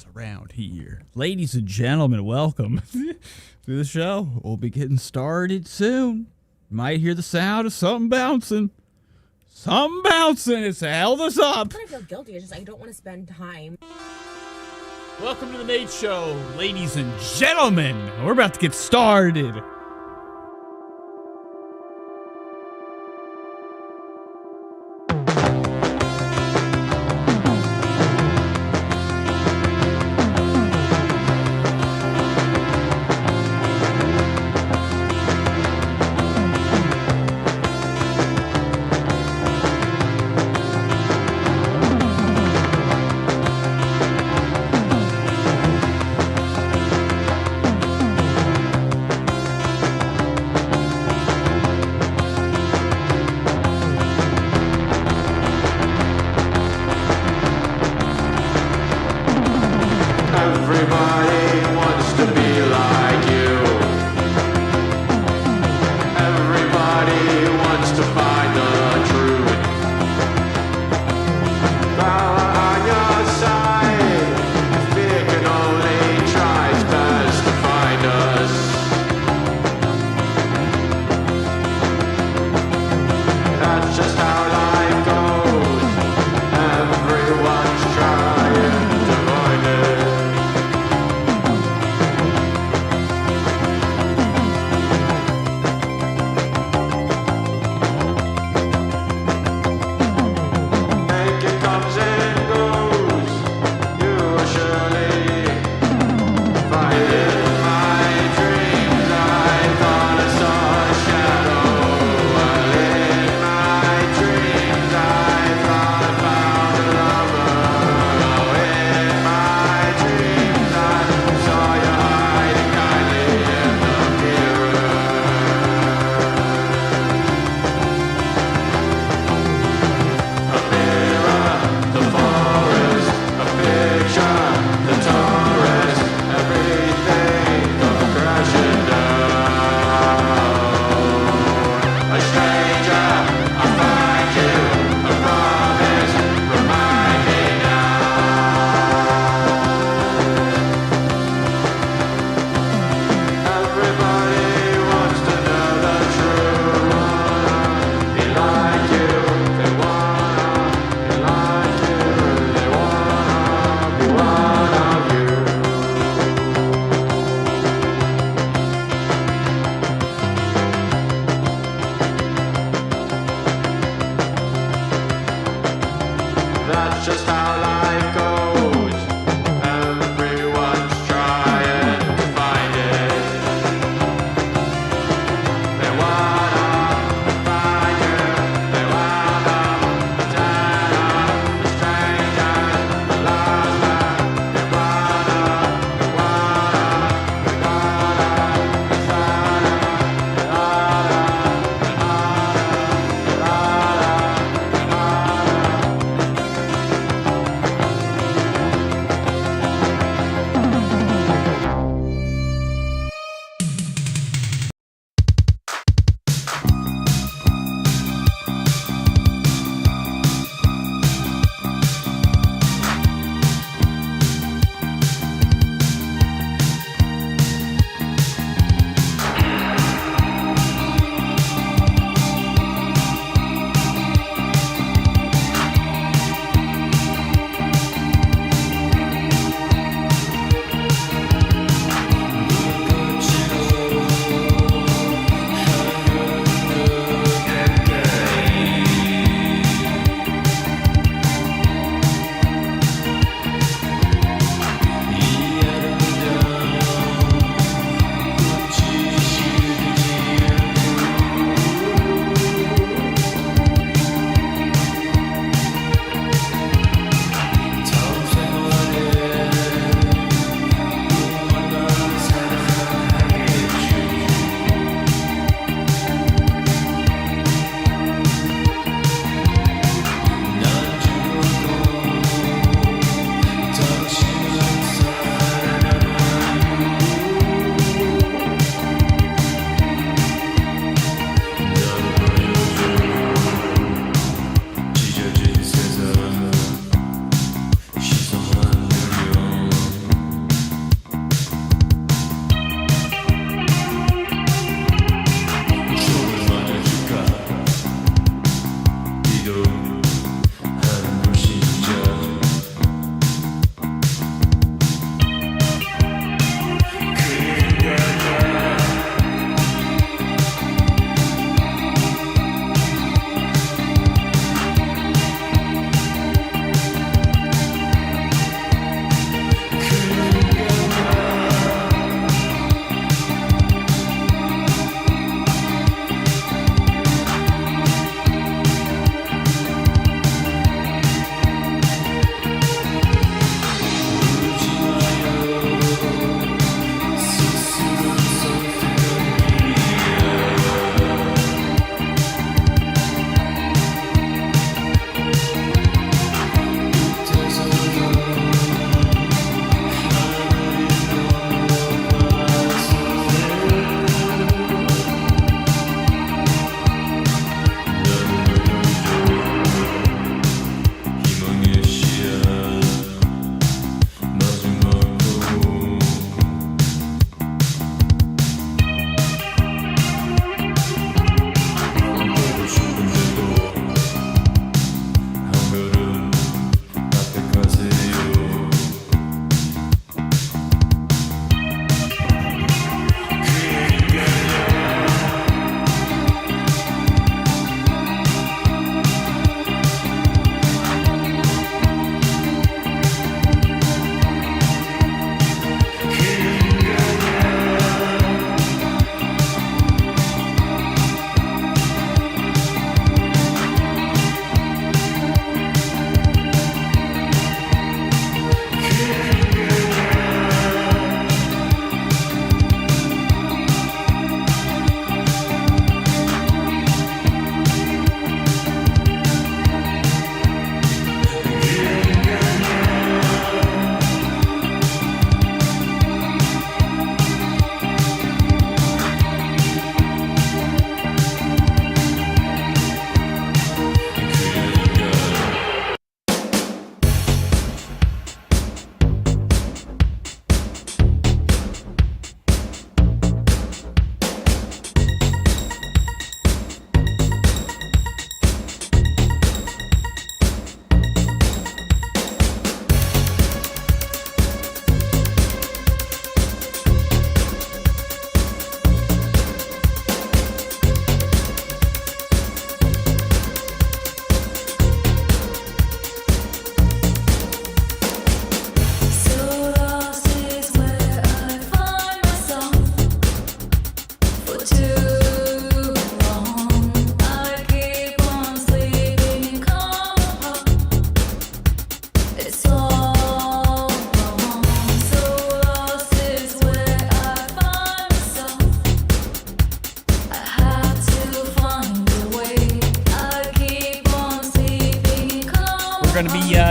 us around here. Ladies and gentlemen, welcome to the show. We'll be getting started soon. You might hear the sound of something bouncing. Something bouncing. It's held us up. I feel guilty. It's just I don't want to spend time. Welcome to the Nate Show, ladies and gentlemen. We're about to get started.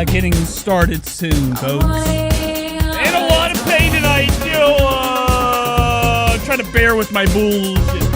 getting started soon, folks. Ain't a lot of pay tonight, try to bear with my bullshit.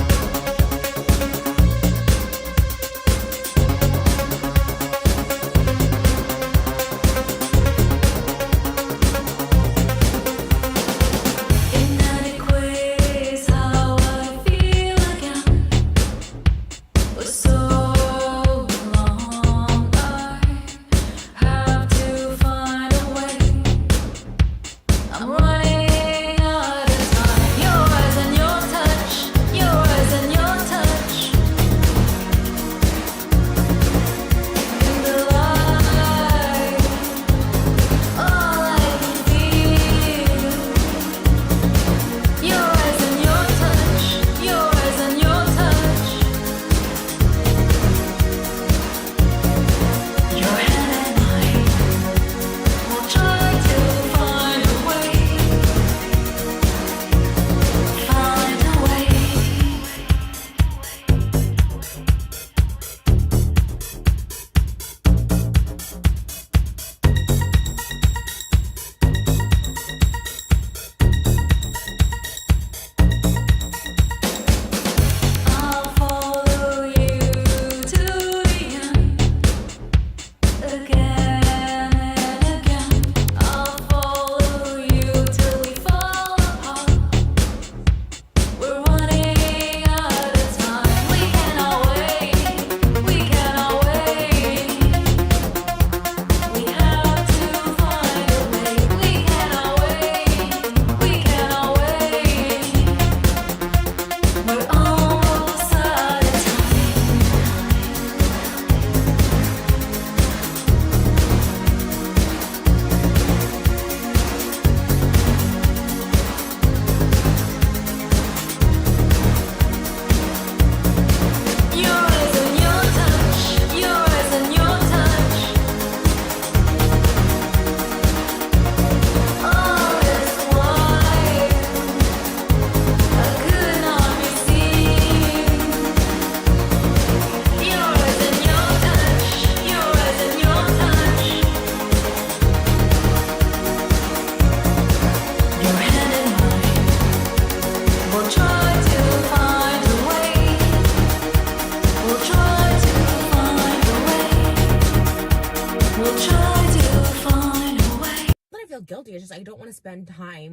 Guilty. It's just I don't want to spend time.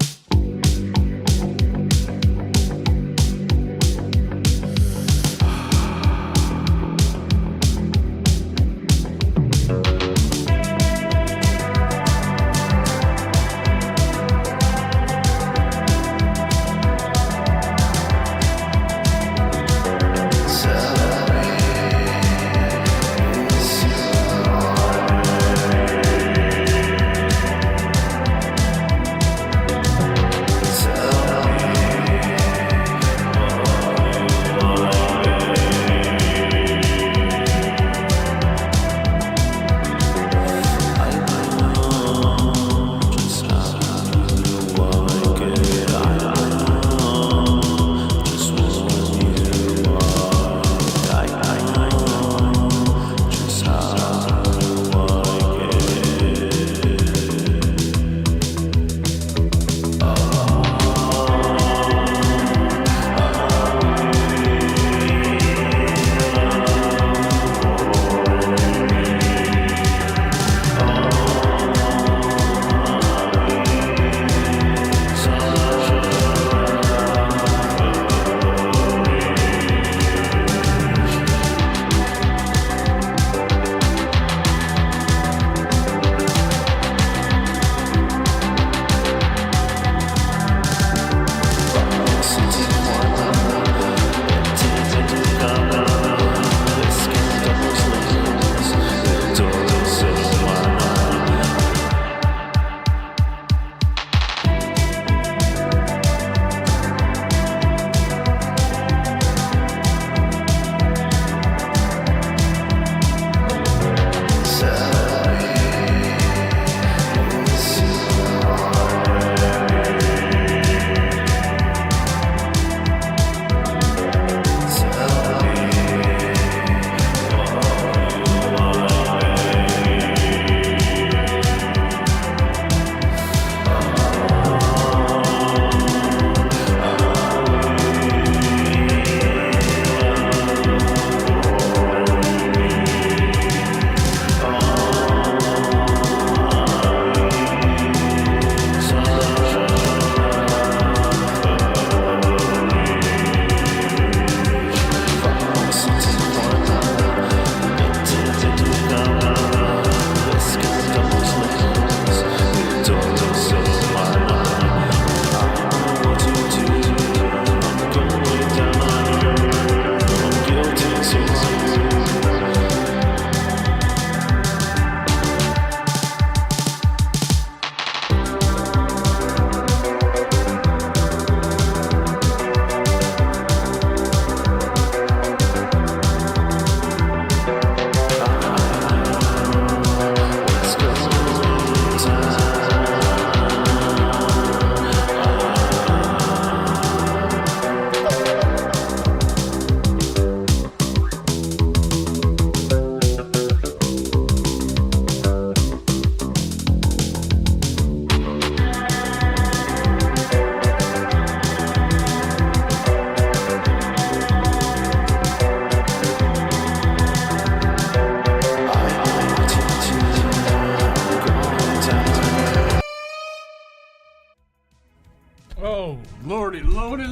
Oh, lordy, loaded.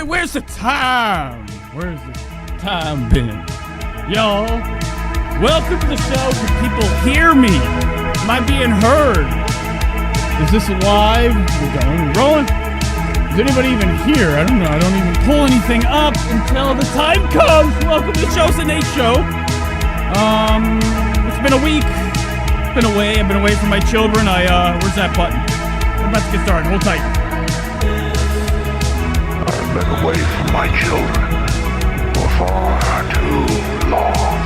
Where's the time? Where's the time been? Y'all, welcome to the show. Can people hear me? Am I being heard? Is this live? We're going, we're rolling. Is anybody even here? I don't know. I don't even pull anything up until the time comes. Welcome to the Show. It's a Nate show. It's been a week. I've been away from my children. Where's that button? We're about to get started. Hold tight. I've been away from my children for far too long.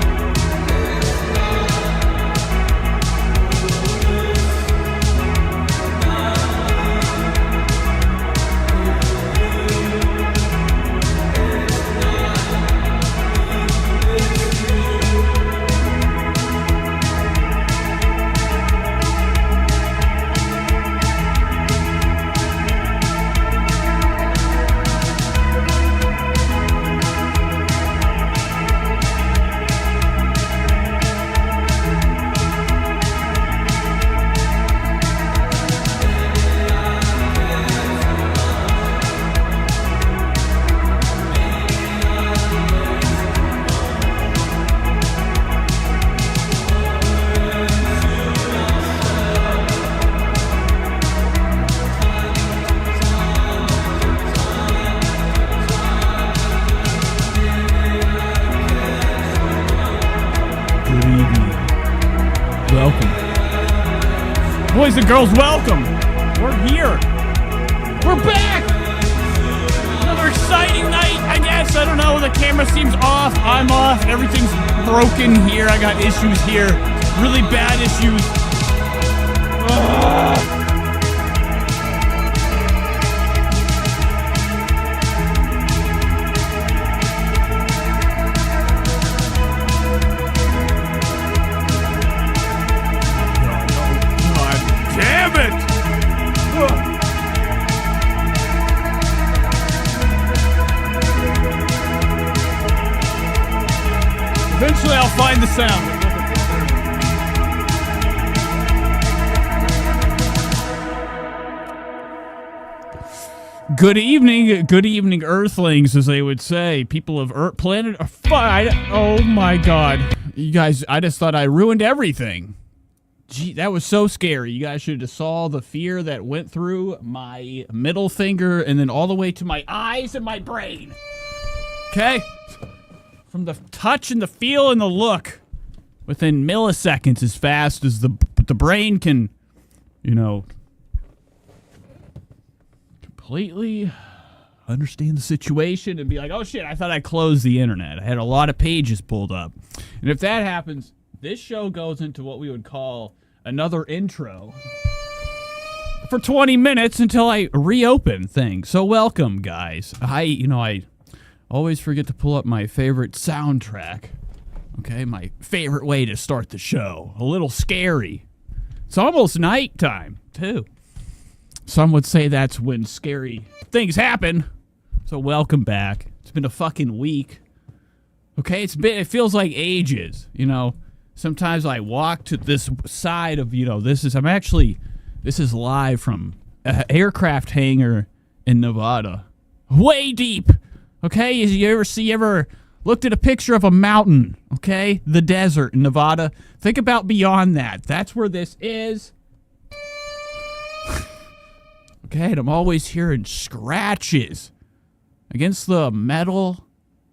Boys and girls, welcome. We're here. We're back. Another exciting night, I guess. I don't know. The camera seems off. I'm off. Everything's broken here. I got issues here. Really bad issues. Ugh. Eventually I'll find the sound. Good evening, Earthlings, as they would say. People of planet oh my God. You guys, I just thought I ruined everything. Gee, that was so scary. You guys should have saw the fear that went through my middle finger and then all the way to my eyes and my brain. Okay? From the touch and the feel and the look, within milliseconds, as fast as the brain can, completely understand the situation and be like, oh shit, I thought I closed the internet. I had a lot of pages pulled up. And if that happens, this show goes into what we would call another intro for 20 minutes until I reopen things. So welcome, guys. I always forget to pull up my favorite soundtrack. Okay, my favorite way to start the show. A little scary. It's almost nighttime, too. Some would say that's when scary things happen. So welcome back. It's been a fucking week. Okay, it feels like ages, Sometimes I walk to this side of, this is live from an aircraft hangar in Nevada. Way deep. Okay, you ever looked at a picture of a mountain, okay? The desert in Nevada. Think about beyond that. That's where this is. Okay, and I'm always hearing scratches against the metal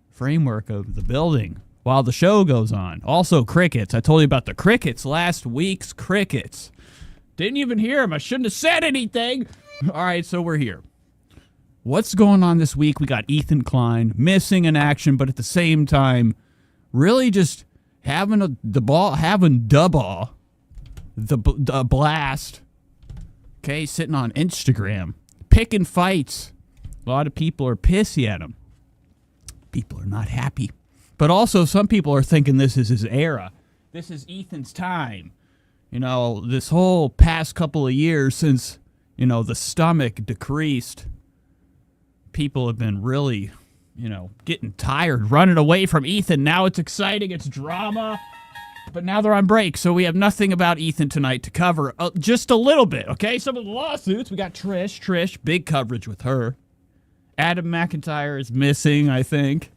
framework of the building while the show goes on. Also, crickets. I told you about the crickets last week's crickets. Didn't even hear them. I shouldn't have said anything. All right, so we're here. What's going on this week? We got Ethan Klein missing in action, but at the same time, really just having the blast. Okay, sitting on Instagram, picking fights. A lot of people are pissy at him. People are not happy. But also, some people are thinking this is his era. This is Ethan's time. This whole past couple of years since, the stomach decreased. People have been really, getting tired, running away from Ethan. Now it's exciting. It's drama. But now they're on break, so we have nothing about Ethan tonight to cover. Just a little bit, okay? Some of the lawsuits. We got Trish, big coverage with her. Adam McIntyre is missing, I think.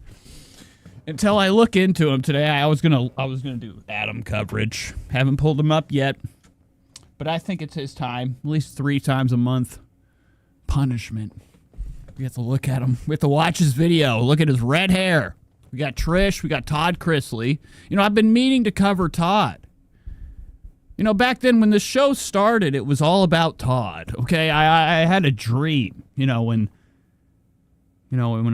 Until I look into him today, I was gonna do Adam coverage. Haven't pulled him up yet, but I think it's his time. At least 3 times a month. Punishment. We have to look at him. We have to watch his video. Look at his red hair. We got Trish. We got Todd Chrisley. You know, I've been meaning to cover Todd. You know, back then when the show started, it was all about Todd. Okay, I had a dream. You know, when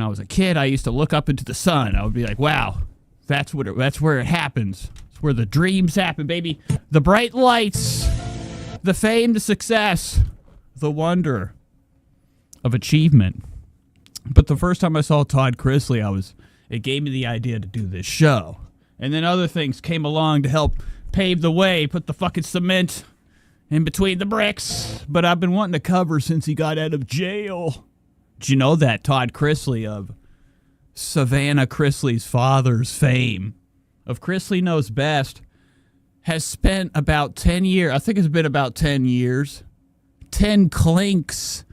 I was a kid, I used to look up into the sun. I would be like, wow, that's where it happens. It's where the dreams happen, baby. The bright lights, the fame, the success, the wonder of achievement. But the first time I saw Todd Chrisley, it gave me the idea to do this show. And then other things came along to help pave the way, put the fucking cement in between the bricks. But I've been wanting to cover since he got out of jail. Did you know that Todd Chrisley of Savannah Chrisley's father's fame of Chrisley Knows Best has spent about 10 years, I think it's been about 10 years, 10 clinks,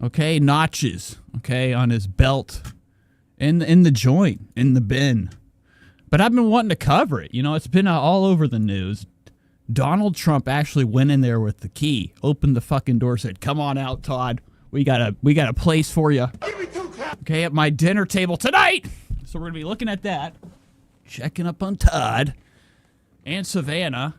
okay, notches, okay, on his belt, in the joint, in the bin. But I've been wanting to cover it. You know, it's been all over the news. Donald Trump actually went in there with the key, opened the fucking door, said, "Come on out, Todd. We got a place for you. Okay, at my dinner table tonight." So we're gonna be looking at that, checking up on Todd and Savannah.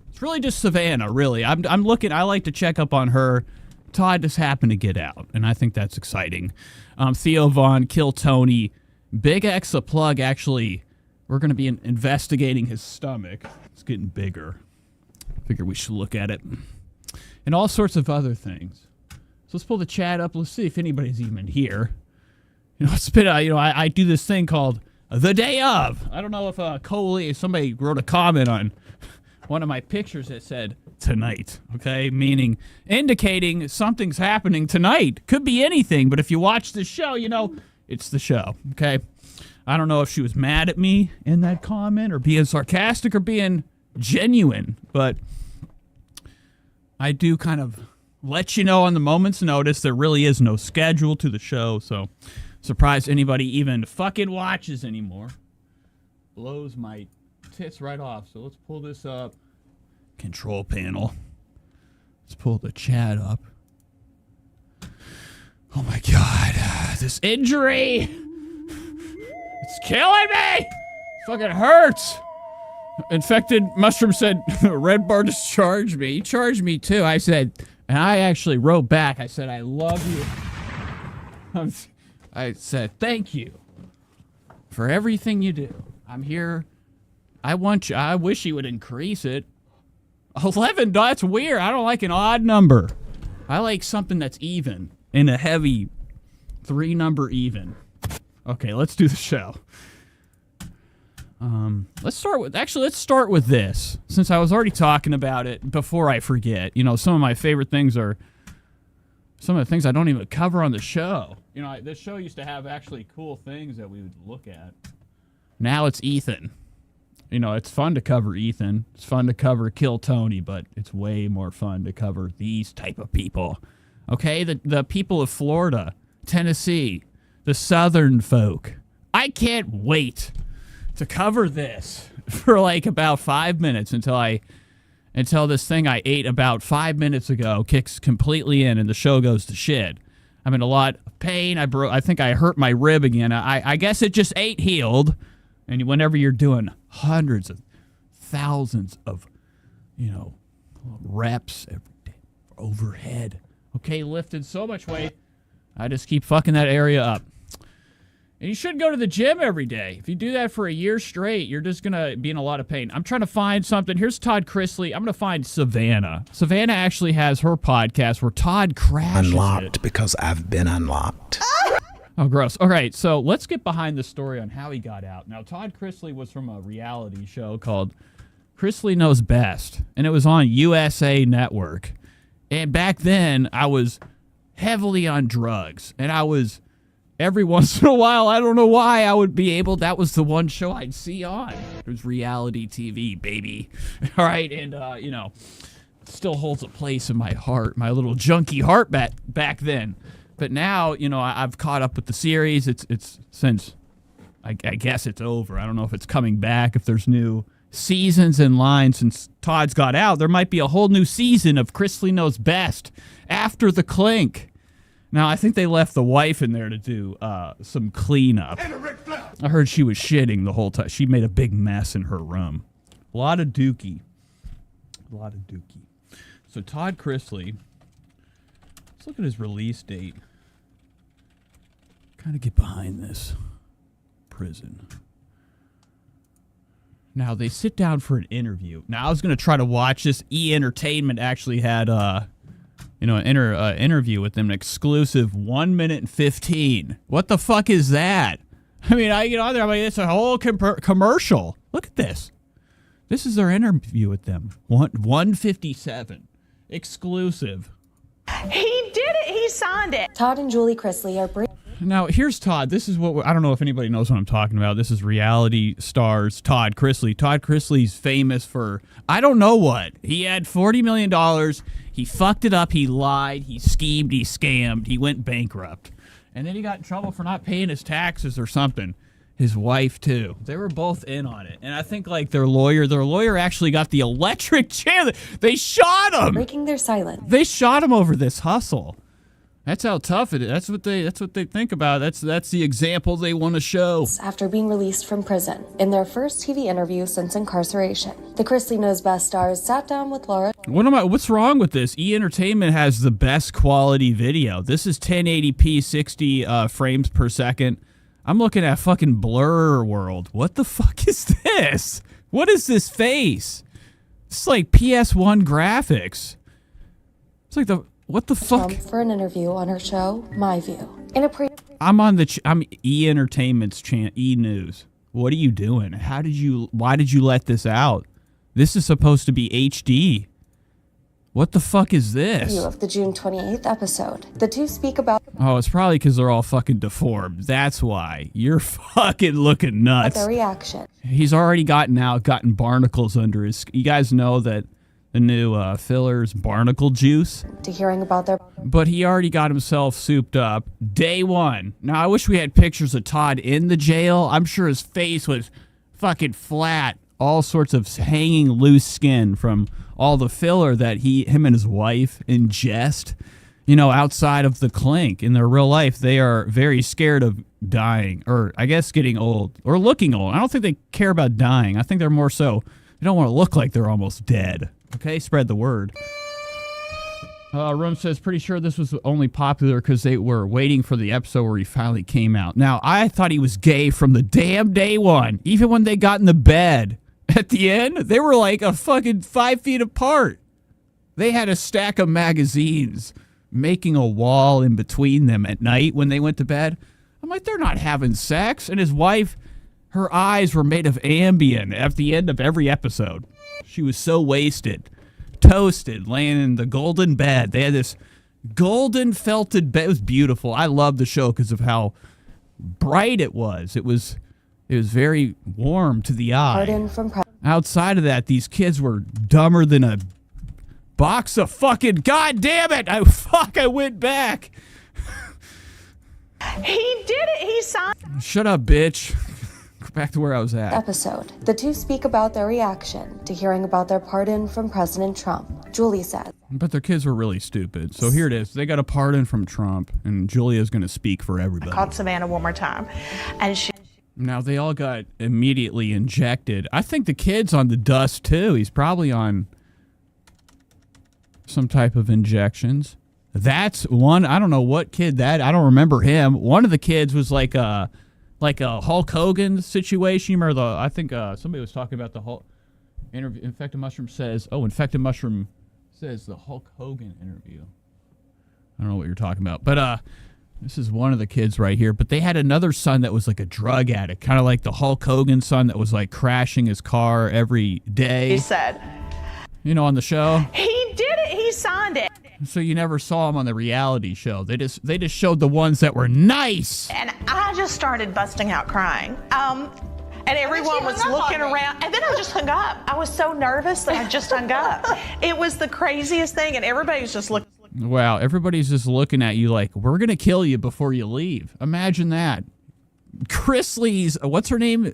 It's really just Savannah, really. I'm looking. I like to check up on her. Todd just happened to get out, and I think that's exciting. Theo Von, Kill Tony, Big X a plug. Actually, we're gonna be investigating his stomach. It's getting bigger. Figure we should look at it, and all sorts of other things. So let's pull the chat up. Let's see if anybody's even here. You know, it's been, I do this thing called The Day Of. I don't know if somebody wrote a comment on one of my pictures that said tonight, okay? Meaning, indicating something's happening tonight. Could be anything, but if you watch the show, you know, it's the show, okay? I don't know if she was mad at me in that comment or being sarcastic or being genuine, but I do kind of let you know on the moment's notice there really is no schedule to the show, so surprised anybody even fucking watches anymore. Blows my tits right off. So let's pull this up. Control panel. Let's pull the chat up. Oh my god, this injury! It's killing me! Fucking hurts! Infected Mushroom said, Red Bar discharged me. He charged me too. I said, and I actually wrote back. I said, I love you. I said, thank you for everything you do. I'm here. I want you. I wish you would increase it. 11, that's weird. I don't like an odd number. I like something that's even in a heavy 3-number even. Okay, let's do the show. Let's start with this, since I was already talking about it before I forget. You know, some of my favorite things are some of the things I don't even cover on the show. You know, this show used to have actually cool things that we would look at. Now it's Ethan. You know, it's fun to cover Ethan. It's fun to cover Kill Tony, but it's way more fun to cover these type of people. Okay, the people of Florida, Tennessee, the Southern folk. I can't wait to cover this for like about 5 minutes until this thing I ate about 5 minutes ago kicks completely in and the show goes to shit. I'm in a lot of pain. I think I hurt my rib again. I guess it just ain't healed. And whenever you're doing hundreds of thousands of, you know, reps every day overhead, okay, lifting so much weight, I just keep fucking that area up. And you should go to the gym every day. If you do that for a year straight, you're just going to be in a lot of pain. I'm trying to find something. Here's Todd Chrisley. I'm going to find Savannah. Savannah actually has her podcast where Todd crashes Unlocked because I've been unlocked. Oh, gross. All right, so let's get behind the story on how he got out. Now, Todd Chrisley was from a reality show called Chrisley Knows Best, and it was on USA Network. And back then, I was heavily on drugs, and I was every once in a while, I don't know why, I would be able, that was the one show I'd see on. It was reality TV, baby. All right, and, you know, still holds a place in my heart, my little junky heart back then. But now, you know, I've caught up with the series. It's since, I guess it's over. I don't know if it's coming back, if there's new seasons in line since Todd's got out. There might be a whole new season of Chrisley Knows Best after the clink. Now, I think they left the wife in there to do some cleanup. I heard she was shitting the whole time. She made a big mess in her room. A lot of dookie. So Todd Chrisley, let's look at his release date. Kind of get behind this. Prison. Now, they sit down for an interview. Now, I was going to try to watch this. E! Entertainment actually had, you know, an interview with them, an exclusive 1 minute and 15. What the fuck is that? I mean, I get on there, I'm like, it's a whole commercial. Look at this. This is their interview with them. 157. Exclusive. He did it. He signed it. Todd and Julie Chrisley are Now, here's Todd. This is what I don't know if anybody knows what I'm talking about. This is reality stars Todd Chrisley. Todd Chrisley's famous for, I don't know what. He had $40 million. He fucked it up. He lied. He schemed. He scammed. He went bankrupt. And then he got in trouble for not paying his taxes or something. His wife, too. They were both in on it. And I think, like, their lawyer actually got the electric chair. They shot him. breaking their silence. They shot him over this hustle. That's how tough it is. That's what they think about. That's the example they want to show. After being released from prison, in their first TV interview since incarceration, the Chrisley Knows Best stars sat down with Laura. What's wrong with this? E! Entertainment has the best quality video. This is 1080p, 60 frames per second. I'm looking at fucking Blur World. What the fuck is this? What is this face? It's like PS1 graphics. It's like what the fuck? For an interview on her show, My View. I'm E! Entertainment's E! News. What are you doing? Why did you let this out? This is supposed to be HD. What the fuck is this? Of the June 28th episode. The two speak about Oh, it's probably because they're all fucking deformed. That's why. You're fucking looking nuts. their reaction. He's already gotten barnacles under his... You guys know that the new filler's barnacle juice? To hearing about their... But he already got himself souped up. Day one. Now, I wish we had pictures of Todd in the jail. I'm sure his face was fucking flat. All sorts of hanging loose skin from all the filler that him and his wife ingest. You know, outside of the clink. In their real life, they are very scared of dying. Or, I guess, getting old. Or looking old. I don't think they care about dying. I think they're more so... They don't want to look like they're almost dead. Okay? Spread the word. Room says, pretty sure this was only popular because they were waiting for the episode where he finally came out. Now, I thought he was gay from the damn day one. Even when they got in the bed. At the end, they were like a fucking 5 feet apart. They had a stack of magazines making a wall in between them at night when they went to bed. I'm like, they're not having sex. And his wife, her eyes were made of Ambien at the end of every episode. She was so wasted. Toasted, laying in the golden bed. They had this golden felted bed. It was beautiful. I loved the show because of how bright it was. It was very warm to the eye. Outside of that, these kids were dumber than a box of fucking... God damn it! I went back. He did it. He signed. Shut up, bitch. Go back to where I was at. Episode. The two speak about their reaction to hearing about their pardon from President Trump. Julie said. But their kids were really stupid. So here it is. They got a pardon from Trump, and Julia's going to speak for everybody. I called Savannah one more time, and she... Now, they all got immediately injected. I think the kid's on the dust, too. He's probably on some type of injections. That's one. I don't know what kid that. I don't remember him. One of the kids was like a Hulk Hogan situation. Or I think somebody was talking about the Hulk interview. Infected Mushroom says the Hulk Hogan interview. I don't know what you're talking about. But this is one of the kids right here. But they had another son that was like a drug addict, kind of like the Hulk Hogan son that was like crashing his car every day. He said, you know, on the show. He did it. He signed it. So you never saw him on the reality show. They just showed the ones that were nice. And I just started busting out crying. And everyone was looking around, and then I just hung up. I was so nervous that I just hung up. It was the craziest thing, and everybody was just looking. Wow, everybody's just looking at you like, we're going to kill you before you leave. Imagine that. Chrisley's, what's her name?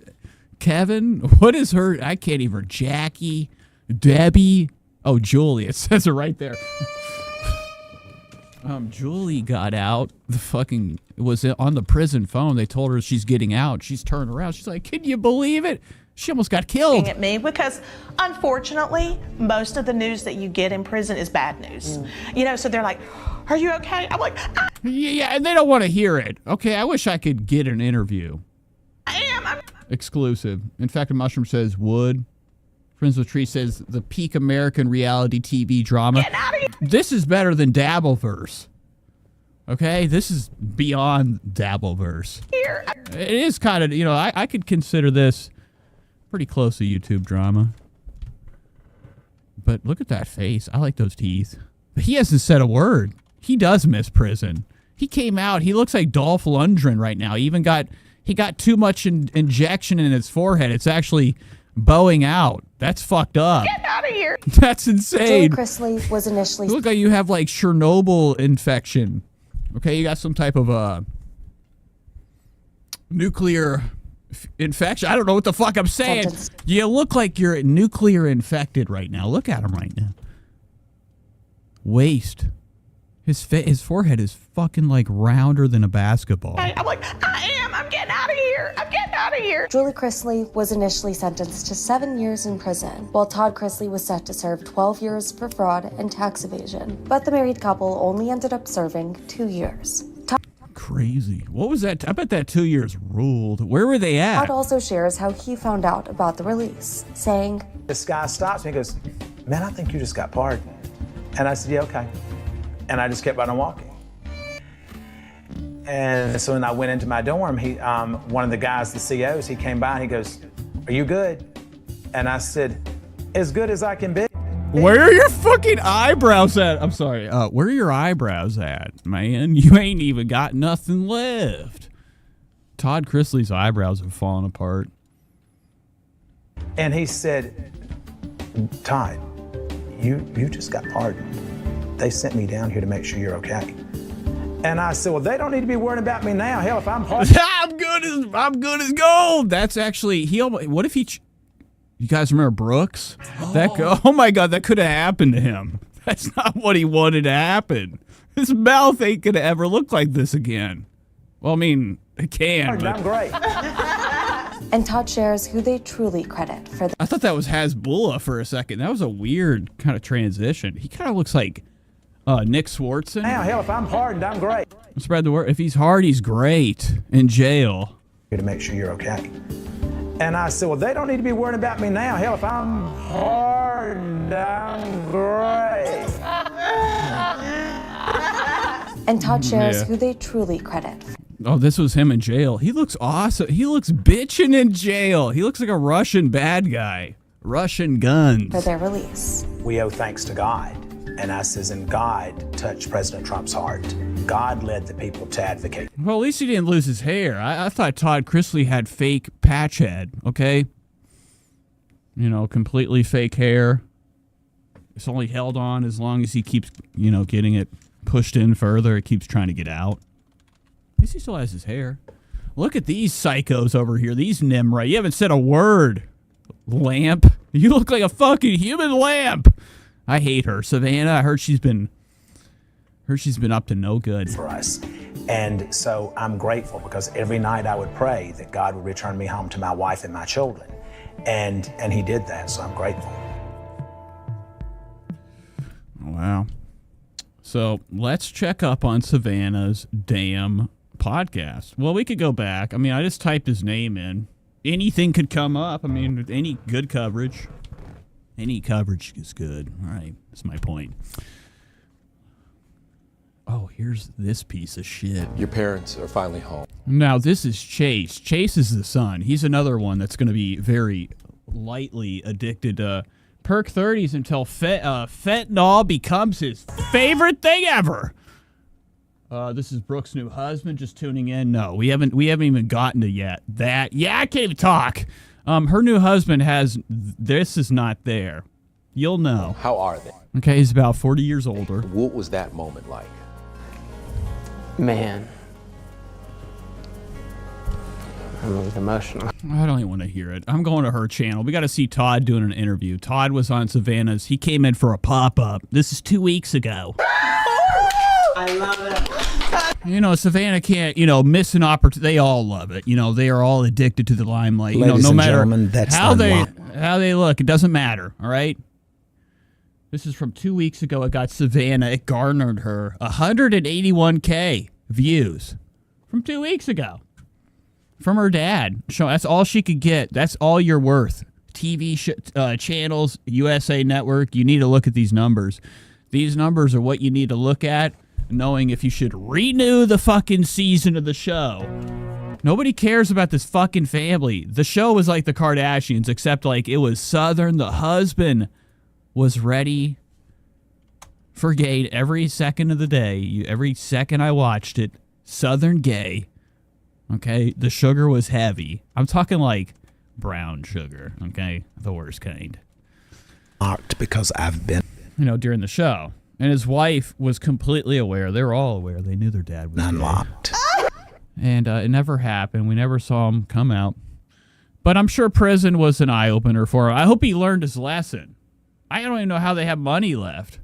Kevin? What is her? I can't even. Jackie? Debbie? Oh, Julie. It says it right there. Julie got out. It was on the prison phone. They told her she's getting out. She's turned around. She's like, can you believe it? She almost got killed. At me because, unfortunately, most of the news that you get in prison is bad news. You know, so they're like, are you okay? I'm like, yeah, and they don't want to hear it. Okay, I wish I could get an interview. I am. Exclusive. In fact, a mushroom says would. Friends with Tree says the peak American reality TV drama. Get out of here. This is better than Dabbleverse. Okay, this is beyond Dabbleverse. Here. It is kind of, I could consider this pretty close to YouTube drama. But look at that face. I like those teeth. But he hasn't said a word. He does miss prison. He came out. He looks like Dolph Lundgren right now. He got too much injection in his forehead. It's actually bowing out. That's fucked up. Get out of here. That's insane. Julie Chrisley was initially... You look like you have like Chernobyl infection. Okay, you got some type of nuclear infection. I don't know what the fuck I'm saying. You look like you're nuclear infected right now. Look at him right now. Waist. His forehead is fucking like rounder than a basketball. I'm like, I'm getting out of here. I'm getting out of here. Julie Chrisley was initially sentenced to 7 years in prison, while Todd Chrisley was set to serve 12 years for fraud and tax evasion. But the married couple only ended up serving 2 years. Crazy. What was that? I bet that 2 years ruled. Where were they at? Todd also shares how he found out about the release, saying, This guy stops me and goes, man, I think you just got pardoned. And I said, yeah, okay. And I just kept right on walking. And so when I went into my dorm, one of the guys, the COs, he came by and he goes, are you good? And I said, as good as I can be. Where are your fucking eyebrows at? I'm sorry. Where are your eyebrows at, man? You ain't even got nothing left. Todd Chrisley's eyebrows have fallen apart. And he said, Todd, you just got pardoned. They sent me down here to make sure you're okay. And I said, well, they don't need to be worried about me now. Hell, if I'm pardoned. I'm good as gold. That's actually, what if he, you guys remember Brooks? Oh my God, that could have happened to him. That's not what he wanted to happen. His mouth ain't gonna ever look like this again. Well, I mean, it can. I'm great. And Todd shares who they truly credit for I thought that was Hasbulla for a second. That was a weird kind of transition. He kind of looks like Nick Swartzen. Now, hell, if I'm pardoned, I'm great. Spread the word. If he's hard, he's great in jail. Here to make sure you're okay. And I said, well, they don't need to be worried about me now. Hell, if I'm pardoned, I'm great. And Todd shares who they truly credit. Oh, this was him in jail. He looks awesome. He looks bitchin' in jail. He looks like a Russian bad guy. Russian guns. For their release. We owe thanks to God. And I says, and God touched President Trump's heart. God led the people to advocate. Well, at least he didn't lose his hair. I thought Todd Chrisley had fake patch head, okay? You know, completely fake hair. It's only held on as long as he keeps, getting it pushed in further. It keeps trying to get out. At least he still has his hair. Look at these psychos over here. These Nimrod. You haven't said a word. Lamp. You look like a fucking human lamp. I hate her. Savannah, I heard she's been up to no good. For us. And so I'm grateful because every night I would pray that God would return me home to my wife and my children. And he did that, so I'm grateful. Wow. So let's check up on Savannah's damn podcast. Well, we could go back. I mean, I just typed his name in. Anything could come up. I mean, with any good coverage. Any coverage is good. All right. That's my point. Oh, here's this piece of shit. Your parents are finally home. Now, this is Chase. Chase is the son. He's another one that's going to be very lightly addicted to perk 30s until fentanyl becomes his favorite thing ever. This is Brooke's new husband just tuning in. No, we haven't even gotten to yet. I can't even talk. Her new husband this is not there. You'll know. How are they? Okay, he's about 40 years older. What was that moment like? Man. I'm emotional. I don't even want to hear it. I'm going to her channel. We got to see Todd doing an interview. Todd was on Savannah's. He came in for a pop-up. This is 2 weeks ago. I love it. You know, Savannah can't, miss an opportunity. They all love it. They are all addicted to the limelight. Ladies no and matter gentlemen, that's how unlocked. they look, it doesn't matter, all right? This is from 2 weeks ago. It got Savannah. It garnered her 181K views from 2 weeks ago. From her dad. So that's all she could get. That's all you're worth. TV channels, USA Network, you need to look at these numbers. These numbers are what you need to look at, knowing if you should renew the fucking season of the show. Nobody cares about this fucking family. The show was like the Kardashians, except like it was Southern. The husband was ready for gay every second of the day. Every second I watched it, Southern gay. Okay, the sugar was heavy. I'm talking like brown sugar, okay? The worst kind. Because I've been during the show. And his wife was completely aware. They were all aware. They knew their dad was unlocked. And it never happened. We never saw him come out. But I'm sure prison was an eye-opener for him. I hope he learned his lesson. I don't even know how they have money left.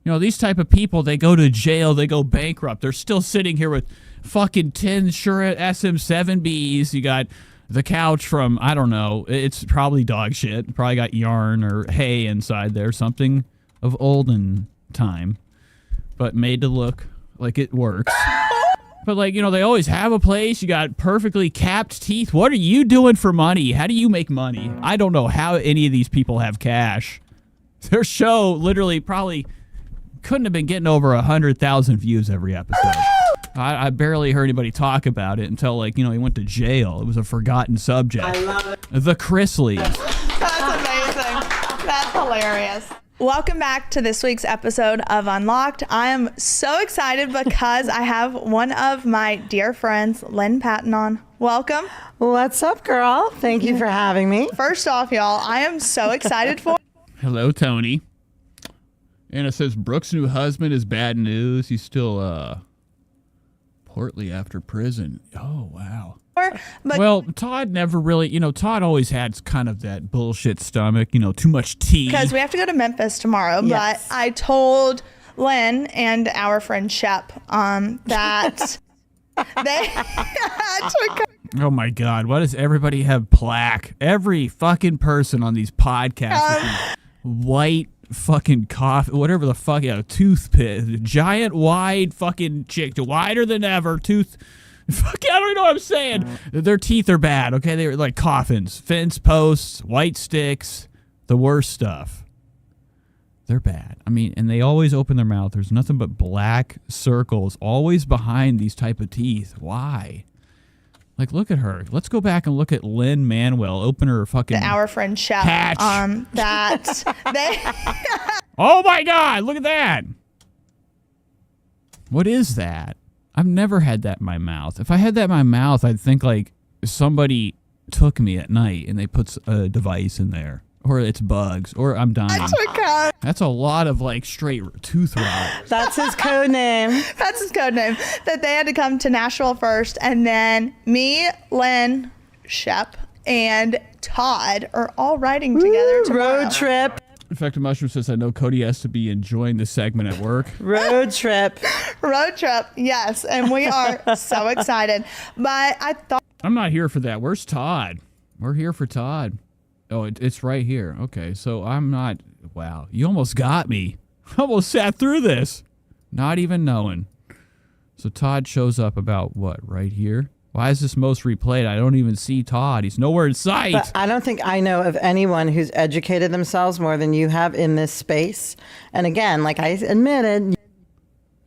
These type of people, they go to jail, they go bankrupt. They're still sitting here with fucking 10 Shure SM7Bs. You got the couch from, I don't know, it's probably dog shit. Probably got yarn or hay inside there, something of olden time, but made to look like it works. But they always have a place. You got perfectly capped teeth. What are you doing for money? How do you make money? I don't know how any of these people have cash. Their show literally probably couldn't have been getting over 100,000 views every episode. I barely heard anybody talk about it until he went to jail. It was a forgotten subject. I love it. The Chrisleys. That's amazing. That's hilarious. Welcome back to this week's episode of Unlocked. I am so excited because I have one of my dear friends, Lynn Patton, on. Welcome. What's up, girl? Thank you for having me. First off, y'all, I am so excited for. Hello, Tony. And it says Brooke's new husband is bad news. He's still portly after prison. Oh, wow. Well, Todd never really, Todd always had kind of that bullshit stomach, too much tea. Because we have to go to Memphis tomorrow, Yes. but I told Lynn and our friend Shep that they had to come. Oh my God, why does everybody have plaque? Every fucking person on these podcasts with these white fucking coffee, whatever the fuck, toothpick, giant wide fucking chick, wider than ever, tooth. Fuck, I don't know what I'm saying. Their teeth are bad, okay? They're like coffins, fence posts, white sticks, the worst stuff. They're bad. I mean, and they always open their mouth. There's nothing but black circles always behind these type of teeth. Why? Look at her. Let's go back and look at Lynn Manuel. Open her fucking Our friend Shep. hatch. That they. Oh my God, look at that. What is that? I've never had that in my mouth. If I had that in my mouth, I'd think somebody took me at night and they put a device in there. Or it's bugs. Or I'm dying. That's a lot of straight tooth rot. That's his code name. That's his code name. That they had to come to Nashville first, and then me, Lynn, Shep, and Todd are all riding together tomorrow. Road trip. Infected Mushroom says, I know Cody has to be enjoying this segment at work. Road trip. Road trip, yes. And we are so excited. But I thought. I'm not here for that. Where's Todd? We're here for Todd. Oh, it's right here. Okay, so I'm not. Wow, you almost got me. I almost sat through this. Not even knowing. So Todd shows up about what? Right here? Why is this most replayed? I don't even see Todd. He's nowhere in sight. But I don't think I know of anyone who's educated themselves more than you have in this space. And again, like I admitted,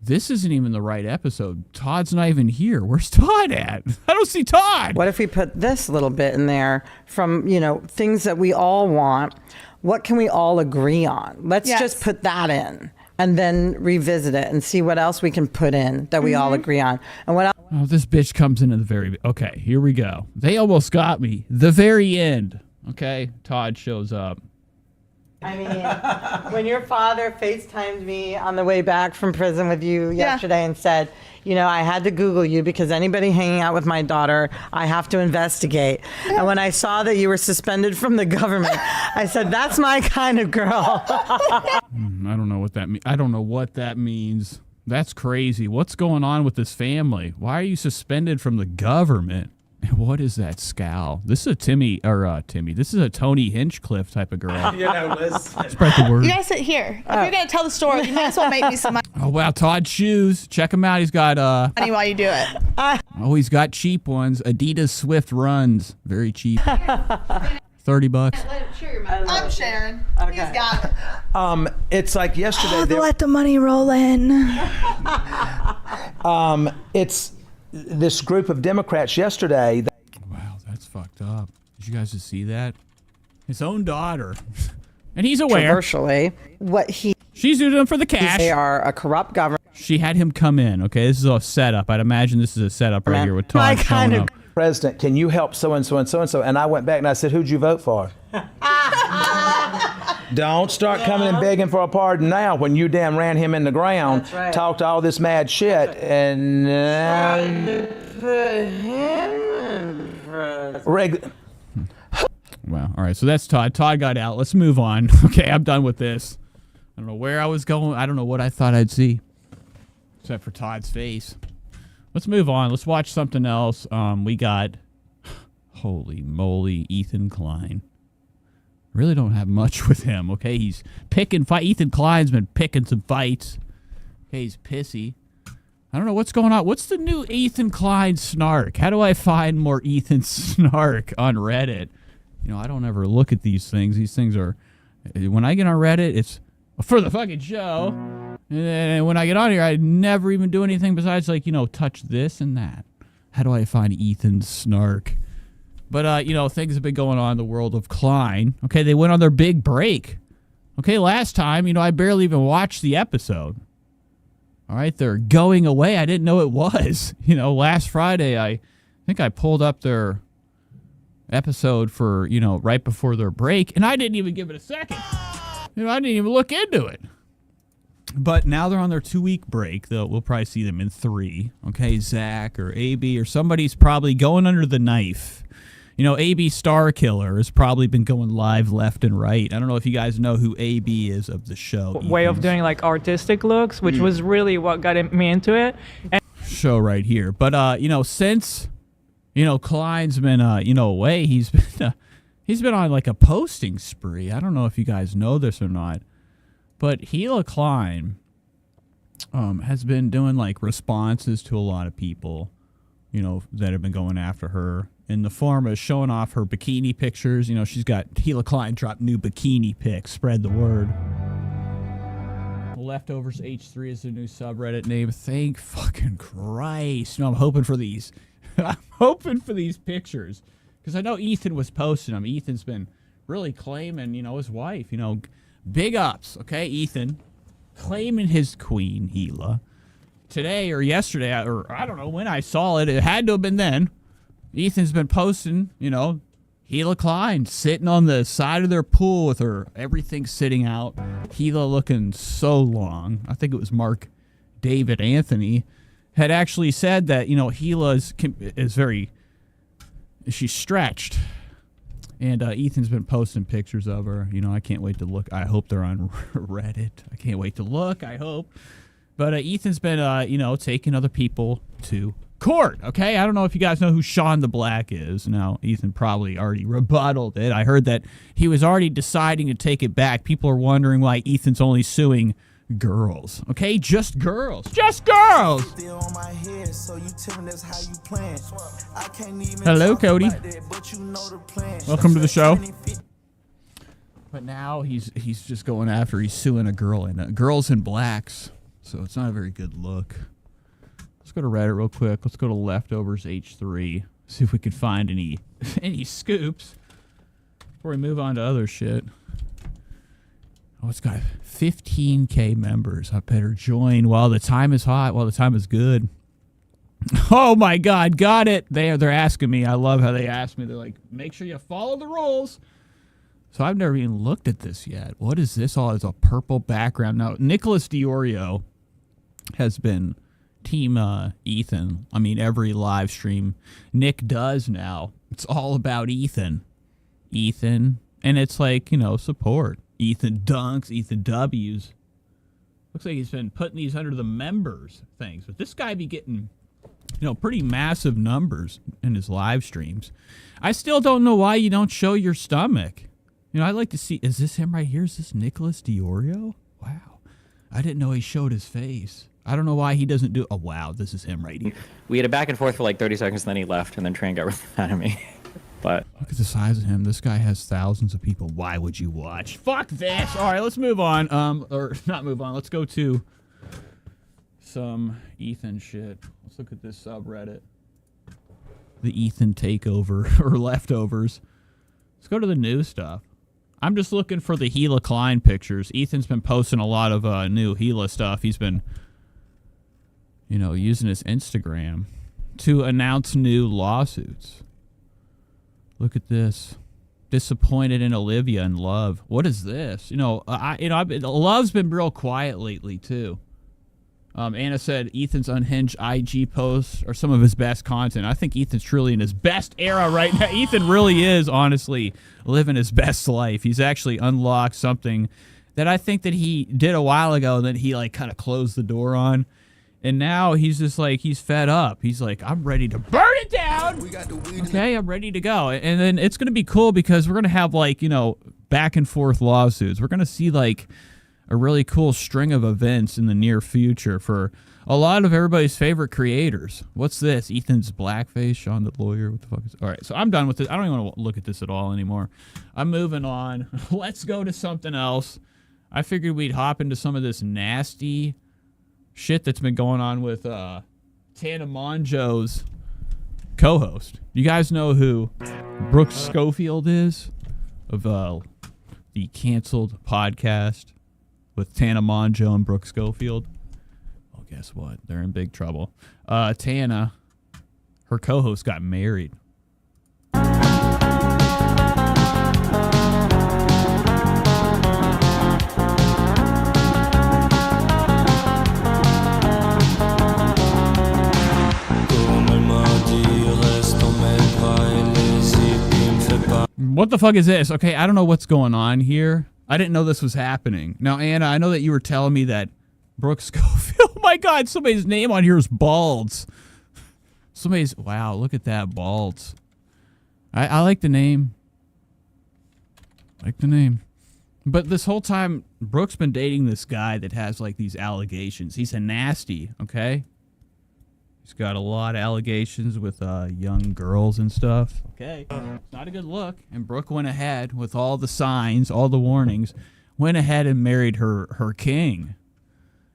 this isn't even the right episode. Todd's not even here. Where's Todd at? I don't see Todd. What if we put this little bit in there from, things that we all want? What can we all agree on? Let's just put that in. and then revisit it and see what else we can put in that we all agree on. And what else? Oh, this bitch comes into the very... Okay, here we go. They almost got me. The very end. Okay, Todd shows up. I mean, when your father FaceTimed me on the way back from prison with you yesterday and said, you know, I had to Google you because anybody hanging out with my daughter, I have to investigate. And when I saw that you were suspended from the government, I said, that's my kind of girl. I don't know what that means. I don't know what that means. That's crazy. What's going on with this family? Why are you suspended from the government? What is that scowl? This is a Timmy. This is a Tony Hinchcliffe type of girl. You know, Liz. Spread the word. You guys sit here. If you're going to tell the story, you might as well make me some Oh, wow. Todd's shoes. Check him out. He's got, money while you do it. oh, he's got cheap ones. Adidas Swift Runs. Very cheap. $30. I'm sharing. He's got it. It's like yesterday. Let the money roll in. It's this group of Democrats yesterday. Wow, that's fucked up. Did you guys just see that? His own daughter. And he's aware. Controversially, She's using them for the cash. they are a corrupt government. She had him come in, okay? This is a setup. I'd imagine this is a setup right here with Todd My showing kind of up. President, can you help so-and-so and so-and-so? And I went back and I said, who'd you vote for? Don't start coming and begging for a pardon now when you damn ran him in the ground, That's right. talked all this mad shit, and Wow. All right, so that's Todd. Todd got out. Let's move on. Okay, I'm done with this. I don't know where I was going. I don't know what I thought I'd see, except for Todd's face. Let's move on. Let's watch something else. We got, holy moly, Ethan Klein. Really don't have much with him, okay? He's picking fight. Ethan Klein's been picking some fights. Okay, he's pissy. I don't know what's going on. What's the new Ethan Klein snark? How do I find more Ethan snark on Reddit? You know, I don't ever look at these things. These things are, when I get on Reddit, it's for the fucking show. And when I get on here, I never even do anything besides, like, you know, touch this and that. How do I find Ethan's snark? But, you know, things have been going on in the world of Klein. Okay, they went on their big break. Okay, last time, you know, I barely even watched the episode. All right, they're going away. I didn't know it was. You know, last Friday, I think I pulled up their episode for, you know, right before their break, and I didn't even give it a second. You know, I didn't even look into it. But now they're on their 2-week break. We'll probably see them in 3. Okay, Zach or AB or somebody's probably going under the knife. You know, AB Star Killer has probably been going live left and right. I don't know if you guys know who AB is of the show. Way of doing like artistic looks, which was really what got me into it. And show right here. But, you know, since, you know, Klein's been, you know, away, he's been on like a posting spree. I don't know if you guys know this or not. But Gila Klein has been doing like responses to a lot of people, you know, that have been going after her in the form of showing off her bikini pictures. You know, she's got Gila Klein dropped new bikini pics. Spread the word. Leftovers H3 is the new subreddit name. Thank fucking Christ. No, I'm hoping for these. I'm hoping for these pictures because I know Ethan was posting them. Ethan's been really claiming, you know, his wife, you know. Big ups, okay, Ethan, claiming his queen, Gila. Today or yesterday, or I don't know when I saw it, it had to have been then. Ethan's been posting, you know, Gila Klein sitting on the side of their pool with her, everything sitting out. Gila looking so long. I think it was Mark David Anthony had actually said that, you know, Gila is very, she's stretched. And Ethan's been posting pictures of her. You know, I can't wait to look. I hope they're on Reddit. I can't wait to look, I hope. But Ethan's been, you know, taking other people to court, okay? I don't know if you guys know who Sean the Black is. Now, Ethan probably already rebutted it. I heard that he was already deciding to take it back. People are wondering why Ethan's only suing girls, okay? Just girls. Just girls! Hello, Cody. Welcome to the show. But now he's just going after, he's suing a girl and girls in blacks. So it's not a very good look. Let's go to Reddit real quick. Let's go to Leftovers H3. See if we can find any scoops before we move on to other shit. Oh, it's got 15K members. I better join while the time is hot, while the time is good. Oh my God, got it. They're asking me. I love how they ask me. They're like, make sure you follow the rules. So I've never even looked at this yet. What is this all? It's a purple background. Now, Nicholas Diorio has been Team Ethan. I mean, every live stream Nick does now, it's all about Ethan. Ethan. And it's like, support. Ethan dunks, Ethan W's. Looks like he's been putting these under the members things. But this guy be getting, pretty massive numbers in his live streams. I still don't know why you don't show your stomach. I'd like to see, is this him right here? Is this Nicholas Diorio? Wow. I didn't know he showed his face. I don't know why he doesn't do, oh wow, this is him right here. We had a back and forth for like 30 seconds, and then he left, and then Tran got really mad at me. But look at the size of him. This guy has thousands of people. Why would you watch? Fuck this. All right, let's move on. Or not move on. Let's go to some Ethan shit. Let's look at this subreddit. The Ethan takeover or leftovers. Let's go to the new stuff. I'm just looking for the Gila Klein pictures. Ethan's been posting a lot of new Gila stuff. He's been, using his Instagram to announce new lawsuits. Look at this. Disappointed in Olivia and Love. What is this? Love's been real quiet lately too. Anna said Ethan's unhinged IG posts are some of his best content. I think Ethan's truly in his best era right now. Ethan really is, honestly, living his best life. He's actually unlocked something that I think that he did a while ago that he kind of closed the door on. And now he's just he's fed up. He's like, I'm ready to burn it down. Okay, I'm ready to go. And then it's going to be cool because we're going to have back and forth lawsuits. We're going to see a really cool string of events in the near future for a lot of everybody's favorite creators. What's this? Ethan's blackface, Sean the lawyer. What the fuck is? All right, so I'm done with this. I don't even want to look at this at all anymore. I'm moving on. Let's go to something else. I figured we'd hop into some of this nasty shit that's been going on with Tana Mongeau's co-host. You guys know who Brooke Schofield is? Of the canceled podcast with Tana Mongeau and Brooke Schofield. Well, guess what? They're in big trouble. Tana, her co-host, got married. What the fuck is this? Okay, I don't know what's going on here. I didn't know this was happening. Now, Anna, I know that you were telling me that Brooke Schofield, oh my God, somebody's name on here is Balds. Wow, look at that, Balds. I like the name. But this whole time, Brooke's been dating this guy that has these allegations. He's a nasty, okay? He's got a lot of allegations with young girls and stuff. Okay. It's not a good look. And Brooke went ahead with all the signs, all the warnings, went ahead and married her king.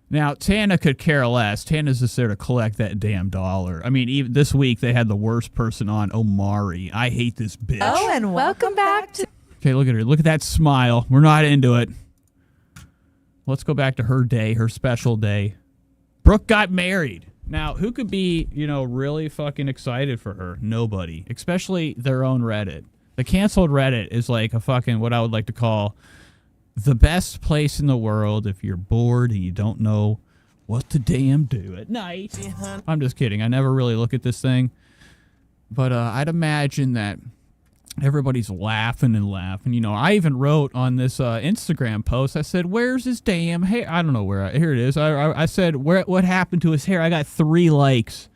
Now, Tana could care less. Tana's just there to collect that damn dollar. I mean, even this week they had the worst person on, Omari. I hate this bitch. Oh, and welcome back to... Okay, look at her. Look at that smile. We're not into it. Let's go back to her day, her special day. Brooke got married. Now, who could be, really fucking excited for her? Nobody. Especially their own Reddit. The canceled Reddit is a fucking, what I would like to call, the best place in the world if you're bored and you don't know what to damn do at night. I'm just kidding. I never really look at this thing. But I'd imagine that everybody's laughing and laughing. I even wrote on this Instagram post, I said, where's his damn hair? I don't know where. Here it is. I said, what happened to his hair? I got 3 likes.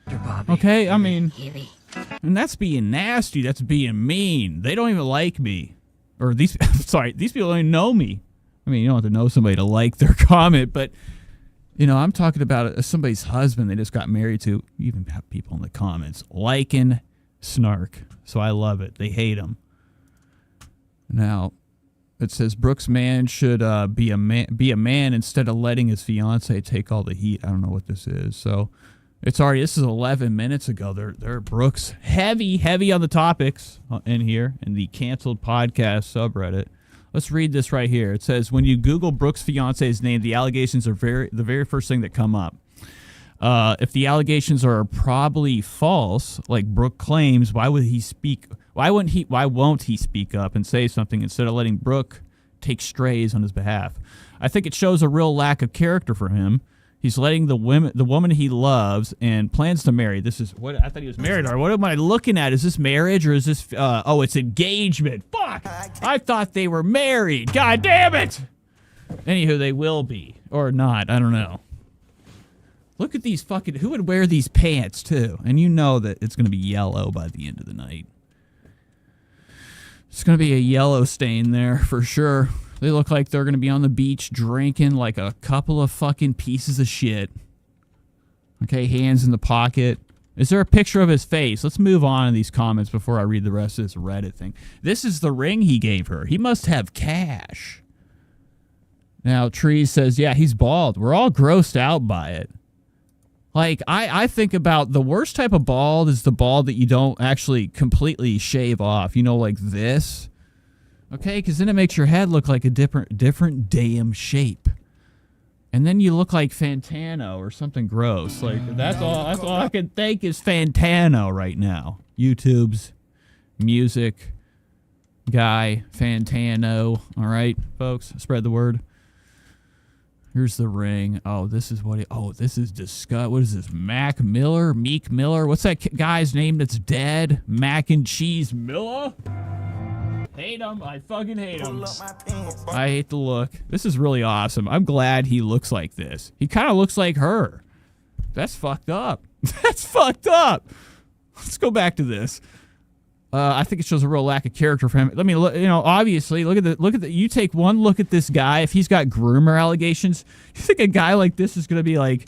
Okay? I mean, and that's being nasty. That's being mean. They don't even like me. Or these people don't even know me. I mean, you don't have to know somebody to like their comment, but, I'm talking about somebody's husband they just got married to. You even have people in the comments liking snark. So I love it. They hate him. Now, it says Brooke's man should be a man instead of letting his fiance take all the heat. I don't know what this is. So this is 11 minutes ago. They're Brooke's heavy on the topics in here in the canceled podcast subreddit. Let's read this right here. It says, when you Google Brooke's fiance's name, the allegations are the very first thing that come up. If the allegations are probably false, like Brooke claims, why won't he speak up and say something instead of letting Brooke take strays on his behalf? I think it shows a real lack of character for him. He's letting the woman he loves and plans to marry. This is what I thought he was married. Or what am I looking at? Is this marriage or is this? It's engagement. Fuck! I thought they were married. God damn it! Anywho, they will be or not. I don't know. Look at these fucking. Who would wear these pants too? And you know that it's gonna be yellow by the end of the night. It's gonna be a yellow stain there for sure. They look like they're going to be on the beach drinking like a couple of fucking pieces of shit. Okay, hands in the pocket. Is there a picture of his face? Let's move on in these comments before I read the rest of this Reddit thing. This is the ring he gave her. He must have cash. Now, Trees says, yeah, he's bald. We're all grossed out by it. Like, I think about the worst type of bald is the bald that you don't actually completely shave off. You know, like this. Okay, because then it makes your head look like a different damn shape. And then you look like Fantano or something gross. Like, that's all I can think is Fantano right now. YouTube's music guy, Fantano. All right, folks, spread the word. Here's the ring. Oh, this is this is disgusting. What is this? Meek Miller? What's that guy's name that's dead? Mac and Cheese Miller? Hate him. I fucking hate him. I hate the look. This is really awesome. I'm glad he looks like this. He kind of looks like her. That's fucked up. That's fucked up. Let's go back to this. I think it shows a real lack of character for him. Let me look. You know, obviously, look at the. You take one look at this guy. If he's got groomer allegations, you think a guy like this is gonna be like?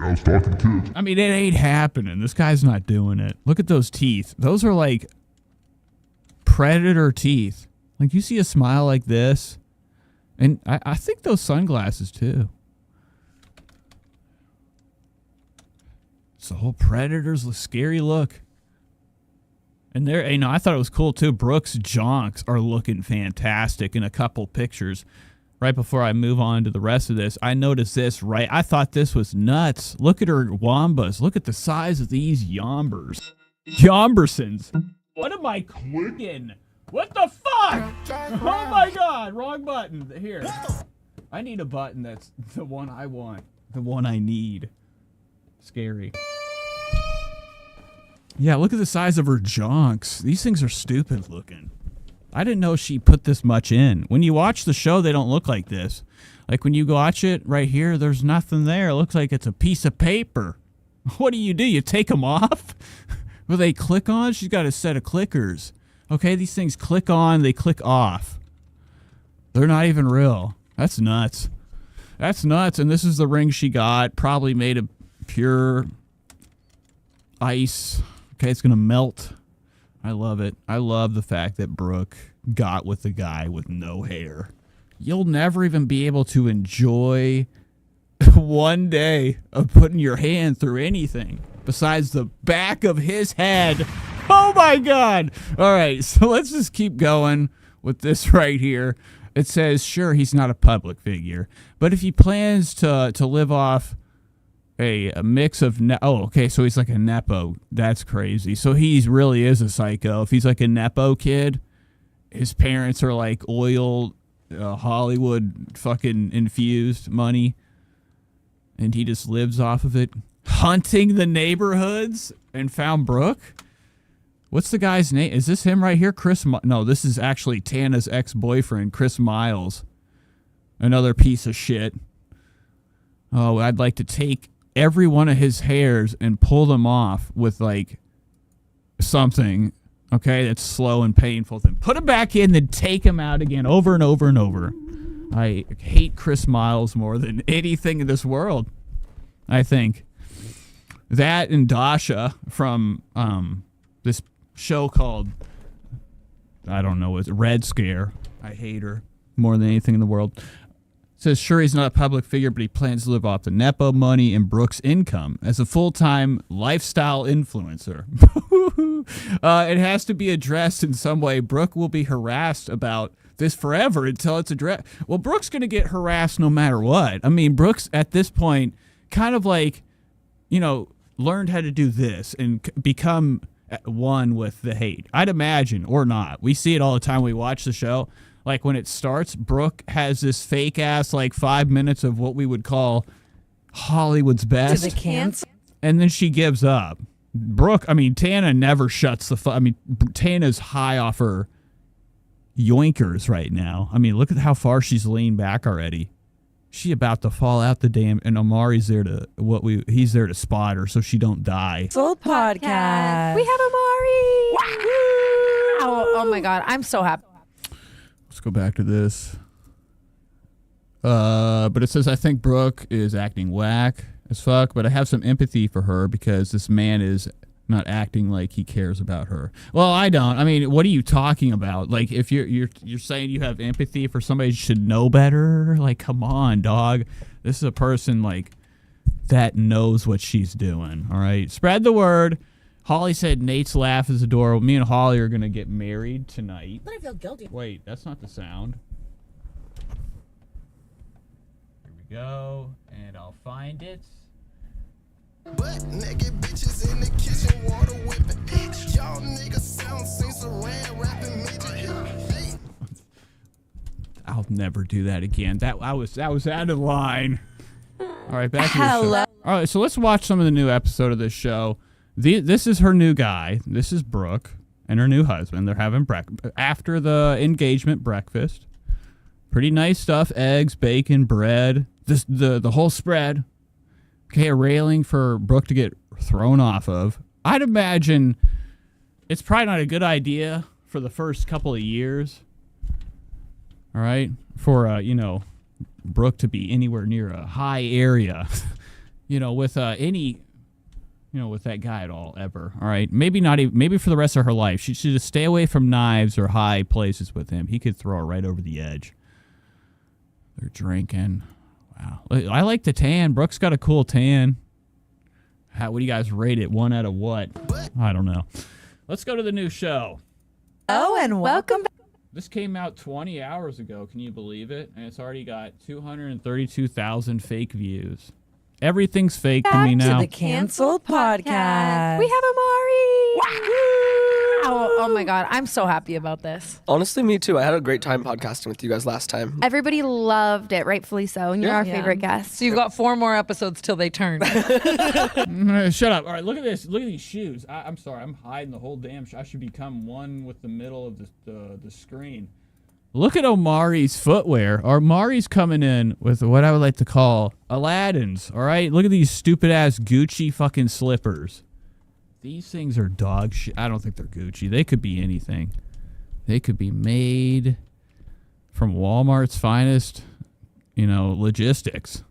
I was talking kids. I mean, it ain't happening. This guy's not doing it. Look at those teeth. Those are like predator teeth. Like, you see a smile like this, and I think those sunglasses too. It's the whole predator's scary look. And there, you know, I thought it was cool too. Brooke's jonks are looking fantastic in a couple pictures. Right before I move on to the rest of this, I noticed this, right? I thought this was nuts. Look at her wombas. Look at the size of these yombers. Yombersons. What am I clicking? What the fuck? Oh my God, wrong button. Here. I need a button that's the one I want. The one I need. Scary. Yeah, look at the size of her jonks. These things are stupid looking. I didn't know she put this much in. When you watch the show, they don't look like this. Like when you watch it right here, there's nothing there. It looks like it's a piece of paper. What do? You take them off? Will they click on? She's got a set of clickers. Okay, these things click on, they click off. They're not even real. That's nuts. That's nuts. And this is the ring she got. Probably made of pure ice. Okay, it's going to melt. I love it. I love the fact that Brooke got with the guy with no hair. You'll never even be able to enjoy one day of putting your hand through anything besides the back of his head. Oh my God. All right, so let's just keep going with this right here. It says, sure, he's not a public figure, but if he plans to live off a mix of so he's like a Nepo. That's crazy. So he really is a psycho. If he's like a Nepo kid, his parents are like oil, Hollywood fucking infused money, and he just lives off of it, hunting the neighborhoods, and found Brooke. What's the guy's name? Is this him right here? No, this is actually Tana's ex-boyfriend, Chris Miles. Another piece of shit. Oh, I'd like to take every one of his hairs and pull them off with like something, okay, that's slow and painful. Then put them back in, then take them out again over and over and over. I hate Chris Miles more than anything in this world, I think. That and Dasha from this show called, I don't know, it's Red Scare. I hate her more than anything in the world. Says, sure, he's not a public figure, but he plans to live off the Nepo money and Brooke's income as a full-time lifestyle influencer. It has to be addressed in some way. Brooke will be harassed about this forever until it's addressed. Well, Brooke's going to get harassed no matter what. I mean, Brooke's at this point kind of like, learned how to do this and become one with the hate. I'd imagine, or not. We see it all the time. We watch the show. Like when it starts, Brooke has this fake ass 5 minutes of what we would call Hollywood's best. And then she gives up. Tana never shuts the Tana's high off her yoinkers right now. Look at how far she's leaned back already. She about to fall out the damn, and Omari's there to he's there to spot her so she don't die. Soul podcast. We have Omari. Oh my God, I'm so happy. Let's go back to this. But it says, I think Brooke is acting whack as fuck, but I have some empathy for her because this man is not acting like he cares about her. Well, I don't. What are you talking about? If you're saying you have empathy for somebody who should know better, come on, dog. This is a person that knows what she's doing. All right, spread the word. Holly said Nate's laugh is adorable. Me and Holly are going to get married tonight. But I feel guilty. Wait, that's not the sound. Here we go, and I'll find it. Butt naked bitches in the kitchen, water whipping. Y'all niggas sound sing saran rapping midget. I'll never do that again. That was out of line. All right, back to the show. All right, so let's watch some of the new episode of this show. This is her new guy. This is Brooke and her new husband. They're having after the engagement breakfast. Pretty nice stuff. Eggs, bacon, bread. The whole spread. Okay, a railing for Brooke to get thrown off of. I'd imagine it's probably not a good idea for the first couple of years. All right? For, Brooke to be anywhere near a high area, with any... with that guy at all, ever. All right? Maybe not even, maybe for the rest of her life. She should just stay away from knives or high places with him. He could throw her right over the edge. They're drinking. Wow. I like the tan. Brooke's got a cool tan. What do you guys rate it? 1 out of what? I don't know. Let's go to the new show. Oh, and welcome back. This came out 20 hours ago. Can you believe it? And it's already got 232,000 fake views. Everything's fake to me now. To the Canceled Podcast. We have Omari. Oh my God, I'm so happy about this. Honestly, me too. I had a great time podcasting with you guys last time. Everybody loved it, rightfully so, and you're our favorite guest. So you've got 4 more episodes till they turn. Shut up. All right, look at this. Look at these shoes. I'm sorry. I'm hiding the whole damn I should become one with the middle of the screen. Look at Omari's footwear. Omari's coming in with what I would like to call Aladdin's, all right? Look at these stupid-ass Gucci fucking slippers. These things are dog shit. I don't think they're Gucci. They could be anything. They could be made from Walmart's finest, logistics.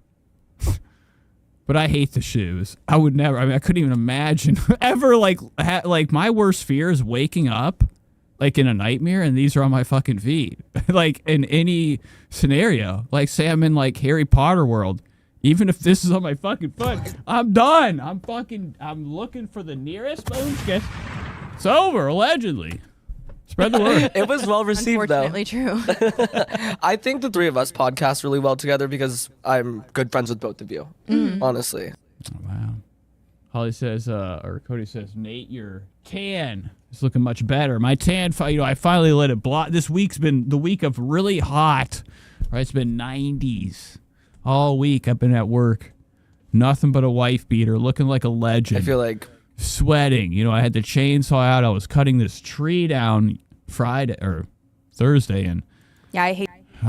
But I hate the shoes. I would never, I couldn't even imagine ever, my worst fear is waking up in a nightmare, and these are on my fucking feet. In any scenario. Say I'm in, Harry Potter world. Even if this is on my fucking foot, I'm done. I'm looking for the nearest moonskis. It's over, allegedly. Spread the word. It was well received, though. Unfortunately true. I think the three of us podcast really well together because I'm good friends with both of you, honestly. Oh, wow. Holly says, or Cody says, Nate, your tan is looking much better. My tan, I finally let it blot. This week's been the week of really hot. Right? It's been 90s all week. I've been at work. Nothing but a wife beater, looking like a legend. I feel like sweating. I had the chainsaw out. I was cutting this tree down Friday or Thursday, and I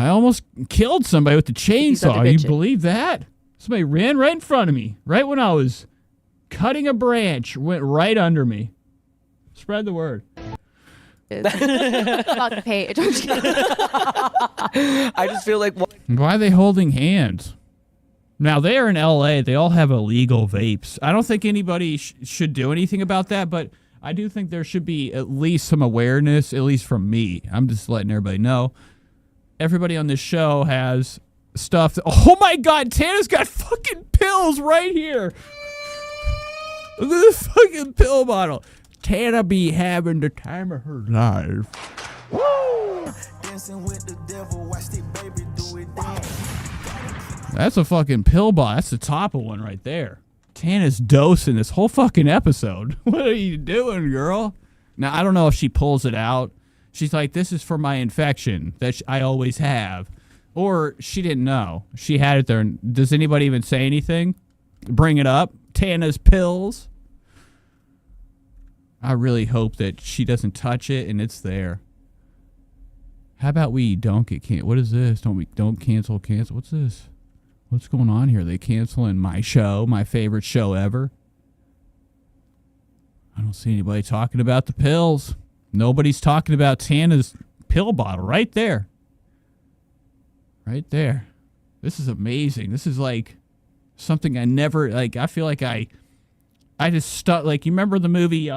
almost killed somebody with the chainsaw. You believe that? Somebody ran right in front of me, right when I was cutting a branch, went right under me. Spread the word. About the page. I just feel like... Why are they holding hands? Now, they're in L.A. They all have illegal vapes. I don't think anybody should do anything about that, but I do think there should be at least some awareness, at least from me. I'm just letting everybody know. Everybody on this show has stuff. Oh my God, Tana's got fucking pills right here. Look at this fucking pill bottle. Tana be having the time of her life. That's a fucking pill bottle. That's the top of one right there. Tana's dosing this whole fucking episode. What are you doing, girl? Now, I don't know if she pulls it out. She's like, this is for my infection that I always have. Or she didn't know. She had it there. Does anybody even say anything? Bring it up? Tana's pills? I really hope that she doesn't touch it and it's there. How about we don't get canceled? What is this? Don't cancel. What's this? What's going on here? They canceling my show, my favorite show ever. I don't see anybody talking about the pills. Nobody's talking about Tana's pill bottle right there. Right there. This is amazing. This is like something I never, like, I feel like I just stuck, like, you remember the movie,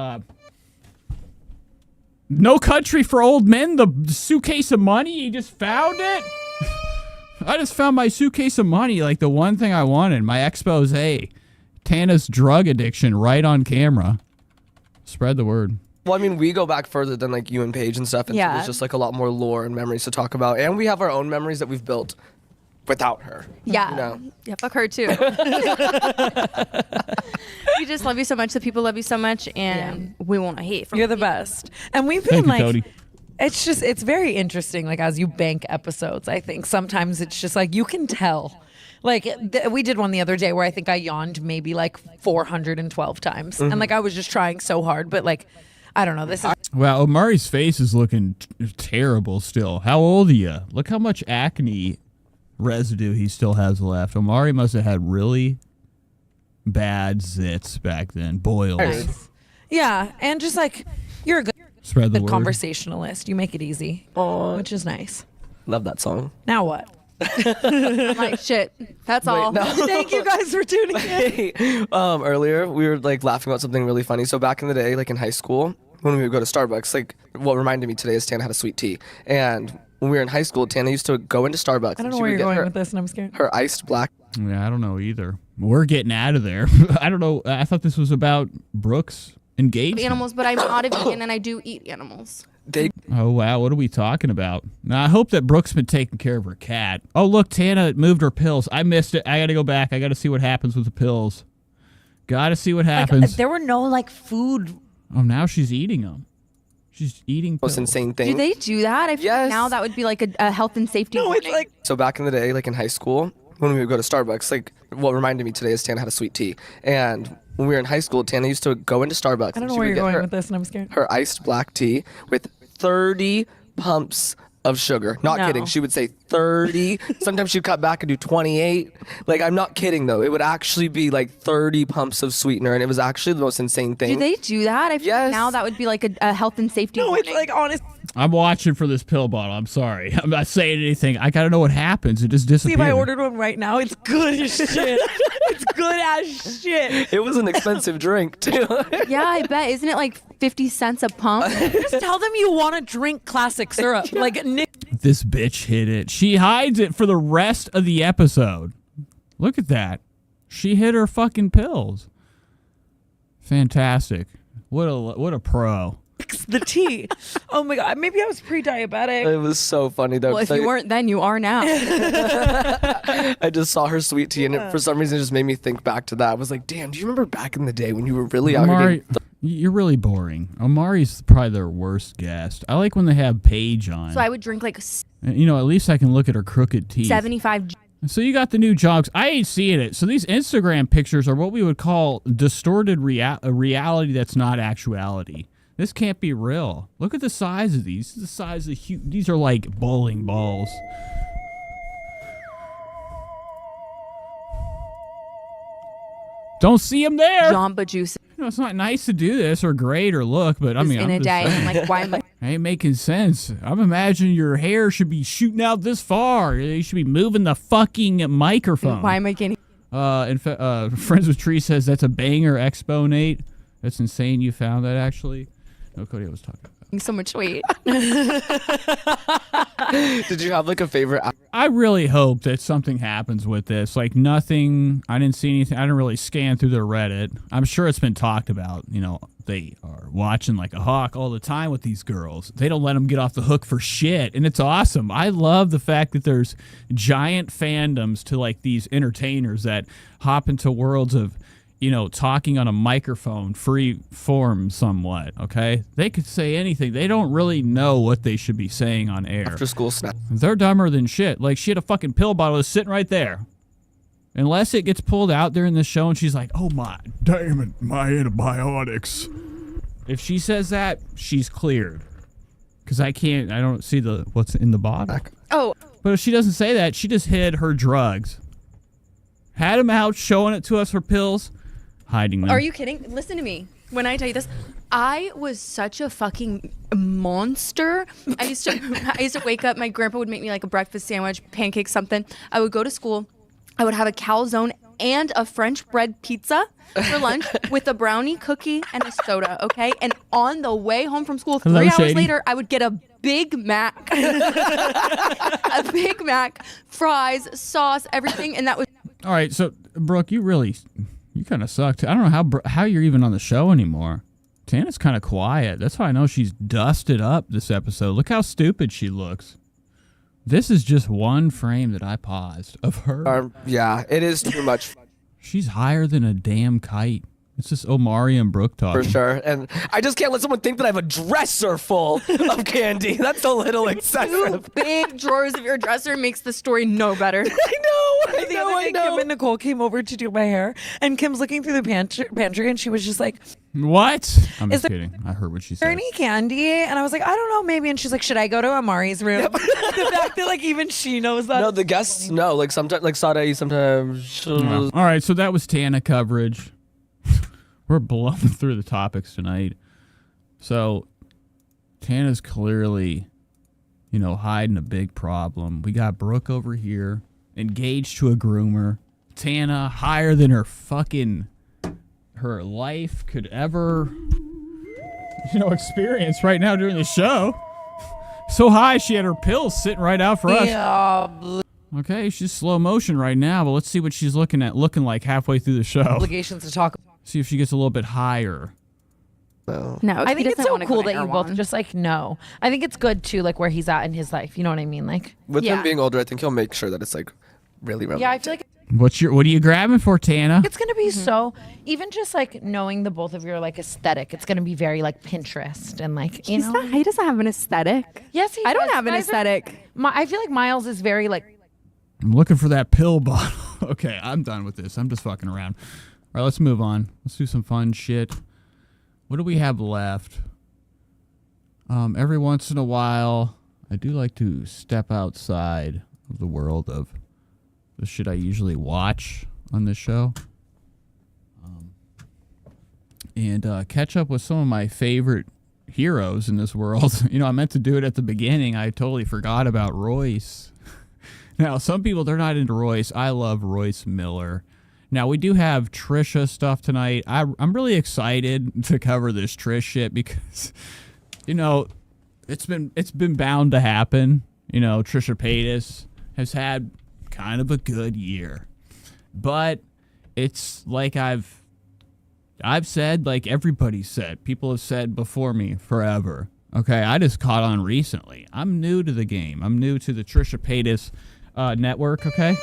No Country for Old Men, the suitcase of money? You just found it? I just found my suitcase of money, like the one thing I wanted, my expose. Tana's drug addiction right on camera. Spread the word. Well, I mean, we go back further than like you and Paige and stuff, and so there's just like a lot more lore and memories to talk about, and we have our own memories that we've built without her. Yeah. You know? Yeah, fuck her too. We just love you so much. The people love you so much, and we want to hate from You're the best. And we've been Thank you, Cody. it's very interesting, like, as you bank episodes, I think sometimes it's just like, you can tell. Like, we did one the other day where I think I yawned maybe like 412 times. And like, I was just trying so hard, but like, I don't know. This is. Wow, Omari's face is looking terrible still. How old are you? Look how much acne residue he still has left. Omari must have had really bad zits back then. Boils. Yeah. And just like, you're a good, Spread the word. Conversationalist. You make it easy, which is nice. Love that song. Now what? I'm like, shit. That's all. no. Thank you guys for tuning in. Hey, earlier we were like laughing about something really funny. So back in the day, like in high school, when we would go to Starbucks, like what reminded me today is Tana had a sweet tea. And when we were in high school, Tana used to go into Starbucks. I don't and know she where would you're get going with this, and I'm scared. her iced black. Yeah, I don't know either. We're getting out of there. I don't know. I thought this was about Brooke's engagement. Animals, but I'm not a vegan and I do eat animals. Oh, wow. What are we talking about? Now, I hope that Brooke's been taking care of her cat. Oh, look, Tana moved her pills. I missed it. I got to go back. I got to see what happens with the pills. Got to see what happens. Like, there were no like food. Oh, now she's eating them. She's eating pills. Most insane thing. Do they do that? I feel like now that would be like a health and safety warning. So back in the day, like in high school, when we would go to Starbucks, like what reminded me today is Tana had a sweet tea. And when we were in high school, Tana used to go into Starbucks. I don't and know she where would you're get going with this, and I'm scared. her iced black tea with 30 pumps of sugar. Not No. kidding. She would say 30. Sometimes she'd cut back and do 28. Like, I'm not kidding, though. It would actually be like 30 pumps of sweetener, and it was actually the most insane thing. Do they do that? I feel like now that would be like a health and safety warning. It's like honest. I'm watching for this pill bottle. I'm sorry. I'm not saying anything. I got to know what happens. It just See, disappeared. if I ordered one right now, it's good as shit. It's good as shit. It was an expensive drink, too. Yeah, I bet. Isn't it like 50 cents a pump? Just tell them you want to drink classic syrup. Like Nick. This bitch hid it. She hides it for the rest of the episode. Look at that. She hid her fucking pills. Fantastic. What a pro. The tea. Oh my god. Maybe I was pre-diabetic. It was so funny, though. Well, if 'cause you weren't then, you are now. I just saw her sweet tea, and it, for some reason, it just made me think back to that. I was like, damn, do you remember back in the day when you were really out here Omari, getting you're really boring. Omari's probably their worst guest. I like when they have Paige on. So I would drink like You know, at least I can look at her crooked teeth. 75. So you got the new jogs. I ain't seeing it. So these Instagram pictures are what we would call distorted reality that's not actuality. This can't be real. Look at the size of these. This is the size of these are like bowling balls. Don't see him there. Jamba Juice. You know, it's not nice to do this or great or look, but I mean, in I'm a just day. saying. I'm like, why am I? Ain't making sense. I'm imagining your hair should be shooting out this far. You should be moving the fucking microphone. Why am I getting? Friends with Tree says that's a banger expo, Nate. That's insane. You found that actually. No, Cody, I was talking. so much weight. Did you have like a favorite? I really hope that something happens with this. Like nothing. I didn't see anything. I didn't really scan through their Reddit. I'm sure it's been talked about. You know, they are watching like a hawk all the time with these girls. They don't let them get off the hook for shit, and it's awesome. I love the fact that there's giant fandoms to like these entertainers that hop into worlds of, you know, talking on a microphone, free form somewhat, okay? They could say anything. They don't really know what they should be saying on air. After school snack. They're dumber than shit. Like, she had a fucking pill bottle that's sitting right there. Unless it gets pulled out during the show and she's like, oh my, damn it, my antibiotics. If she says that, she's cleared. Because I don't see what's in the bottle. Oh. But if she doesn't say that, she just hid her drugs. Had them out, showing it to us, her pills. Hiding them. Are you kidding? Listen to me. When I tell you this, I was such a fucking monster. I used to wake up. My grandpa would make me like a breakfast sandwich, pancakes, something. I would go to school. I would have a calzone and a French bread pizza for lunch with a brownie, cookie, and a soda. Okay, and on the way home from school, 3 hours later, I would get a Big Mac, a Big Mac, fries, sauce, everything, and that was. All right, so Brooke, you kind of sucked. I don't know how you're even on the show anymore. Tana's kind of quiet. That's how I know she's dusted up this episode. Look how stupid she looks. This is just one frame that I paused of her. Yeah, it is too much. She's higher than a damn kite. It's just Omari and Brooke talking. For sure. And I just can't let someone think that I have a dresser full of candy. That's a little excessive. 2 big drawers of your dresser makes the story no better. I The other day, Kim and Nicole came over to do my hair, and Kim's looking through the pantry, and she was just like, what? I'm just kidding. I heard what she is there said. any candy? And I was like, I don't know, maybe. And she's like, should I go to Amari's room? The fact that like even she knows that. No, the guests know. Like sometimes, like Sade sometimes. All right, so that was Tana coverage. We're blowing through the topics tonight. So Tana's clearly, you know, hiding a big problem. We got Brooke over here, engaged to a groomer. Tana higher than her life could ever, you know, experience right now during the show. So high, she had her pills sitting right out for us. Yeah. Okay, she's slow motion right now, but let's see what she's looking like halfway through the show. Obligations to talk. See if she gets a little bit higher. No, I think it's so cool that you both just like know. I think it's good too, like where he's at in his life. You know what I mean? Like with him being older, I think he'll make sure that it's like really relevant. Yeah, I feel like what are you grabbing for, Tana? it's gonna be so even just like knowing the both of your like aesthetic. It's gonna be very like Pinterest and like you know. He doesn't have an aesthetic. Yes, I don't have an aesthetic. I feel like Miles is very like. I'm looking for that pill bottle. Okay, I'm done with this. I'm just fucking around. All right, let's move on. Let's do some fun shit. What do we have left? Every once in a while, I do like to step outside of the world of the shit I usually watch on this show. And catch up with some of my favorite heroes in this world. You know, I meant to do it at the beginning. I totally forgot about Royce. Now, some people, they're not into Royce. I love Royce Miller. Now, we do have Trisha stuff tonight. I'm really excited to cover this Trish shit because, you know, it's been bound to happen. You know, Trisha Paytas has had kind of a good year. But it's like I've said, like everybody said, people have said before me forever. Okay, I just caught on recently. I'm new to the game. I'm new to the Trisha Paytas network, okay?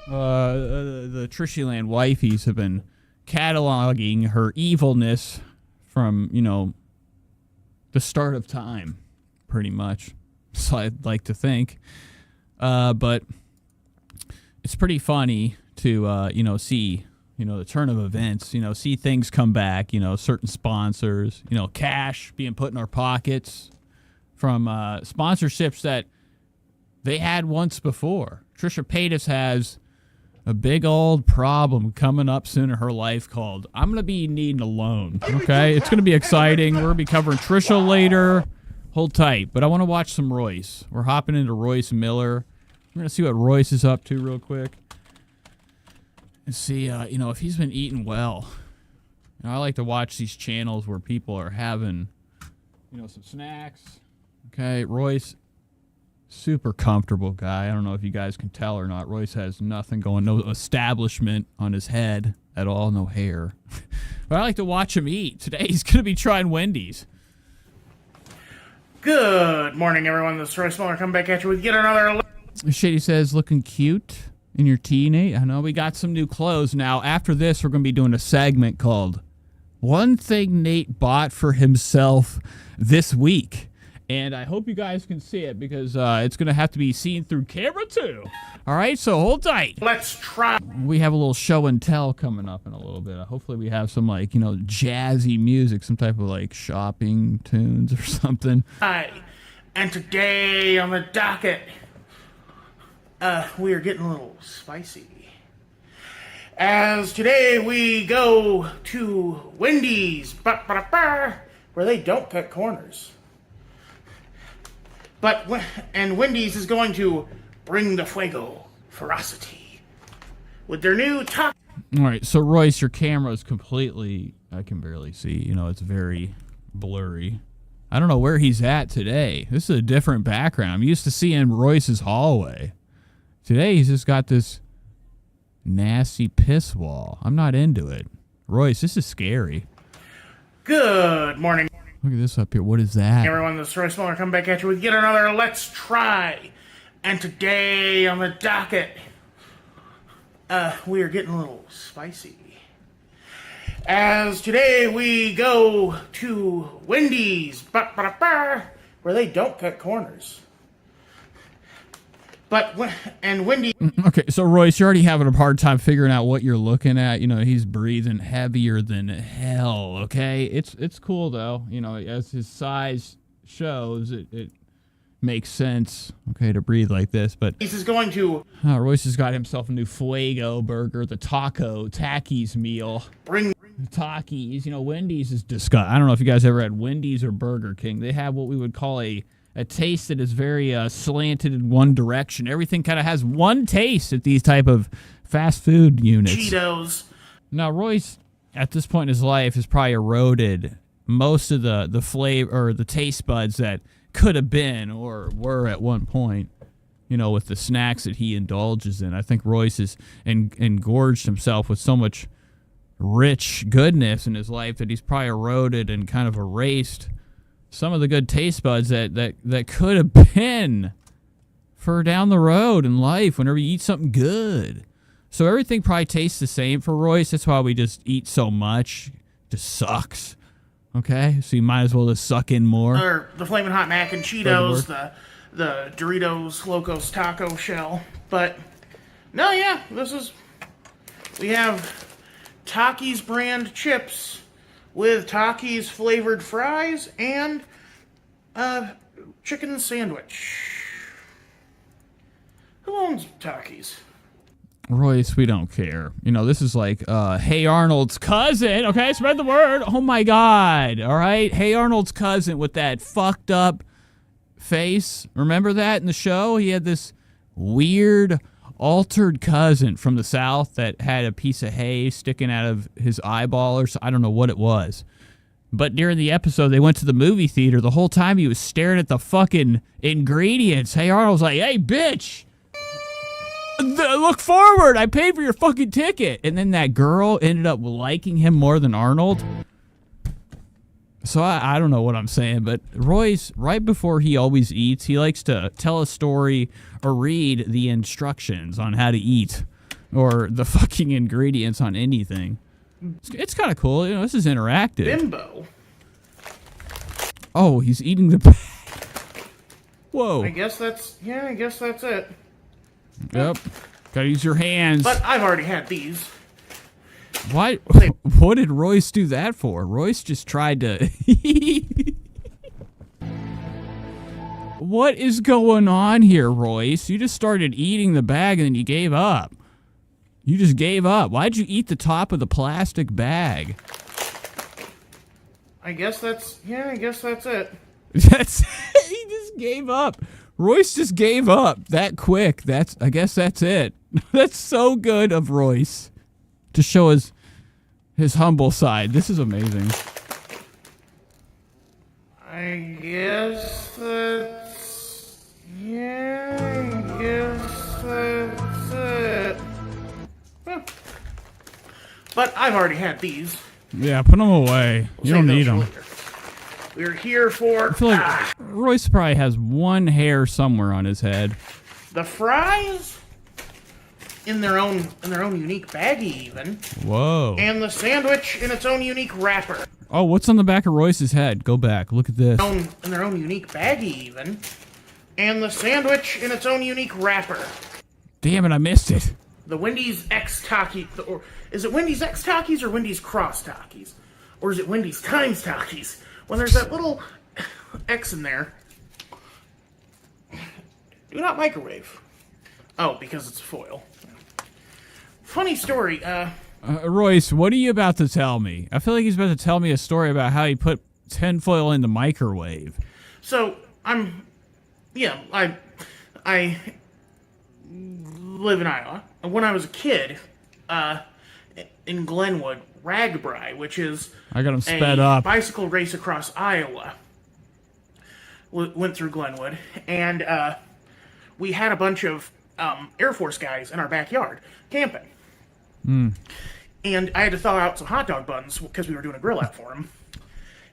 The Trishyland wifeys have been cataloging her evilness from, you know, the start of time, pretty much. So I'd like to think. But it's pretty funny to, you know, see, you know, the turn of events, you know, see things come back, you know, certain sponsors, you know, cash being put in our pockets from sponsorships that they had once before. Trisha Paytas has a big old problem coming up soon in her life called I'm going to be needing a loan. Okay? It's going to be exciting. We're going to be covering Trisha later. Hold tight. But I want to watch some Royce. We're hopping into Royce Miller. We're going to see what Royce is up to real quick. And see, you know, if he's been eating well. You know, I like to watch these channels where people are having, some snacks. Okay, Royce, super comfortable guy. I don't know if you guys can tell or not. Royce has nothing going, no establishment on his head at all, no hair. But I like to watch him eat. Today he's going to be trying Wendy's. Good morning, everyone. This is Royce Miller. Come back at you with yet another... Shady says, looking cute in your teenage. I know we got some new clothes. Now, after this, we're going to be doing a segment called One Thing Nate Bought for Himself This Week. And I hope you guys can see it because it's going to have to be seen through camera too. All right, so hold tight. Let's try. We have a little show and tell coming up in a little bit. Hopefully we have some jazzy music, some type of shopping tunes or something. Hi, and today on the docket, we are getting a little spicy. As today we go to Wendy's, where they don't cut corners. And Wendy's is going to bring the fuego, ferocity, with their new top. All right, so Royce, your camera is completely, I can barely see. It's very blurry. I don't know where he's at today. This is a different background. I'm used to seeing Royce's hallway. Today he's just got this nasty piss wall. I'm not into it. Royce, this is scary. Good morning. Look at this up here. What is that? Everyone, this is Royce Miller. Come back at you with yet another Let's Try. And today on the docket, we are getting a little spicy. As today we go to Wendy's, where they don't cut corners. And Wendy's... Okay, so Royce, you're already having a hard time figuring out what you're looking at. He's breathing heavier than hell, okay? It's cool, though. As his size shows, it makes sense, okay, to breathe like this. But is going to... Royce has got himself a new Fuego burger, the Takis meal. Bring... Takis. Wendy's is disgusting. I don't know if you guys ever had Wendy's or Burger King. They have what we would call a taste that is very slanted in one direction. Everything kind of has one taste at these type of fast food units. Cheetos. Now, Royce, at this point in his life, has probably eroded most of the flavor or the taste buds that could have been or were at one point, with the snacks that he indulges in. I think Royce has engorged himself with so much rich goodness in his life that he's probably eroded and kind of erased some of the good taste buds that could have been for down the road in life whenever you eat something good. So everything probably tastes the same for Royce. That's why we just eat so much. It just sucks. Okay? So you might as well just suck in more. Or the Flamin' Hot Mac and Cheetos, the Doritos Locos Taco Shell. But, no, yeah, we have Takis brand chips with Takis flavored fries and chicken sandwich. Who owns Takis? Royce, we don't care. This is like Hey Arnold's cousin. Okay, spread the word. Oh my God. All right. Hey Arnold's cousin with that fucked up face. Remember that in the show? He had this weird altered cousin from the South that had a piece of hay sticking out of his eyeball or so. I don't know what it was. But during the episode, they went to the movie theater. The whole time he was staring at the fucking ingredients. Hey Arnold's like, hey, bitch. Look forward. I paid for your fucking ticket. And then that girl ended up liking him more than Arnold. So I don't know what I'm saying, but Royce, right before he always eats, he likes to tell a story or read the instructions on how to eat or the fucking ingredients on anything. It's kind of cool. This is interactive. Bimbo. Oh, he's eating the bag. Whoa. I guess that's it. Yep. Gotta use your hands. But I've already had these. What did Royce do that for? Royce just tried to... What is going on here, Royce? You just started eating the bag and then you gave up. You just gave up. Why'd you eat the top of the plastic bag? I guess that's it. He just gave up. Royce just gave up that quick. I guess that's it. That's so good of Royce to show his humble side. This is amazing. I I guess that's it. Well, but I've already had these. Yeah, put them away. You don't need them. We're here for. I feel like Royce probably has one hair somewhere on his head. The fries in their own unique baggie, even. Whoa. And the sandwich in its own unique wrapper. Oh, what's on the back of Royce's head? Go back. Look at this. In their own unique baggie, even. And the sandwich in its own unique wrapper. Damn it, I missed it. The Wendy's X Taki, or is it Wendy's X Takis or Wendy's Cross Takis? Or is it Wendy's Times Takis? When there's that little X in there. Do not microwave. Oh, because it's foil. Funny story, Royce, what are you about to tell me? I feel like he's about to tell me a story about how he put tinfoil in the microwave. So, I live in Iowa. And when I was a kid, in Glenwood, Ragbri, which is I got him sped up. Bicycle race across Iowa, went through Glenwood, and we had a bunch of Air Force guys in our backyard camping. And I had to thaw out some hot dog buns because we were doing a grill out for them.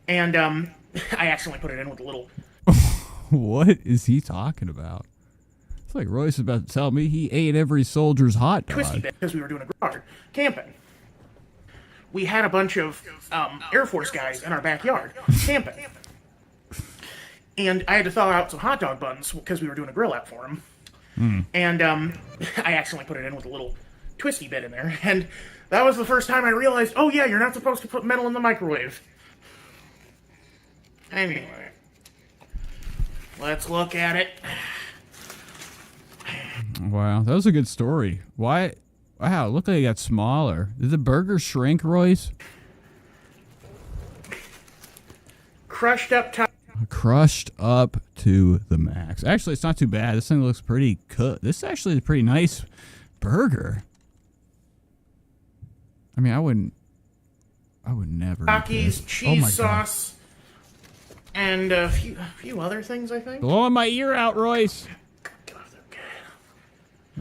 And I accidentally put it in with a little... What is he talking about? It's like Royce is about to tell me he ate every soldier's hot dog. Twisty bit because we were doing a grill camping. We had a bunch of Air Force guys in our backyard camping. And I had to thaw out some hot dog buns because we were doing a grill out for them. And I accidentally put it in with a little twisty bit in there. And that was the first time I realized, oh yeah, you're not supposed to put metal in the microwave. Anyway, let's look at it. Wow, that was a good story. Why? Wow, look like it got smaller. Did the burger shrink, Royce? Crushed up top. Crushed up to the max. Actually, it's not too bad. This thing looks pretty cooked. This actually is a pretty nice burger. I mean, I would never. Takis, cheese sauce, and a few other things, I think. Blowing my ear out, Royce.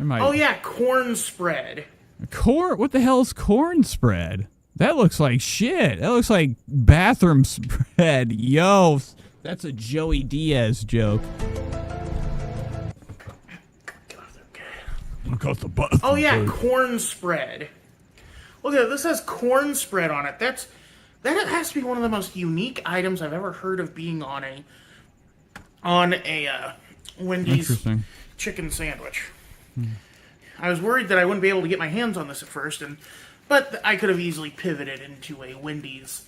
Oh yeah, corn spread. Corn? What the hell is corn spread? That looks like shit. That looks like bathroom spread. Yo, that's a Joey Diaz joke. Oh yeah, corn spread. Look at it. This has corn spread on it. That has to be one of the most unique items I've ever heard of being on a Wendy's chicken sandwich. I was worried that I wouldn't be able to get my hands on this at first, but I could have easily pivoted into a Wendy's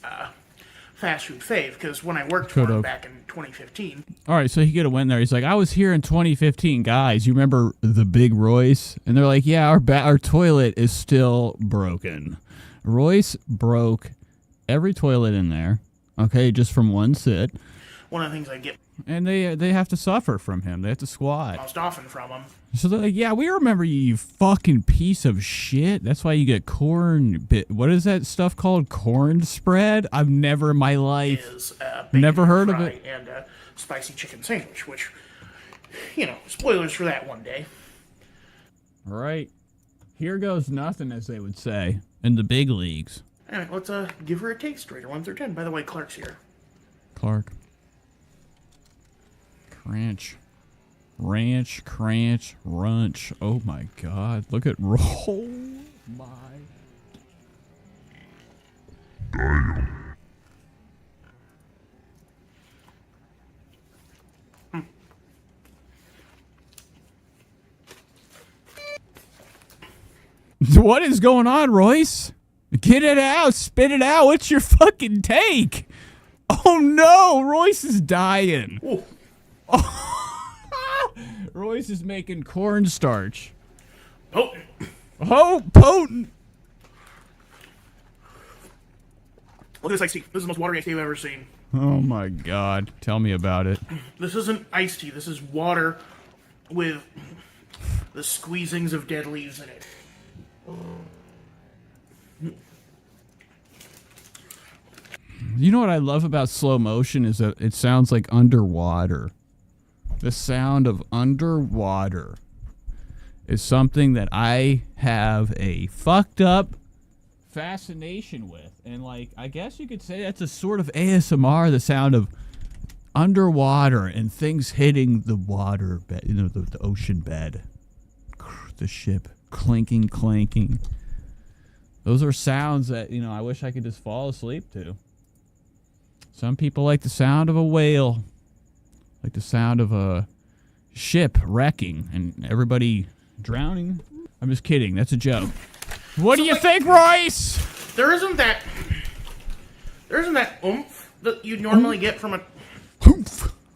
fast food fave, because when I worked for him back in 2015. All right, so he could have went there. He's like, I was here in 2015, guys. You remember the big Royce? And they're like, yeah, our toilet is still broken. Royce broke every toilet in there. Okay, just from one sit. One of the things I get. And they have to suffer from him. They have to squat. Most often from him. So they're like, yeah, we remember you, you fucking piece of shit. That's why you get corn. What is that stuff called? Corn spread? I've never in my life never heard of it. And a spicy chicken sandwich, which, spoilers for that one day. All right. Here goes nothing, as they would say, in the big leagues. All right, let's give her a taste rater, 1 through 10. By the way, Clark's here. Clark. Ranch, crunch, runch. Oh my God. Look at roll. My. Damn. What is going on, Royce? Get it out. Spit it out. What's your fucking take? Oh no. Royce is dying. Oh. Royce is making cornstarch. Potent. Oh, potent. Look at this iced tea. This is the most watery iced tea I've ever seen. Oh my God. Tell me about it. This isn't iced tea. This is water with the squeezings of dead leaves in it. You know what I love about slow motion is that it sounds like underwater. The sound of underwater is something that I have a fucked up fascination with. And like, I guess you could say that's a sort of ASMR, the sound of underwater and things hitting the water bed, the ocean bed, the ship clanking. Those are sounds that, I wish I could just fall asleep to. Some people like the sound of a whale, like the sound of a ship wrecking and everybody drowning. I'm just kidding. That's a joke. What do you think, Royce? There isn't that oomph that you'd normally get from a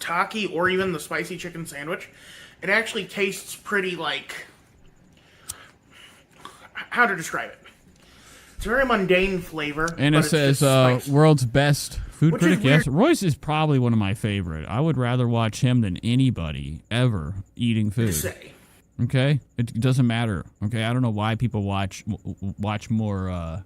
Taki or even the spicy chicken sandwich. It actually tastes pretty like, how to describe it? It's a very mundane flavor. And it says world's best food critic. Yes, Royce is probably one of my favorite. I would rather watch him than anybody ever eating food. Okay, it doesn't matter. Okay, I don't know why people watch more,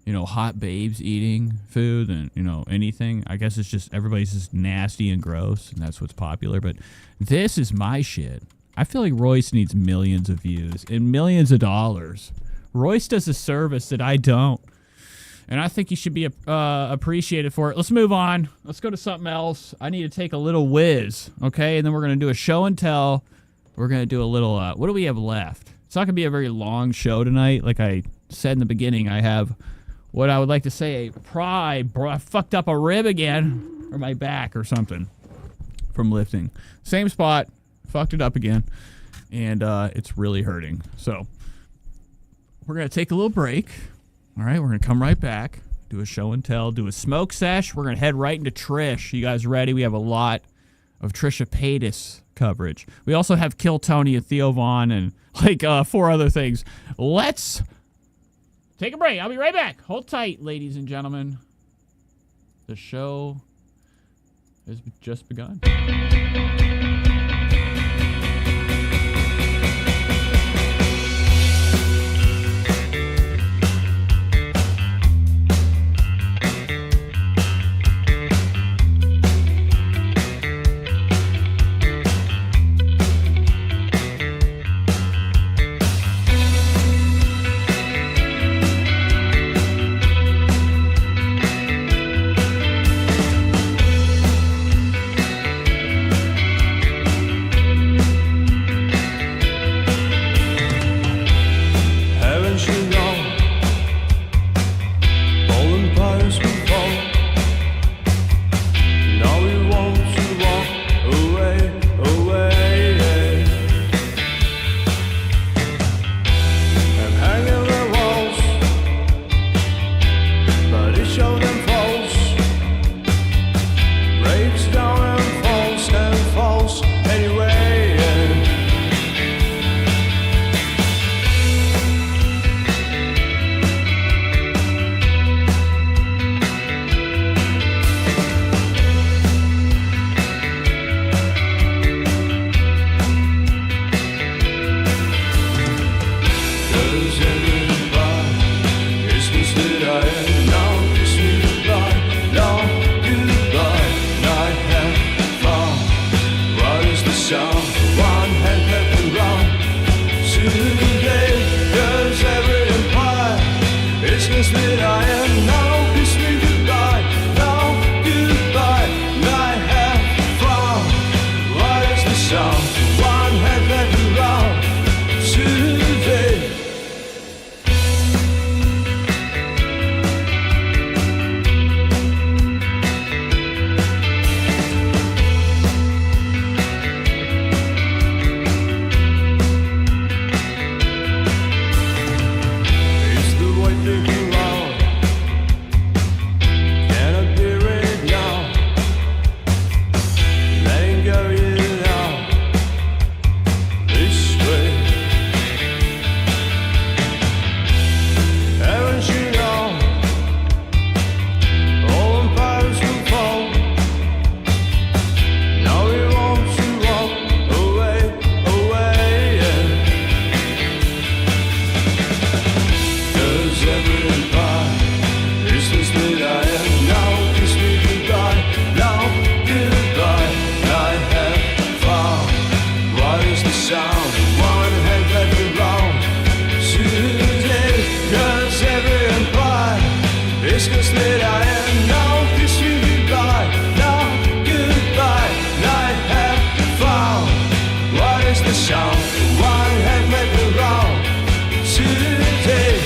hot babes eating food than anything. I guess it's just everybody's just nasty and gross, and that's what's popular. But this is my shit. I feel like Royce needs millions of views and millions of dollars. Royce does a service that I don't, and I think he should be appreciated for it. Let's move on. Let's go to something else. I need to take a little whiz, okay, and then we're gonna do a show and tell. We're going to do a little, what do we have left? It's not going to be a very long show tonight. Like I said in the beginning, I have what I would like to say I fucked up a rib again, or my back or something from lifting. Same spot, fucked it up again, and it's really hurting. So we're going to take a little break. All right, we're going to come right back, do a show and tell, do a smoke sesh. We're going to head right into Trish. You guys ready? We have a lot of Trisha Paytas coverage. We also have Kill Tony and Theo Vaughn and like 4 other things. Let's take a break. I'll be right back. Hold tight, ladies and gentlemen. The show has just begun. Is the white thinking loud? discourse that I am now. Wish you goodbye, now goodbye. Night have found. What is the sound? One have met the round today.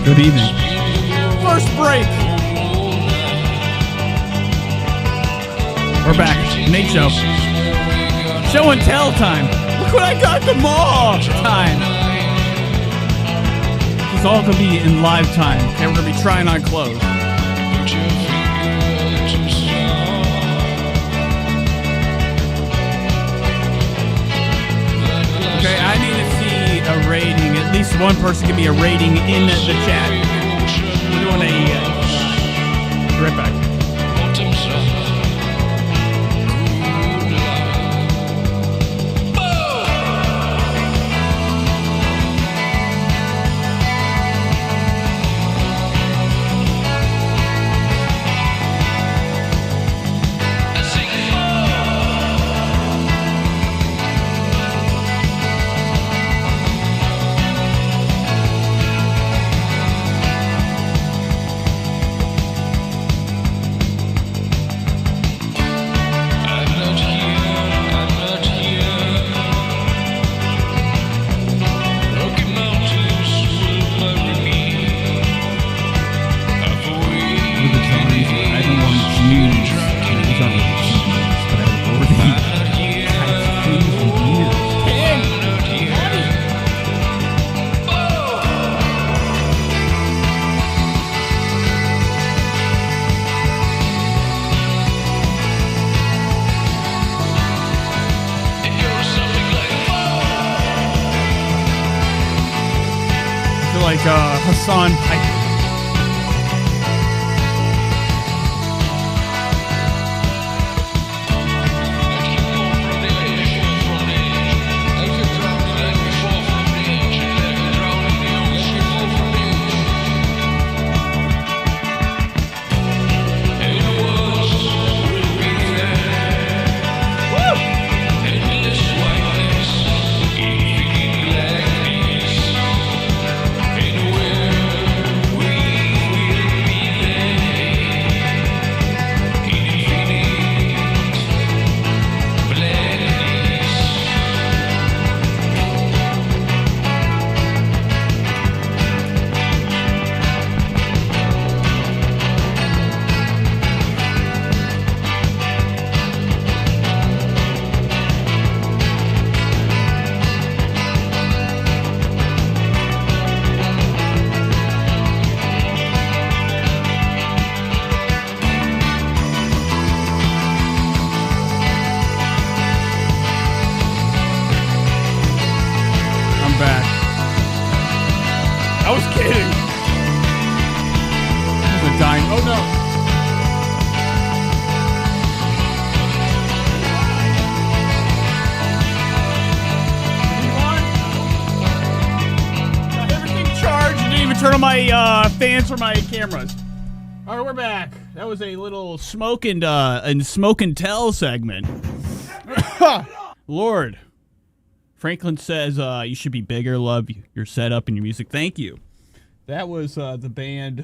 Good evening. First break. We're back. Nate Show. Show and tell time. Look what I got, the mall time. It's all going to be in live time. Okay, we're going to be trying on clothes. Okay, I need to see a rating. At least one person give me a rating in the chat. We're doing a right back. Hassan Piker. Fans for my cameras. All right, we're back. That was a little smoke and tell segment. Lord, Franklin says you should be bigger. Love your setup and your music. Thank you. That was the band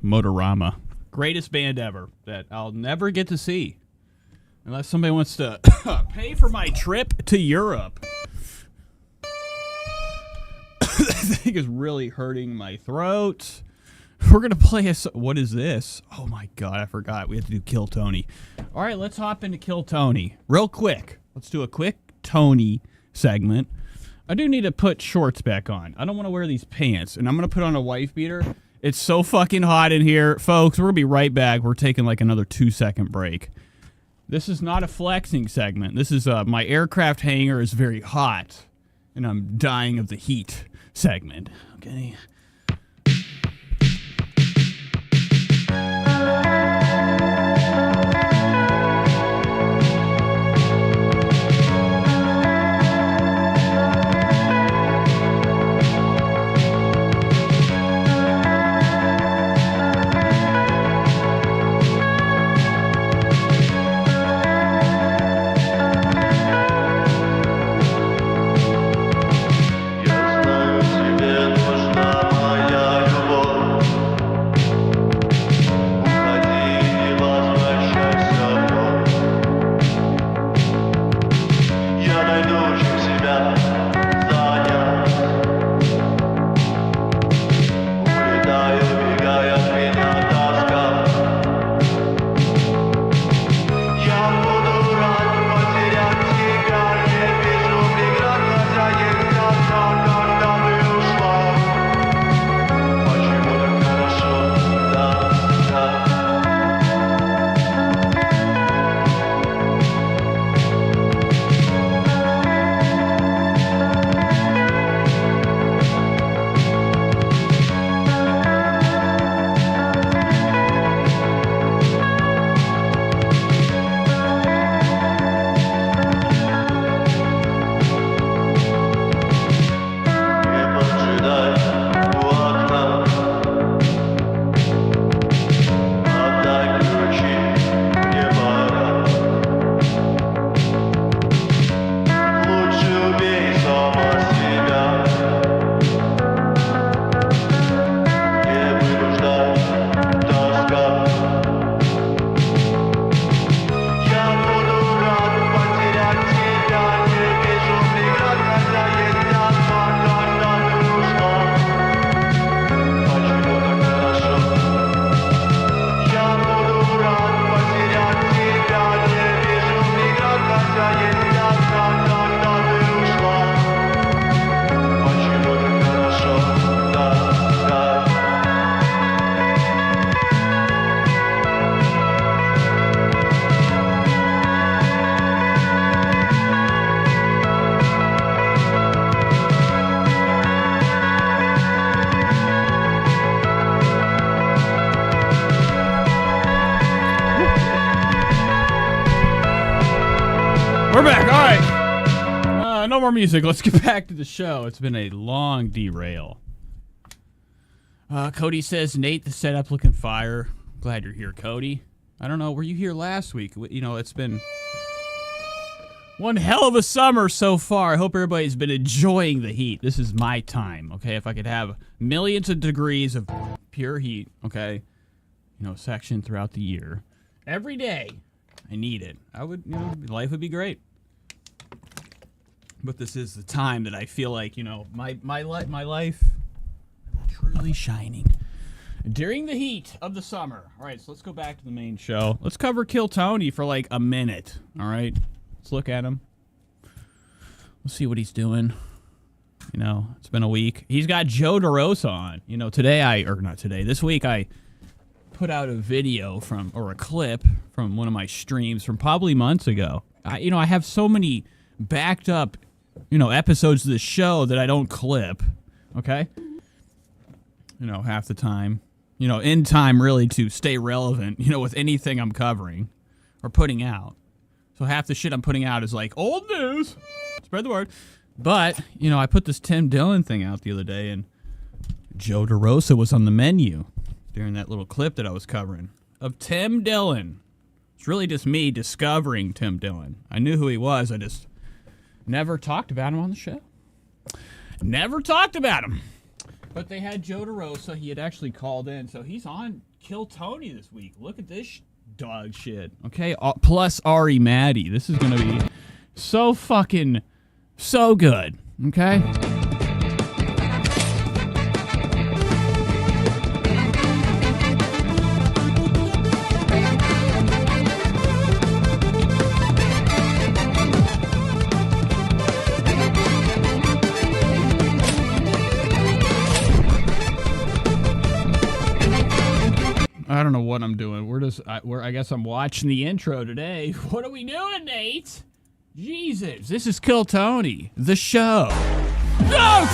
Motorama. Greatest band ever that I'll never get to see unless somebody wants to pay for my trip to Europe. thing is really hurting my throat. We're going to play what is this? Oh my God, I forgot. We have to do Kill Tony. All right, let's hop into Kill Tony. Real quick. Let's do a quick Tony segment. I do need to put shorts back on. I don't want to wear these pants, and I'm going to put on a wife beater. It's so fucking hot in here. Folks, we're going to be right back. We're taking like another 2-second break. This is not a flexing segment. This is my aircraft hangar is very hot, and I'm dying of the heat segment. Okay. We're back. All right. No more music. Let's get back to the show. It's been a long derail. Cody says, Nate, the setup looking fire. Glad you're here, Cody. I don't know. Were you here last week? You know, it's been one hell of a summer so far. I hope everybody's been enjoying the heat. This is my time, okay? If I could have millions of degrees of pure heat, okay? You know, section throughout the year. Every day, I need it. I would, you know, life would be great. But this is the time that I feel like, you know, my life truly shining during the heat of the summer. All right, so let's go back to the main show. Let's cover Kill Tony for like a minute. All right, let's look at him. We'll see what he's doing. You know, it's been a week. He's got Joe DeRosa on. You know, this week I put out a video or a clip from one of my streams from probably months ago. I have so many backed up, episodes of the show that I don't clip. Okay. Half the time, in time really to stay relevant, with anything I'm covering or putting out. So half the shit I'm putting out is like old news. Spread the word. But, I put this Tim Dillon thing out the other day, and Joe DeRosa was on the menu during that little clip that I was covering of Tim Dillon. It's really just me discovering Tim Dillon. I knew who he was. I just never talked about him on the show. Never talked about him. But they had Joe DeRosa. He had actually called in. So he's on Kill Tony this week. Look at this dog shit. Okay? Plus Ari Maddie. This is going to be so good. Okay? don't know what I'm doing. I guess I'm watching the intro today. What are we doing, Nate? Jesus, this is Kill Tony, the show. No!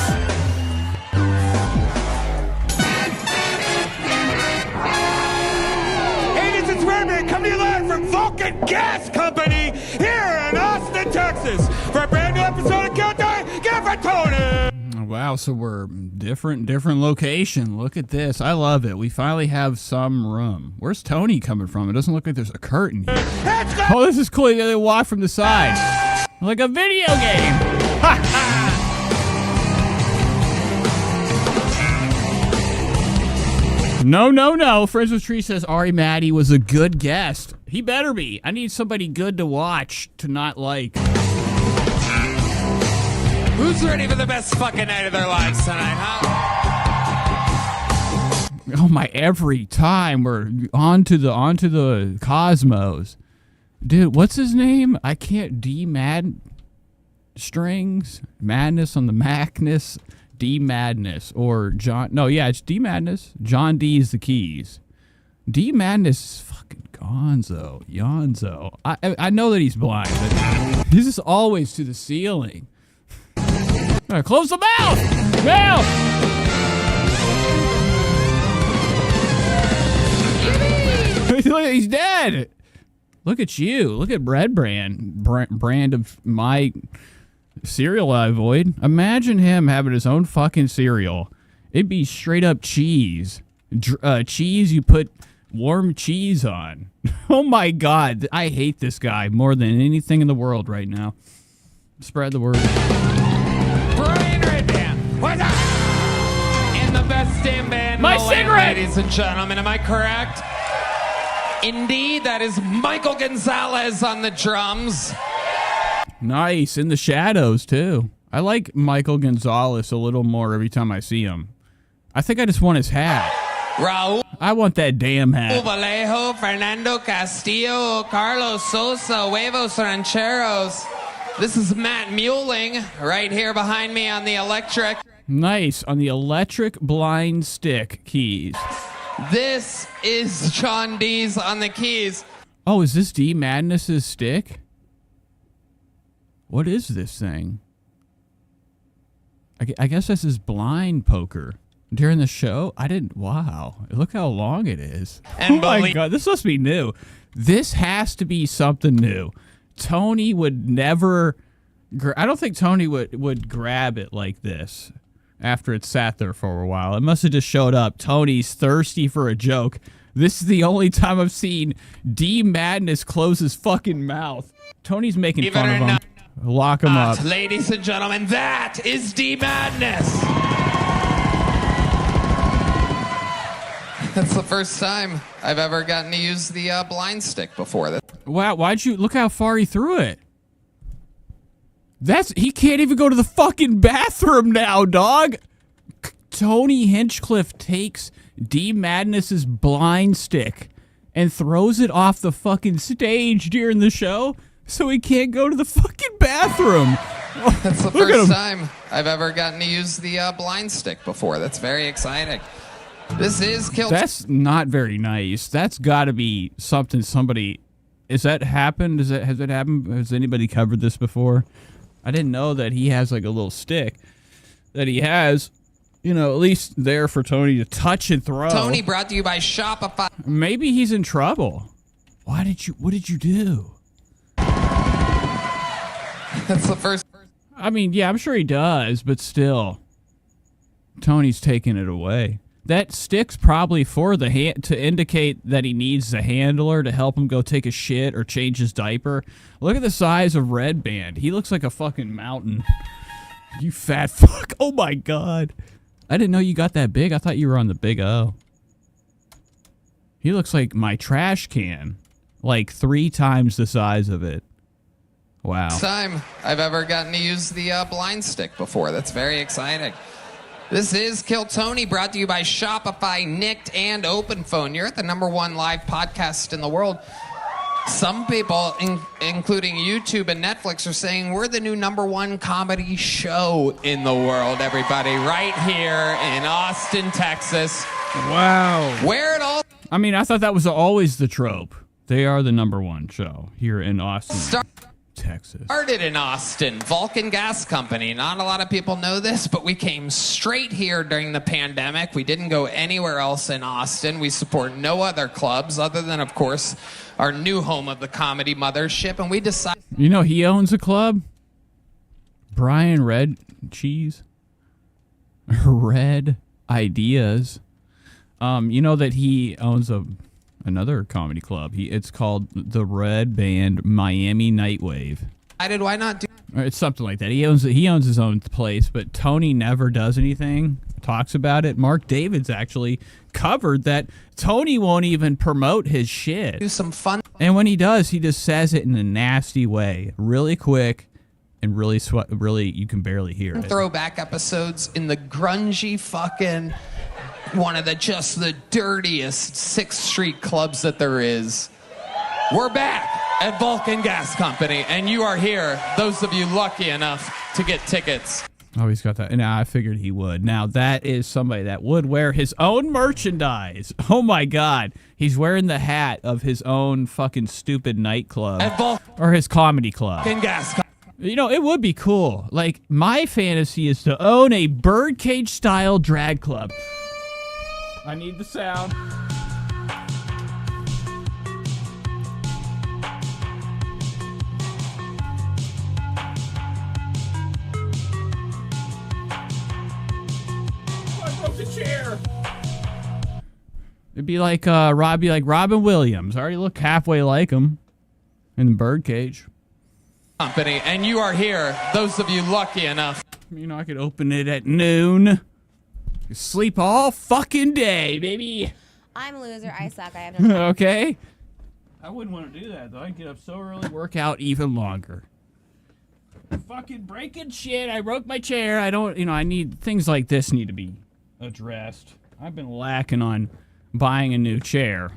Coming to you live from Vulcan Gas Company here in Austin, Texas, for a brand new episode of Kill Tony, Give It Tony. Wow, so we're different location. Look at this. I love it. We finally have some room. Where's Tony coming from? It doesn't look like there's a curtain here. Oh, this is cool. You gotta walk from the side. Like a video game. Ha ha! No. Friends with Tree says Ari Maddie was a good guest. He better be. I need somebody good to watch to not like. Who's ready for the best fucking night of their lives tonight, huh? Oh my! Every time we're onto the Cosmos, dude. What's his name? I can't. D-Mad strings madness on the Macness. D Madness or John. No, yeah, it's D Madness. John D's the keys. D Madness is fucking Yonzo. I know that he's blind, but this is always to the ceiling. Close the mouth! Mouth! Look, he's dead. Look at you. Look at brand of my cereal I avoid. Imagine him having his own fucking cereal. It'd be straight up cheese. Cheese you put warm cheese on. Oh my God. I hate this guy more than anything in the world right now. Spread the word. Brian Redband. What's up? And the best damn band my in the land, cigarette! ladies and gentlemen. Am I correct? Indeed, that is Michael Gonzalez on the drums. Nice. In the shadows, too. I like Michael Gonzalez a little more every time I see him. I think I just want his hat. Raul I want that damn hat. Vallejo, Fernando Castillo, Carlos Sosa, Huevos Rancheros. This is Matt Muling right here behind me on the electric. Nice. On the electric blind stick keys. This is John D's on the keys. Oh, is this D Madness's stick? What is this thing? I guess this is blind poker. During the show? Wow. Look how long it is. And oh my God, this must be new. This has to be something new. Tony would never... I don't think Tony would grab it like this after it sat there for a while. It must have just showed up. Tony's thirsty for a joke. This is the only time I've seen D Madness close his fucking mouth. Tony's making fun of him. Lock him up. Ladies and gentlemen, that is D Madness. That's the first time I've ever gotten to use the blind stick before. Wow, why'd you... Look how far he threw it. He can't even go to the fucking bathroom now, dog. Tony Hinchcliffe takes D Madness's blind stick and throws it off the fucking stage during the show so he can't go to the fucking bathroom. That's the first time I've ever gotten to use the blind stick before. That's very exciting. This is Kill. That's not very nice. That's got to be something somebody... Has that happened? Has it happened? Has anybody covered this before? I didn't know that he has like a little stick that he has, at least there for Tony to touch and throw. Tony brought to you by Shopify. Maybe he's in trouble. What did you do? That's the first. I mean, yeah, I'm sure he does, but still. Tony's taking it away. That stick's probably for the hand to indicate that he needs a handler to help him go take a shit or change his diaper. Look at the size of Red Band. He looks like a fucking mountain. You fat fuck. Oh my God. I didn't know you got that big. I thought you were on the big O. He looks like my trash can. Like 3 times the size of it. Wow. First time I've ever gotten to use the blind stick before. That's very exciting. This is Kill Tony, brought to you by Shopify, Nicked, and OpenPhone. You're at the #1 live podcast in the world. Some people, including YouTube and Netflix, are saying we're the new #1 comedy show in the world, everybody. Right here in Austin, Texas. Wow. Where it all... I mean, I thought that was always the trope. They are the number one show here in Austin, Texas. Started in Austin, Vulcan Gas Company. Not a lot of people know this, but we came straight here during the pandemic. We didn't go anywhere else in Austin. We support no other clubs other than, of course, our new home of the comedy mothership. And we decided... You know, he owns a club. Brian Red Cheese. Red Ideas. You know that he owns another comedy club. It's called the Red Band Miami Nightwave. Why not do... It's something like that. He owns his own place, but Tony never does anything, talks about it. Mark David's actually covered that Tony won't even promote his shit. Do some fun. And when he does, he just says it in a nasty way, really quick and really you can barely hear it. Throwback episodes in the grungy fucking... one of the dirtiest 6th Street clubs that there is. We're back at Vulcan Gas Company, and you are here, those of you lucky enough to get tickets. Oh, he's got that. And I figured he would. Now, that is somebody that would wear his own merchandise. Oh, my God. He's wearing the hat of his own fucking stupid nightclub. Or his comedy club. Vulcan Gas Company. You know, it would be cool. Like, my fantasy is to own a birdcage-style drag club. I need the sound. I broke the chair. It'd be like Robin Williams. I already look halfway like him in the birdcage. Company, and you are here, those of you lucky enough. You know, I could open it at noon. Sleep all fucking day, baby. I'm a loser. I suck. I have no time. Okay. I wouldn't want to do that, though. I'd get up so early, work out even longer. Fucking breaking shit. I broke my chair. I need things like this need to be addressed. I've been lacking on buying a new chair.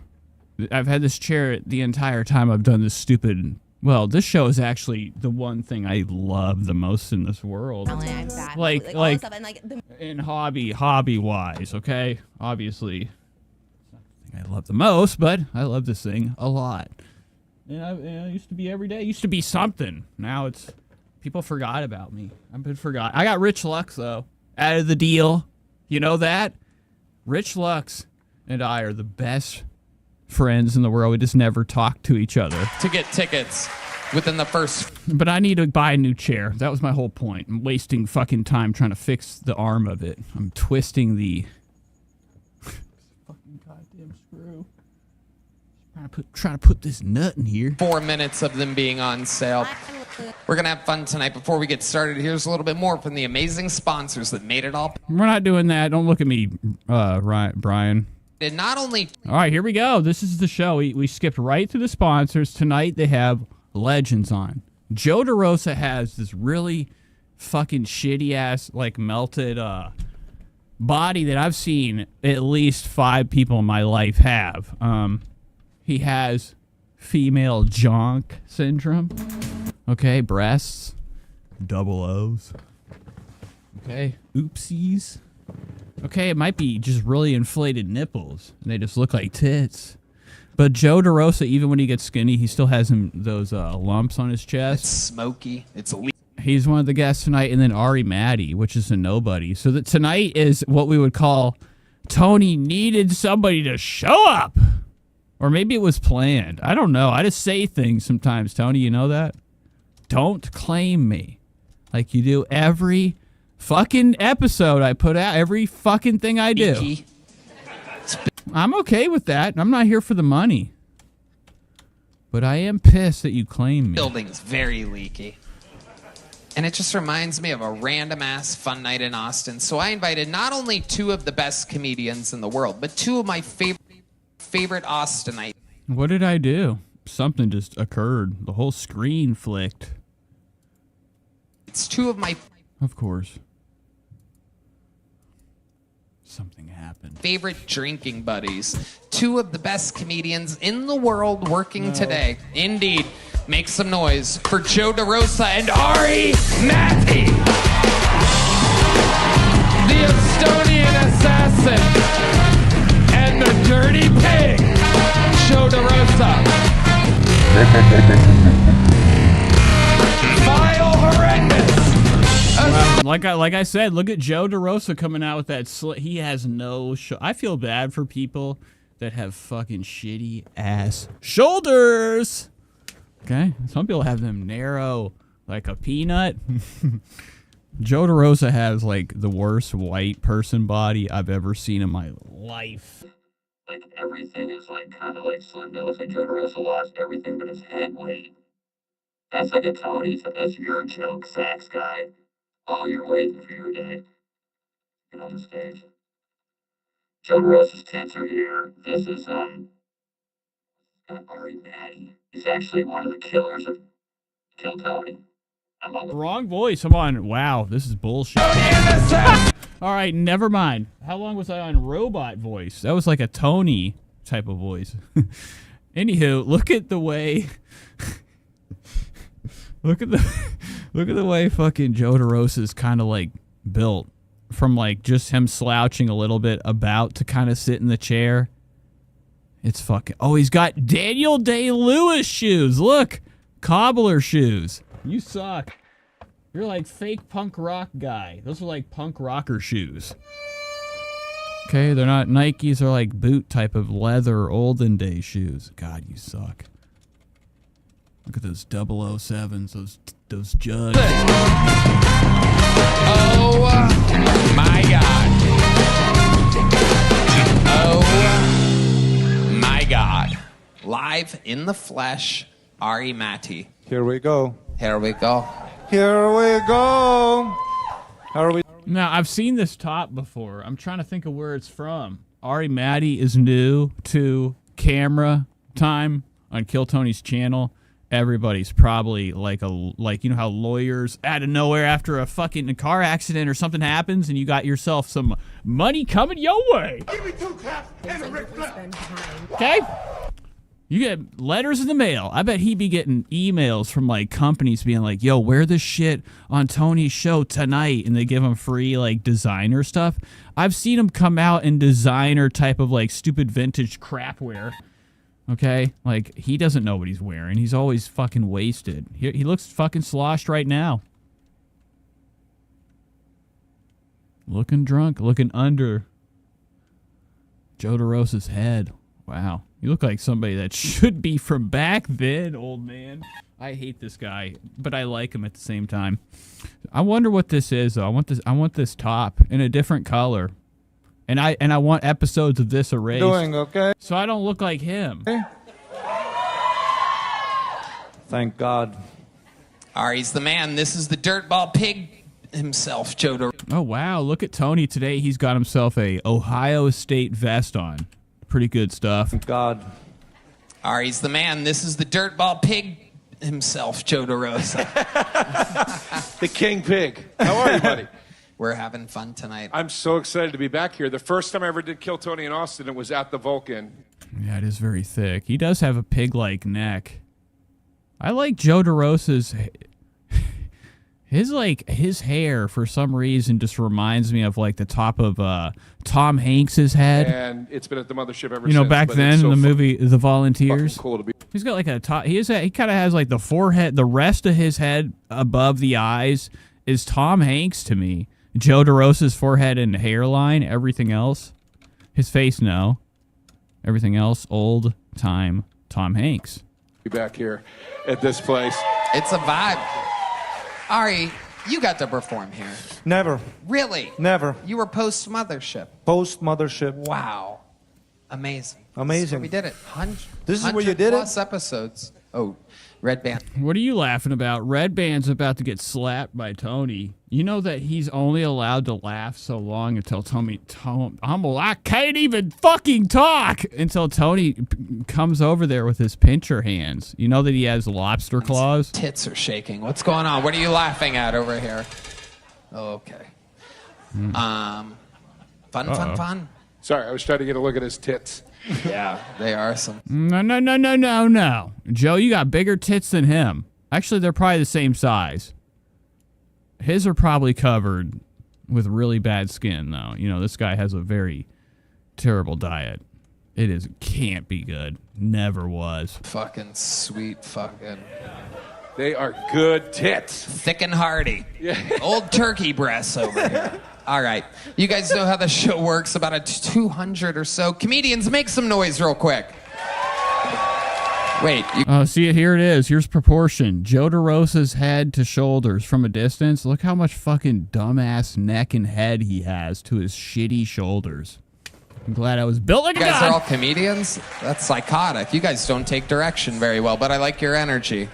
I've had this chair the entire time I've done this stupid... Well, this show is actually the one thing I love the most in this world. I'm bad. Like all this stuff, and in hobby wise, okay? Obviously, it's not the thing I love the most, but I love this thing a lot. And I used to be every day. It used to be something. Now it's people forgot about me. I've been forgot. I got Rich Lux though out of the deal. You know that? Rich Lux and I are the best friends in the world. We just never talk to each other. To get tickets within the first... But I need to buy a new chair. That was my whole point. I'm wasting fucking time trying to fix the arm of it. I'm twisting the... fucking goddamn screw. Trying to put this nut in here. 4 minutes of them being on sale. We're going to have fun tonight. Before we get started, here's a little bit more from the amazing sponsors that made it all... We're not doing that. Don't look at me, Brian. And not only... All right, here we go. This is the show. We skipped right through the sponsors. Tonight they have legends on. Joe DeRosa has this really fucking shitty-ass, like, melted body that I've seen at least 5 people in my life have. He has female jonk syndrome. Okay, breasts. Double O's. Okay, oopsies. Okay, it might be just really inflated nipples, and they just look like tits. But Joe DeRosa, even when he gets skinny, he still has those lumps on his chest. It's smoky. It's elite. He's one of the guests tonight, and then Ari Maddie, which is a nobody. So that tonight is what we would call Tony needed somebody to show up. Or maybe it was planned. I don't know. I just say things sometimes, Tony. You know that? Don't claim me like you do every... fucking episode I put out, every fucking thing I do. I'm okay with that. I'm not here for the money. But I am pissed that you claim me. Building's very leaky. And it just reminds me of a random-ass fun night in Austin. So I invited not only 2 of the best comedians in the world, but 2 of my favorite Austinites. What did I do? Something just occurred. The whole screen flicked. It's 2 of my... Of course. Something happened. Favorite drinking buddies. 2 of the best comedians in the world working today. Indeed. Make some noise for Joe DeRosa and Ari Maddie. The Estonian assassin. And And the dirty pig, Joe DeRosa. Vile, horrendous. Wow. Like I said, look at Joe DeRosa coming out with that. He has no. I feel bad for people that have fucking shitty ass shoulders. Okay, some people have them narrow like a peanut. Joe DeRosa has like the worst white person body I've ever seen in my life. Like everything is like kind of like slim. It looks like Joe DeRosa lost everything but his head weight. That's like a Tony. That's your joke, sax guy. All you're waiting for your day. Get on the stage. Joe DeRosa's tits are here. This is Ari Maddie. He's actually one of the killers of Kill Tony. Wrong voice. I'm on. Wow, this is bullshit. All right, never mind. How long was I on robot voice? That was like a Tony type of voice. Anywho, look at the way. look at the way fucking Joe DeRosa is kind of like built, from like just him slouching a little bit about to kind of sit in the chair. It's fucking. Oh, he's got Daniel Day-Lewis shoes. Look, cobbler shoes. You suck. You're like fake punk rock guy. Those are like punk rocker shoes. Okay, they're not Nikes. They're like boot type of leather olden day shoes. God, you suck. Look at those 007s, those jugs. Oh my God. Oh my God. Live in the flesh, Ari Matti. Here we go. Here we go. Here we go. How are we? Now, I've seen this top before. I'm trying to think of where it's from. Ari Matti is new to camera time on Kill Tony's channel. Everybody's probably like you know how lawyers out of nowhere after a fucking car accident or something happens and you got yourself some money coming your way. Give me 2 claps and a Ric Flair. Okay? You get letters in the mail. I bet he'd be getting emails from like companies being like, yo, wear this shit on Tony's show tonight. And they give him free like designer stuff. I've seen him come out in designer type of like stupid vintage crapware. Okay? Like he doesn't know what he's wearing. He's always fucking wasted. He looks fucking sloshed right now. Looking drunk, looking under Joe DeRosa's head. Wow. You look like somebody that should be from back then, old man. I hate this guy, but I like him at the same time. I wonder what this is, though. I want this top in a different color. And I want episodes of this erased. Doing okay? So I don't look like him. Thank God. Ari's the man. This is the dirtball pig himself, Joe DeRosa. Oh, wow. Look at Tony today. He's got himself a Ohio State vest on. Pretty good stuff. Thank God. Ari's the man. This is the dirtball pig himself, Joe DeRosa. The King Pig. How are you, buddy? We're having fun tonight. I'm so excited to be back here. The first time I ever did Kill Tony in Austin, it was at the Vulcan. Yeah, it is very thick. He does have a pig-like neck. I like Joe DeRosa's... His hair, for some reason, just reminds me of, like, the top of Tom Hanks's head. And it's been at the mothership ever since. You know, back then in the movie The Volunteers. Cool to be. He's got, like, a top... He kind of has, like, the forehead... The rest of his head above the eyes is Tom Hanks to me. Joe DeRosa's forehead and hairline, everything else. His face, no. Everything else, old-time Tom Hanks. Be back here at this place. It's a vibe. Ari, you got to perform here. Never. Really? Never. You were post-Mothership. Post-Mothership. Wow. Amazing. Amazing. We did it. This is where you did it? ++ episodes. Oh, Red Band. What are you laughing about? Red Band's about to get slapped by Tony. You know that he's only allowed to laugh so long until I can't even fucking talk until Tony comes over there with his pincher hands. You know that he has lobster claws? Tits are shaking. What's going on? What are you laughing at over here? Oh, okay. Fun. Sorry, I was trying to get a look at his tits. Yeah, they are some. No. Joe, you got bigger tits than him. Actually, they're probably the same size. His are probably covered with really bad skin, though. You know, this guy has a very terrible diet. It can't be good. Never was. Fucking sweet fucking. They are good tits. Thick and hearty. Yeah. Old turkey breasts over here. All right. You guys know how the show works. About a 200 or so. Comedians, make some noise real quick. Wait. See, here it is. Here's proportion. Joe DeRosa's head to shoulders from a distance. Look how much fucking dumbass neck and head he has to his shitty shoulders. I'm glad I was built like a You guys gun. are all comedians? That's psychotic. You guys don't take direction very well, but I like your energy.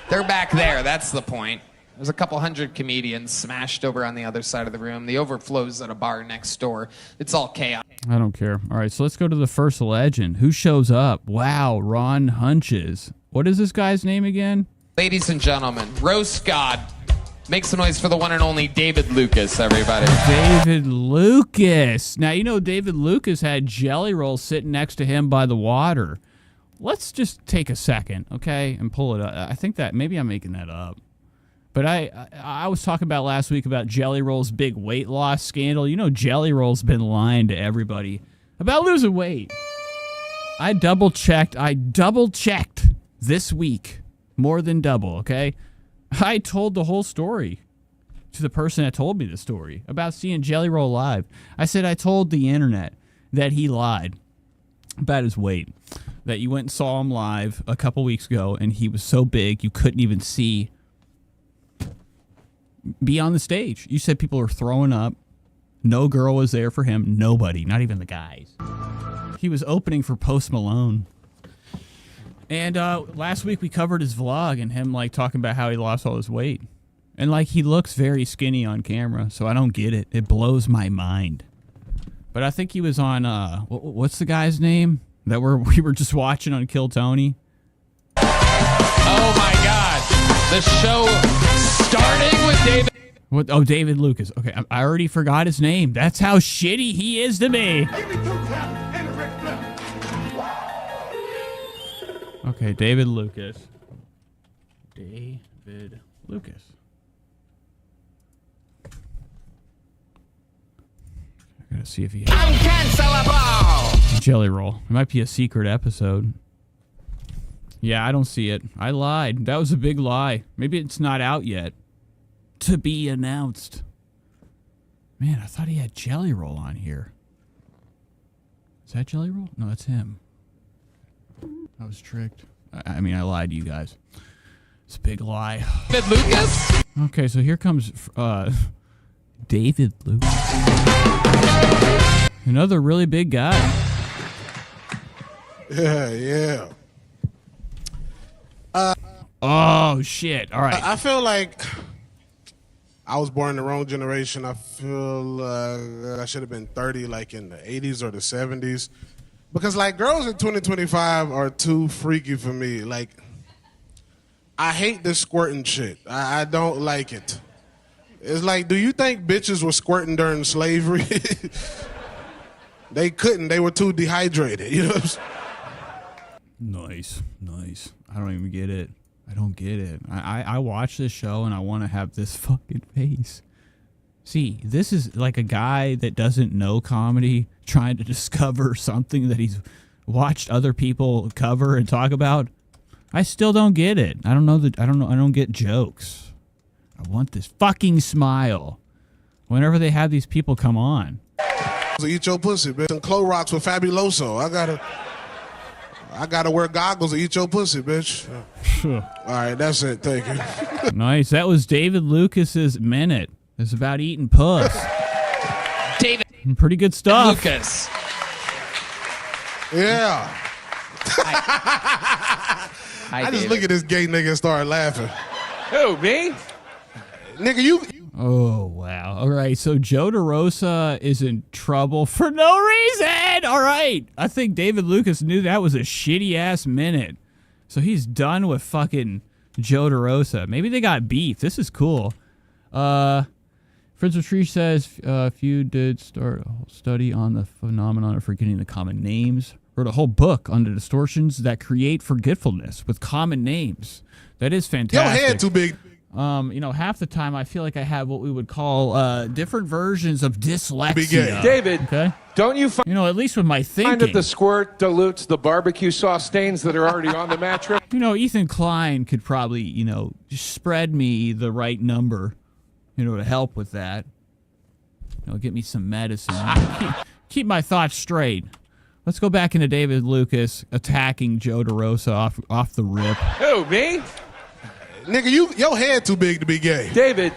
They're back there. That's the point. There's a couple hundred comedians smashed over on the other side of the room. The overflow's at a bar next door. It's all chaos. I don't care. All right, so let's go to the first legend. Who shows up? Wow, Ron Hunches. What is this guy's name again? Ladies and gentlemen, roast god. Make some noise for the one and only David Lucas, everybody. David Lucas. Now, you know David Lucas had Jelly Rolls sitting next to him by the water. Let's just take a second, okay, and pull it up. I think that maybe I'm making that up. But I was talking about last week about Jelly Roll's big weight loss scandal. You know Jelly Roll's been lying to everybody about losing weight. I double-checked this week. More than double, okay? I told the whole story to the person that told me the story about seeing Jelly Roll live. I said I told the internet that he lied about his weight. That you went and saw him live a couple weeks ago, and he was so big you couldn't even see beyond the stage. You said people were throwing up. No girl was there for him. Nobody, not even the guys. He was opening for Post Malone. And last week we covered his vlog and him like talking about how he lost all his weight. And like he looks very skinny on camera, so I don't get it. It blows my mind. But I think he was on what's the guy's name that we were just watching on Kill Tony? Oh my God. The show starting with David. What? Oh, David Lucas. Okay, I already forgot his name. That's how shitty he is to me. Okay, David Lucas. David Lucas. I gotta see if he has Jelly Roll. It might be a secret episode. Yeah, I don't see it. I lied. That was a big lie. Maybe it's not out yet. To be announced. Man, I thought he had Jelly Roll on here. Is that Jelly Roll? No, that's him. I was tricked. I mean, I lied to you guys. It's a big lie. David Lucas? Okay, so here comes David Lucas. Another really big guy. Yeah. Oh, shit. All right. I feel like I was born in the wrong generation. I feel I should have been 30 like in the 80s or the 70s. Because, like, girls in 2025 are too freaky for me. Like, I hate this squirting shit. I don't like it. It's like, do you think bitches were squirting during slavery? They couldn't. They were too dehydrated. You know what I'm saying? Nice. I don't even get it. I don't get it. I watch this show and I want to have this fucking face. See, this is like a guy that doesn't know comedy trying to discover something that he's watched other people cover and talk about. I still don't get it. I don't get jokes. I want this fucking smile whenever they have these people come on. Eat your pussy, bitch. And Clorox with Fabuloso. I gotta wear goggles to eat your pussy, bitch. All right, that's it. Thank you. Nice. That was David Lucas's minute. It's about eating puss. David. Pretty good stuff. Lucas. Yeah. Hi, I just David. look at this gay nigga and start laughing. Who, me? Nigga, you. Oh, wow. All right, so Joe DeRosa is in trouble for no reason. All right. I think David Lucas knew that was a shitty-ass minute. So he's done with fucking Joe DeRosa. Maybe they got beef. This is cool. Friends with Tree says, if you did start a whole study on the phenomenon of forgetting the common names, wrote a whole book on the distortions that create forgetfulness with common names. That is fantastic. Your head too big. half the time I feel like I have what we would call different versions of dyslexia. David, okay? don't you find at least with my thinking. that the squirt dilutes the barbecue sauce stains that are already on the mattress? Ethan Klein could probably, spread me the right number, to help with that. Get me some medicine. Keep my thoughts straight. Let's go back into David Lucas attacking Joe DeRosa off the rip. Who, me? Nigga, your head too big to be gay. David,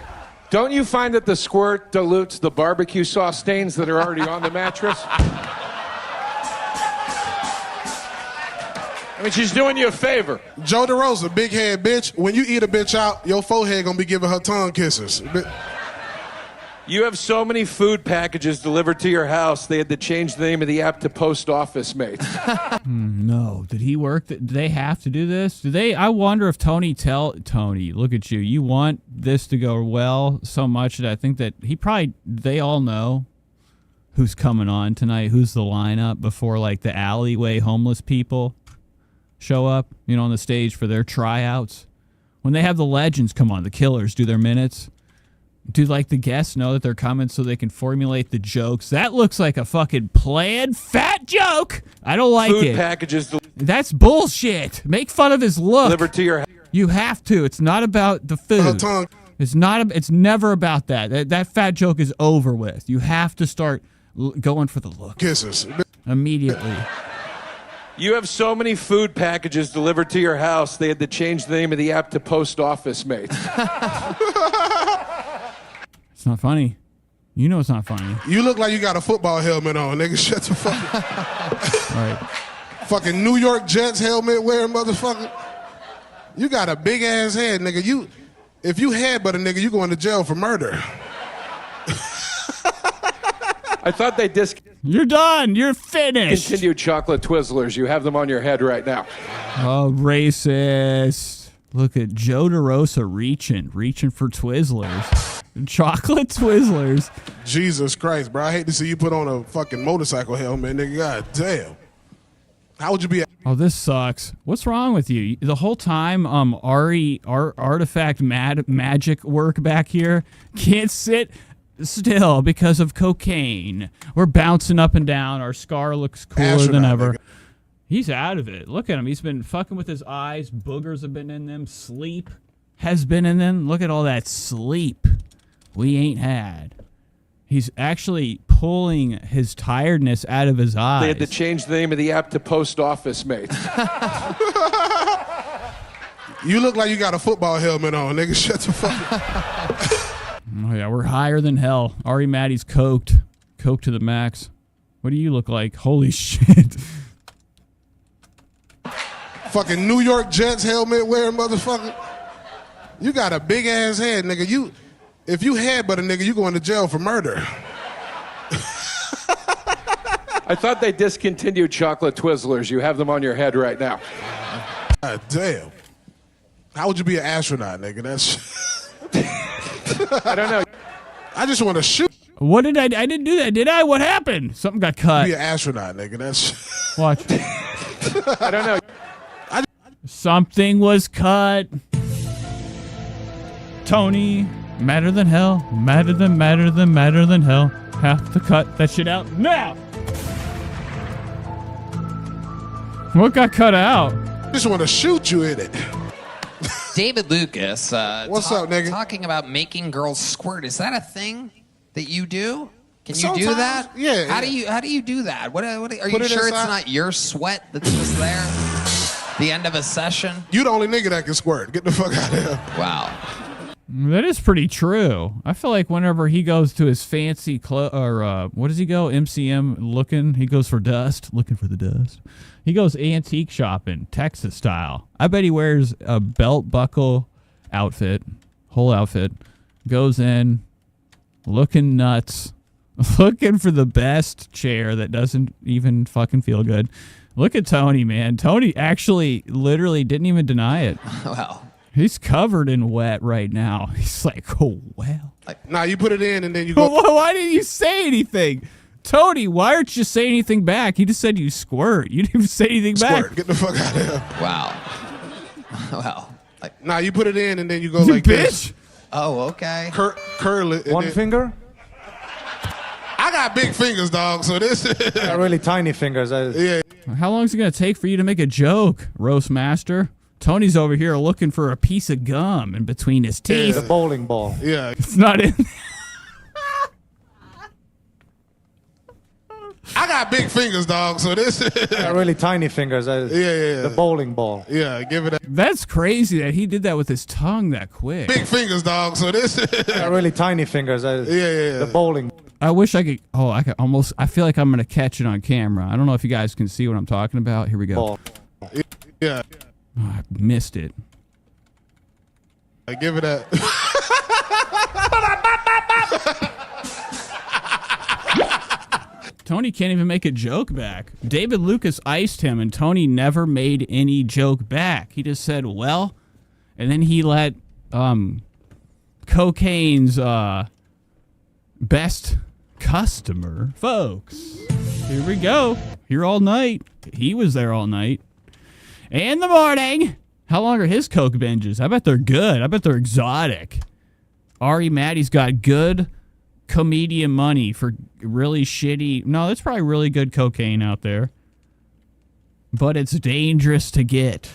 don't you find that the squirt dilutes the barbecue sauce stains that are already on the mattress? I mean, she's doing you a favor. Joe DeRosa, big head bitch. When you eat a bitch out, your forehead gonna be giving her tongue kisses. You have so many food packages delivered to your house, they had to change the name of the app to Post Office Mate. No. Did he work? Did they have to do this? Do they? I wonder if Tony, look at you. You want this to go well so much that I think that they all know who's coming on tonight, who's the lineup before the alleyway homeless people show up, on the stage for their tryouts. When they have the legends come on, the killers do their minutes. Do the guests know that they're coming so they can formulate the jokes? That looks like a fucking planned fat joke. I don't like food it. Packages That's bullshit. Make fun of his look. delivered to your house. You have to. It's not about the food. It's not. It's never about that. That fat joke is over with. You have to start going for the look. Kisses. Immediately. You have so many food packages delivered to your house, they had to change the name of the app to Post Office Mate. It's not funny. It's not funny. You look like you got a football helmet on, nigga. Shut the fuck up. Right. Fucking New York Jets helmet wearing motherfucker. You got a big ass head, nigga. If you headbutt a nigga, you going to jail for murder. I thought they You're done. You're finished. Continued chocolate Twizzlers. You have them on your head right now. Oh, racist. Look at Joe DeRosa reaching for Twizzlers. Chocolate Twizzlers. Jesus Christ, bro. I hate to see you put on a fucking motorcycle helmet, nigga. God damn. How would you be? Oh, this sucks. What's wrong with you? The whole time, artifact magic work back here can't sit still because of cocaine. We're bouncing up and down. Our scar looks cooler than ever. Nigga. He's out of it. Look at him. He's been fucking with his eyes. Boogers have been in them. Sleep has been in them. Look at all that sleep we ain't had. He's actually pulling his tiredness out of his eyes. They had to change the name of the app to Post Office Mate. You look like you got a football helmet on, nigga. Shut the fuck up. Oh, yeah, we're higher than hell. Ari Maddie's coked. Coked to the max. What do you look like? Holy shit. Fucking New York Jets helmet wearing motherfucker. You got a big ass head, nigga. If you headbutt a nigga, you going to jail for murder. I thought they discontinued chocolate Twizzlers. You have them on your head right now. God damn. How would you be an astronaut, nigga? I don't know. I just want to shoot. What did I didn't do that, did I? What happened? Something got cut. Be an astronaut, nigga. Watch. I don't know. Something was cut. Tony, madder than hell, madder than hell. Have to cut that shit out now. What got cut out? Just want to shoot you in it. David Lucas. What's up, nigga? Talking about making girls squirt. Is that a thing that you do? Can you do Sometimes, that? yeah. How do you do that? What are you Put it sure inside. it's not your sweat that's just there? The end of a session? You the only nigga that can squirt. Get the fuck out of here. Wow. That is pretty true. I feel like whenever he goes to his fancy what does he go? MCM looking. He goes for dust, looking for the dust. He goes antique shopping, Texas style. I bet he wears a belt buckle outfit, whole outfit. Goes in, looking nuts, looking for the best chair that doesn't even fucking feel good. Look at Tony, man. Tony actually literally didn't even deny it. Well. He's covered in wet right now. He's like, oh, well. Nah, you put it in and then you go. Why didn't you say anything? Tony, why aren't you saying anything back? You just said you squirt. You didn't even say anything back. Get the fuck out of here. Wow. Well. Nah, you put it in and then you go like this. Oh, okay. Curl it. One finger? I got big fingers, dog, so this got really tiny fingers. Yeah. How long is it going to take for you to make a joke, Roast Master? Tony's over here looking for a piece of gum in between his teeth. The bowling ball. Yeah. It's not in. I got big fingers, dog, so this got really tiny fingers. Yeah. The bowling ball. Yeah, give it a That's crazy that he did that with his tongue that quick. big fingers, dog, so this got really tiny fingers. Yeah. The bowling. I wish I could. Oh, I could almost. I feel like I'm going to catch it on camera. I don't know if you guys can see what I'm talking about. Here we go. Ball. Yeah. Oh, I missed it. I give it a Tony can't even make a joke back. David Lucas iced him, and Tony never made any joke back. He just said, well, and then he let Cocaine's best customer, folks. Here we go. Here all night. He was there all night. In the morning. How long are his Coke binges? I bet they're good. I bet they're exotic. Ari Maddie's got good comedian money for really shitty. No, that's probably really good cocaine out there. But it's dangerous to get.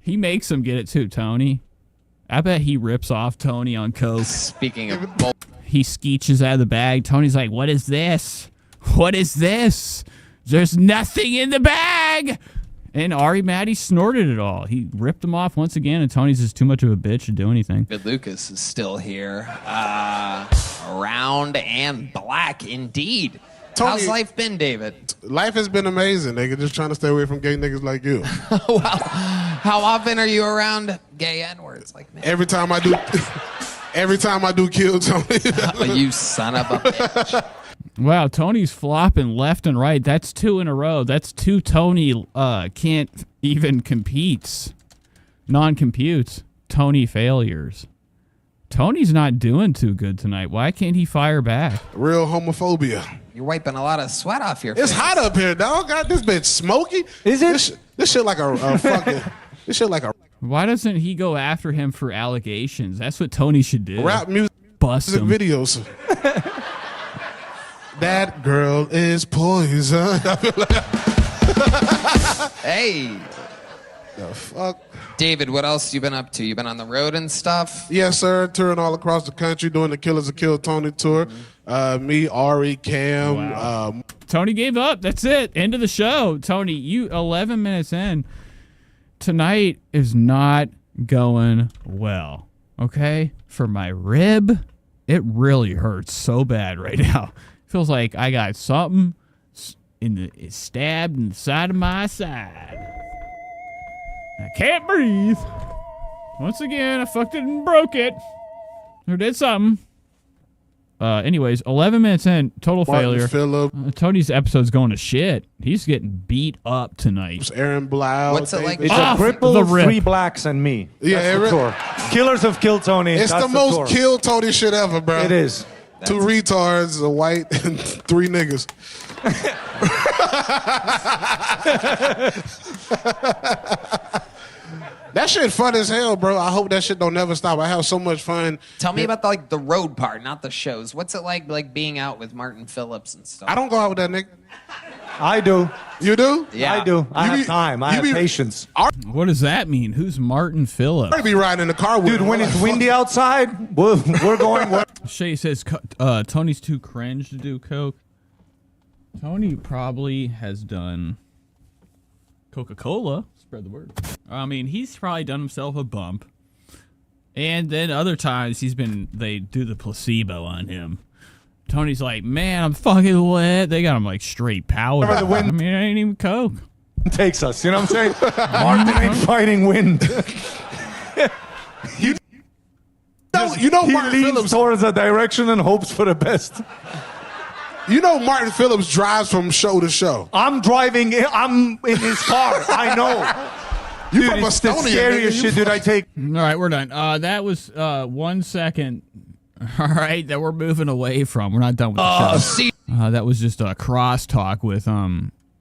He makes him get it too, Tony. I bet he rips off Tony on Coke. Speaking of he skeeches out of the bag. Tony's like, what is this? What is this? There's nothing in the bag. And Ari Maddie snorted it all. He ripped them off once again, and Tony's just too much of a bitch to do anything. David Lucas is still here. Round and black indeed. Tony, how's life been, David? Life has been amazing. Nigga, just trying to stay away from gay niggas like you. Well, how often are you around gay N-words like me? Every time I do kill Tony. Oh, you son of a bitch. Wow, Tony's flopping left and right. That's 2 in a row. That's 2 Tony can't even competes. Non-computes. Tony failures. Tony's not doing too good tonight. Why can't he fire back? Real homophobia. You're wiping a lot of sweat off your face. It's hot up here, dog. Got this bitch smoky. Is it? This shit like a fucking... This shit like a... Why doesn't he go after him for allegations? That's what Tony should do. Rap music. Bust him. Videos. That girl is poison. Hey. The fuck? David, what else you been up to? You been on the road and stuff? Yes, sir. Touring all across the country, doing the Killers That Killed Tony tour. Me, Ari, Cam. Wow. Tony gave up. That's it. End of the show. Tony, you 11 minutes in. Tonight is not going well. Okay? For my rib, it really hurts so bad right now. Feels like I got something stabbed in the side of my side. I can't breathe. Once again, I fucked it and broke it. Or did something. Anyways, 11 minutes in, total failure. Tony's episode's going to shit. He's getting beat up tonight. It's Aaron Blau. What's it like? It's a cripple, 3 blacks, and me. Yeah, that's the tour. Killers have killed Tony. It's that's the most kill Tony shit ever, bro. It is. 2 retards, a white, and 3 niggas. That shit fun as hell, bro. I hope that shit don't never stop. I have so much fun. Tell me about the road part, not the shows. What's it like being out with Martin Phillips and stuff? I don't go out with that nigga. I do. You do? Yeah. I do. I have time. I have patience. What does that mean? Who's Martin Phillips? I be riding in the car with Dude, him. when it's windy outside, we're going. Shay says Tony's too cringe to do coke. Tony probably has done Coca-Cola. Spread the word. I mean, he's probably done himself a bump. And then other times they do the placebo on him. Tony's like, man, I'm fucking wet. They got him like straight powder. I mean, it ain't even coke. Takes us, you know what I'm saying? Martin ain't fighting wind. You know he Martin leans Phillips towards a direction and hopes for the best. You know Martin Phillips drives from show to show. I'm in his car. I know. You dude, from it's the Estonia, scariest nigga. shit, dude. I take. All right, we're done. That was 1 second. All right, that we're moving away from. We're not done with the show. That was just a crosstalk with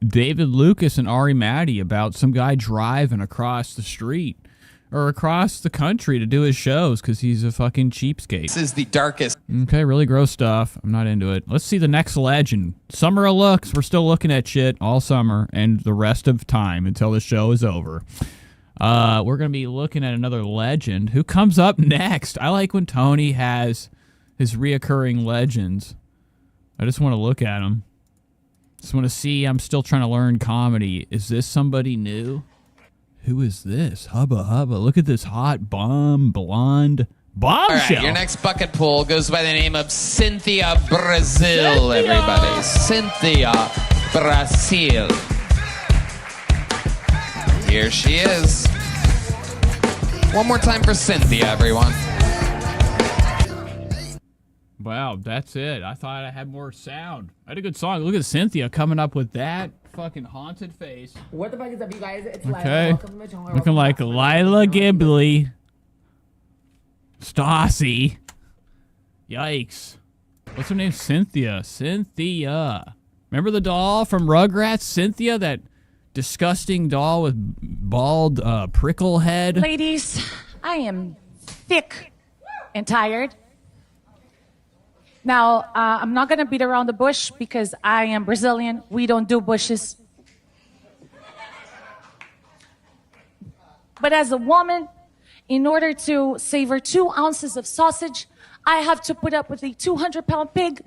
David Lucas and Ari Maddie about some guy driving across the street or across the country to do his shows because he's a fucking cheapskate. This is the darkest. Okay, really gross stuff. I'm not into it. Let's see the next legend. Summer of looks. We're still looking at shit all summer and the rest of time until the show is over. We're going to be looking at another legend. Who comes up next? I like when Tony has his reoccurring legends. I just want to look at them. Just want to see. I'm still trying to learn comedy. Is this somebody new? Who is this? Hubba Hubba. Look at this hot blonde bombshell. All right, your next bucket pool goes by the name of Cynthia Brazil, everybody. Cynthia Brazil. Here she is. One more time for Cynthia, everyone. Wow, that's it. I thought I had more sound. I had a good song. Look at Cynthia coming up with that fucking haunted face. What the fuck is up, you guys? It's Okay. Welcome to my channel. Looking like Lila Ghibli. Stassi. Yikes. What's her name? Cynthia. Cynthia. Remember the doll from Rugrats? Cynthia, that disgusting doll with bald prickle head? Ladies, I am thick and tired. Now, I'm not going to beat around the bush because I am Brazilian. We don't do bushes. But as a woman, in order to savor 2 ounces of sausage, I have to put up with a 200-pound pig.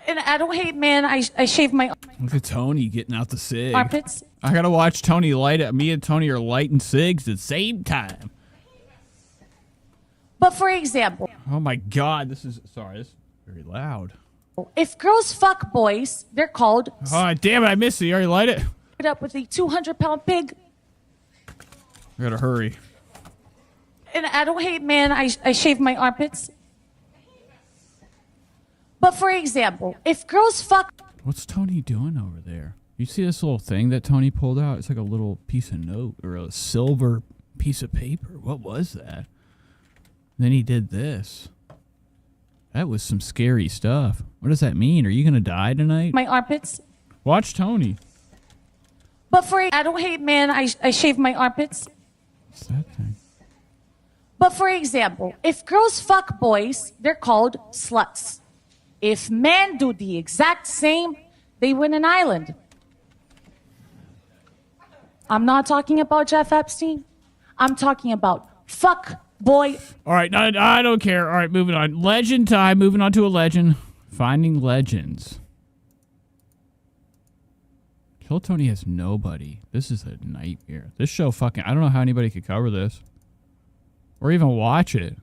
And I don't hate men. I shave my Look at Tony getting out the cig. armpits. I gotta watch Tony light it. Me and Tony are lighting cigs at the same time. But for example, Oh my God, this is very loud. if girls fuck boys, they're called Oh damn it, I missed it. You already light it? put up with a 200-pound pig. I gotta hurry. And I don't hate men. I shave my armpits. But for example, if girls fuck... What's Tony doing over there? You see this little thing that Tony pulled out? It's like a little piece of note or a silver piece of paper. What was that? Then he did this. That was some scary stuff. What does that mean? Are you going to die tonight? My armpits. Watch Tony. But for... I don't hate men. I shave my armpits. What's that thing? But for example, if girls fuck boys, they're called sluts. If men do the exact same, they win an island. I'm not talking about Jeff Epstein. I'm talking about fuck boy. All right, I don't care. All right, moving on. Legend time. Moving on to a legend. Finding legends. Kill Tony has nobody. This is a nightmare. This show fucking... I don't know how anybody could cover this. Or even watch it.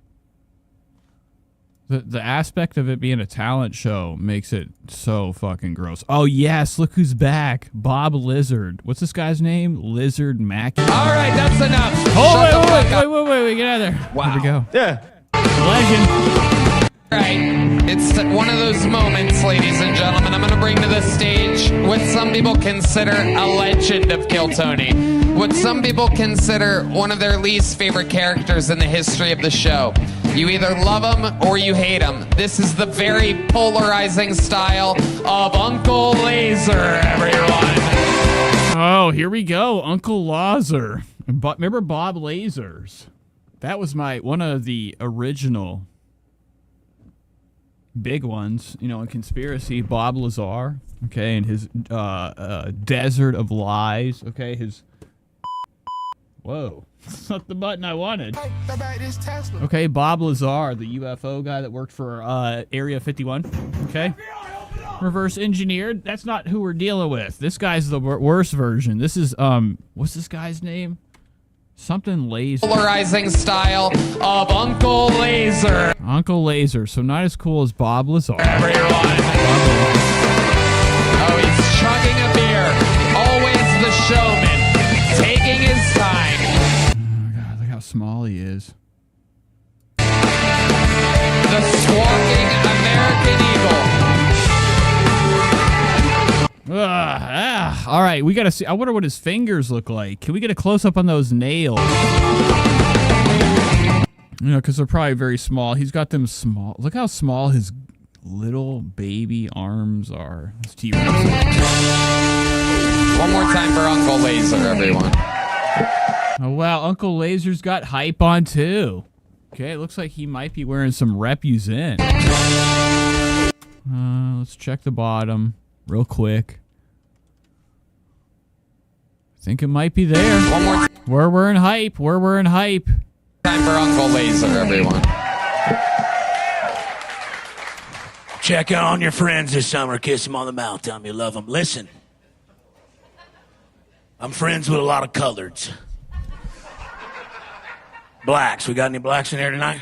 The aspect of it being a talent show makes it so fucking gross. Oh, yes. Look who's back. Bob Lizard. What's this guy's name? Lizard Mackey. All right, that's enough. Oh, wait. Get out of there. Wow. Here we go. Yeah. Legend. All right, it's one of those moments, ladies and gentlemen, I'm going to bring to the stage what some people consider a legend of Kill Tony. What some people consider one of their least favorite characters in the history of the show. You either love him or you hate him. This is the very polarizing style of Uncle Lazer, everyone. Oh, here we go. Uncle Lazer. But remember Bob Lazers? That was one of the original big ones, in conspiracy. Bob Lazar, okay, and his Desert of Lies, okay, his... Whoa, that's not the button I wanted. Okay, Bob Lazar, the UFO guy that worked for Area 51, okay? Reverse engineered. That's not who we're dealing with. This guy's the worst version. This is, what's this guy's name? Something Lazer. Polarizing style of Uncle Lazer. Uncle Lazer. So not as cool as Bob Lazar. Everyone. Oh, he's chugging a beer. Always the showman. Taking his time. Oh my God, look how small he is. The squawking American Eagle. All right, we gotta see. I wonder what his fingers look like. Can we get a close up on those nails? Because they're probably very small. He's got them small. Look how small his little baby arms are. It's T-Rex. One more time for Uncle Lazer, everyone. Oh, wow. Uncle Lazer's got hype on, too. Okay, it looks like he might be wearing some Repuzen. Let's check the bottom real quick. I think it might be there. One more We're wearing hype. We're wearing hype. time for Uncle Lazer, everyone. Check out on your friends this summer. Kiss them on the mouth. Tell them you love them. Listen, I'm friends with a lot of coloreds. Blacks. We got any blacks in here tonight?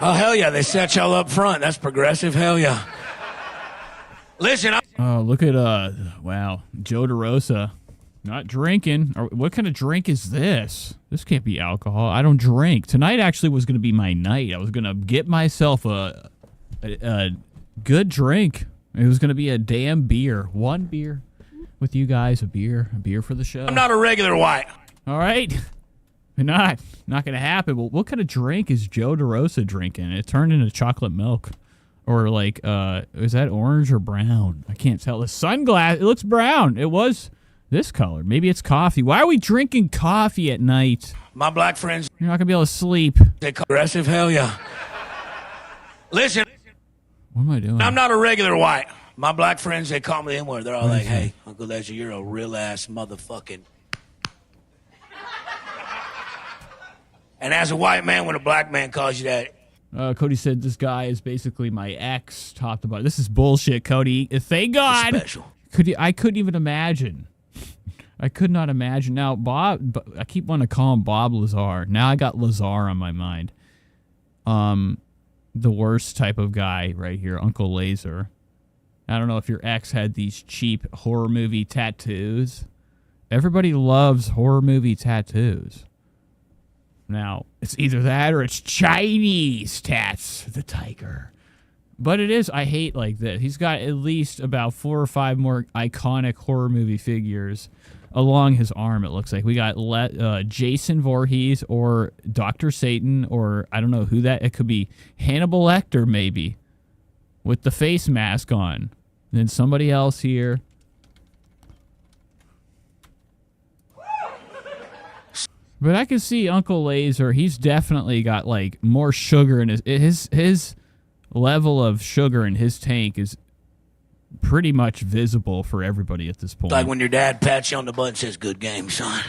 Oh, hell yeah. They set y'all up front. That's progressive. Hell yeah. Listen. Oh, look at, wow. Joe DeRosa. Not drinking. Or what kind of drink is this? This can't be alcohol. I don't drink. Tonight actually was going to be my night. I was going to get myself a good drink. It was going to be a damn beer. One beer with you guys. A beer for the show. I'm not a regular white. All right. Not going to happen. Well, what kind of drink is Joe DeRosa drinking? It turned into chocolate milk. Or like, is that orange or brown? I can't tell. The sunglass, it looks brown. It was this color. Maybe it's coffee. Why are we drinking coffee at night? My black friends. You're not going to be able to sleep. They call aggressive. Hell yeah. Listen. What am I doing? I'm not a regular white. My black friends, they call me the N-word. They're all like, hey, Uncle Lazer, you're a real-ass motherfucking... And as a white man, when a black man calls you that... Cody said this guy is basically my ex, top to bottom. This is bullshit, Cody. Thank God. Special. I couldn't even imagine. I could not imagine. Now, Bob, I keep wanting to call him Bob Lazer. Now I got Lazer on my mind. The worst type of guy right here, Uncle Lazer. I don't know if your ex had these cheap horror movie tattoos. Everybody loves horror movie tattoos. Now, it's either that or it's Chinese tats, the tiger. But it is, I hate like this. He's got at least about 4 or 5 more iconic horror movie figures along his arm, it looks like. We got Jason Voorhees or Dr. Satan or I don't know who that, it could be Hannibal Lecter maybe with the face mask on. And then somebody else here. But I can see Uncle Lazer. He's definitely got like more sugar in his level of sugar in his tank is pretty much visible for everybody at this point. Like when your dad pats you on the butt and says, "Good game, son."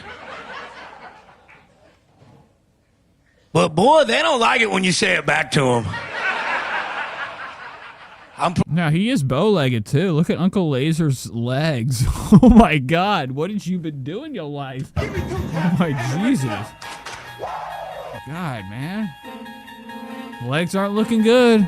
But boy, they don't like it when you say it back to them. Now, he is bow-legged, too. Look at Uncle Lazer's legs. Oh, my God. What have you been doing your life? Oh, my Jesus. God, man. Legs aren't looking good.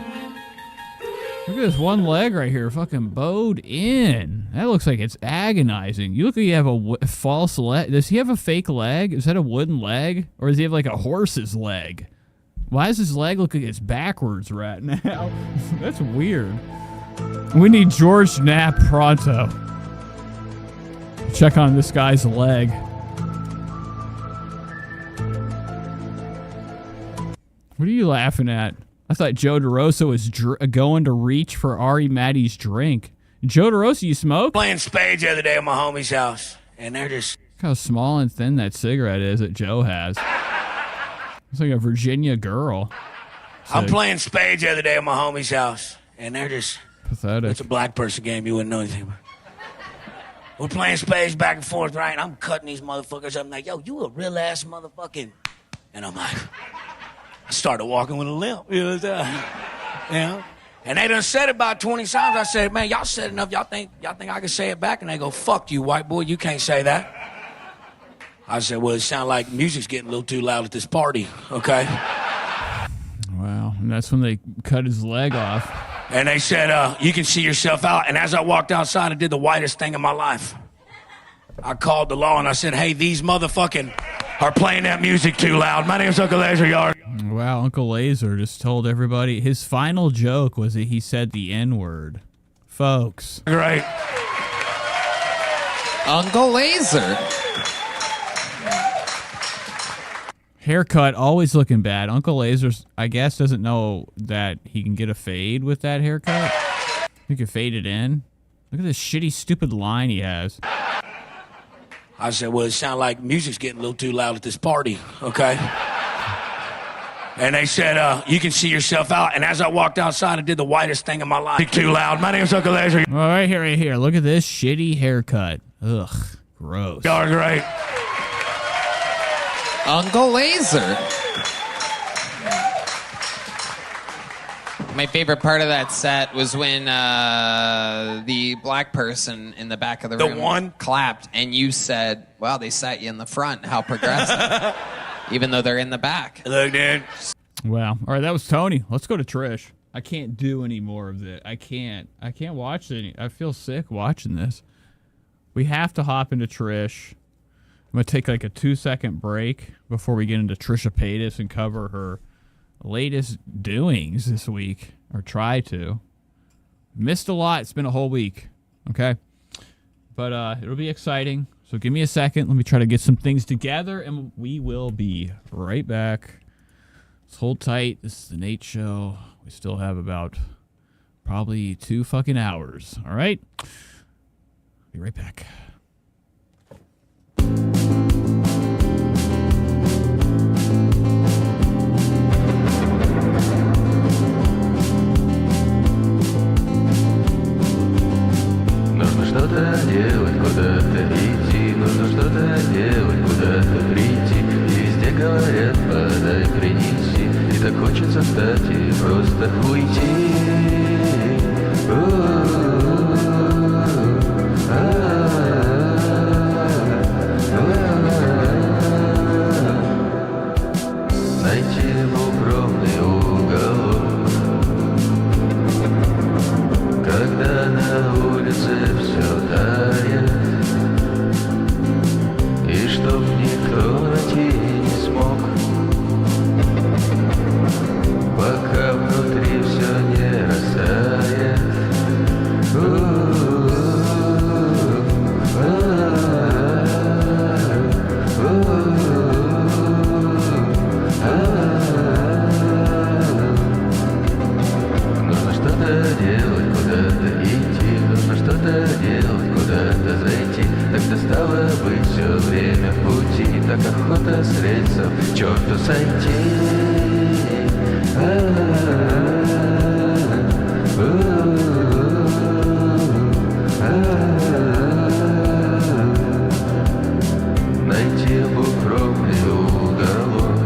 Look at this one leg right here. Fucking bowed in. That looks like it's agonizing. You look like you have a false leg. Does he have a fake leg? Is that a wooden leg? Or does he have like a horse's leg? Why does his leg look like it's backwards right now? That's weird. We need George Knapp pronto. Check on this guy's leg. What are you laughing at? I thought Joe DeRosa was going to reach for Ari Maddie's drink. Joe DeRosa, you smoke? Playing spades the other day at my homie's house, and they're just... Look how small and thin that cigarette is that Joe has. It's like a Virginia girl. I'm playing spades the other day at my homie's house, and they're just... Pathetic. It's a black person game. You wouldn't know anything about. We're playing spades back and forth, right? And I'm cutting these motherfuckers up. I'm like, yo, you a real-ass motherfucking... And I'm like... I started walking with a limp. You know what I'm saying? You know? And they done said it about 20 times. I said, man, y'all said enough. Y'all think I can say it back? And they go, fuck you, white boy. You can't say that. I said, well, it sounds like music's getting a little too loud at this party, okay? Wow. And that's when they cut his leg off. And they said, you can see yourself out. And as I walked outside, I did the whitest thing in my life. I called the law and I said, hey, these motherfucking are playing that music too loud. My name's Uncle Lazer, y'all. Wow, Uncle Lazer just told everybody. His final joke was that he said the N-word. Folks. Great. Uncle Lazer. Haircut, always looking bad. Uncle Lazer, I guess, doesn't know that he can get a fade with that haircut. You can fade it in. Look at this shitty, stupid line he has. I said, well, it sounds like music's getting a little too loud at this party, okay? And they said, you can see yourself out. And as I walked outside, I did the whitest thing in my life. Too loud. My name's Uncle Lazer. All right, here. Look at this shitty haircut. Ugh, gross. Y'all are great. Uncle Lazer. My favorite part of that set was when the black person in the back of the room clapped, and you said, "Well, they sat you in the front. How progressive." Even though they're in the back. Look, dude. Wow. All right, that was Tony. Let's go to Trish. I can't do any more of this. I can't watch any. I feel sick watching this. We have to hop into Trish. I'm going to take like a 2-second break before we get into Trisha Paytas and cover her latest doings this week, or try to. Missed a lot. It's been a whole week. Okay. But it'll be exciting. So give me a second. Let me try to get some things together, and we will be right back. Let's hold tight. This is the Nate Show. We still have about probably 2 fucking hours. All right? Be right back. Нужно что-то делать, куда-то идти. Нужно что-то делать, куда-то прийти. И везде говорят, подай, принеси. И так хочется встать и просто уйти. Найти укромный уголок, когда на улице все тает, и чтоб никто найти не смог, пока внутри все не растает. Нужно что-то делать, куда-то идти. Нужно что-то делать, куда-то зайти. Так-то стало быть все время в пути. Так охота с рельсов к черту сойти. Найти укромный уголок,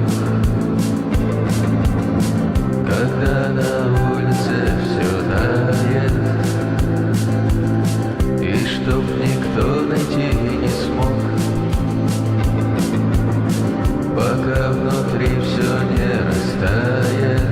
когда на улице все тает, и чтоб никто найти не смог, пока внутри все не растает.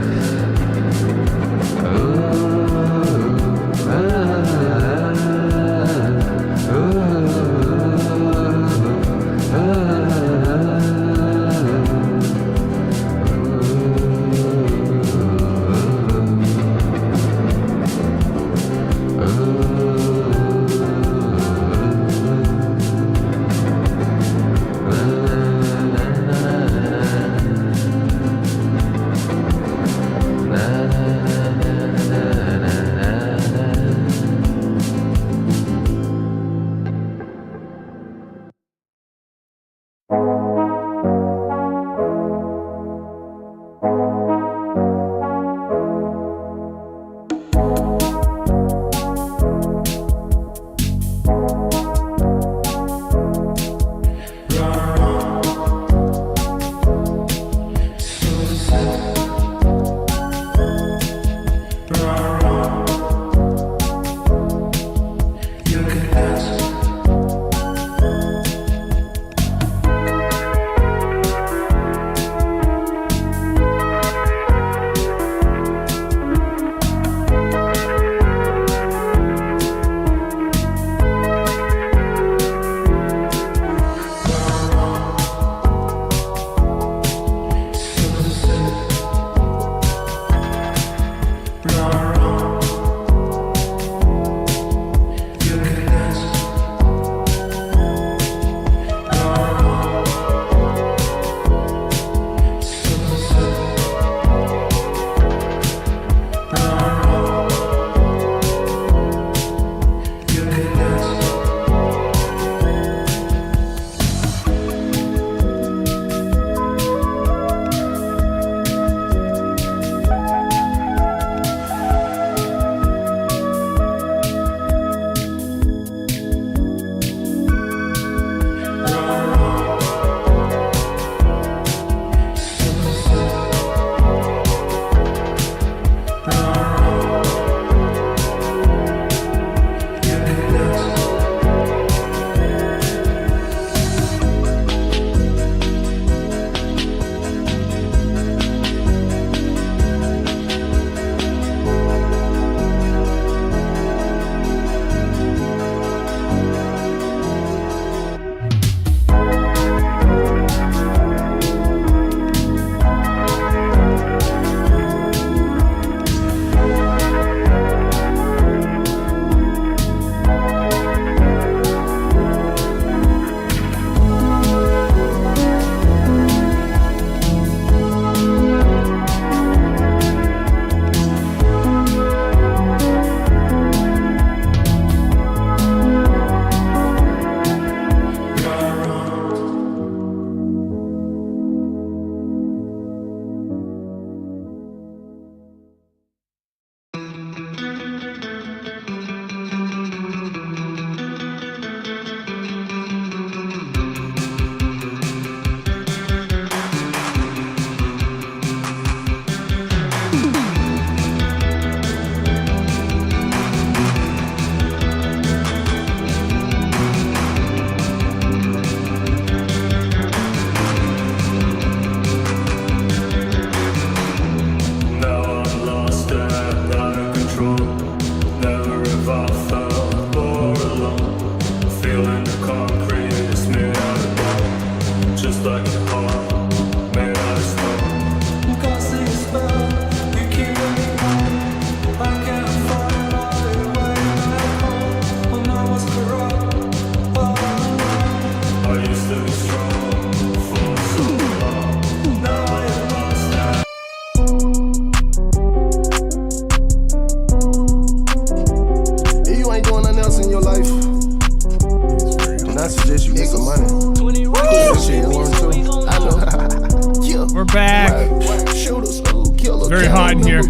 very hot in here.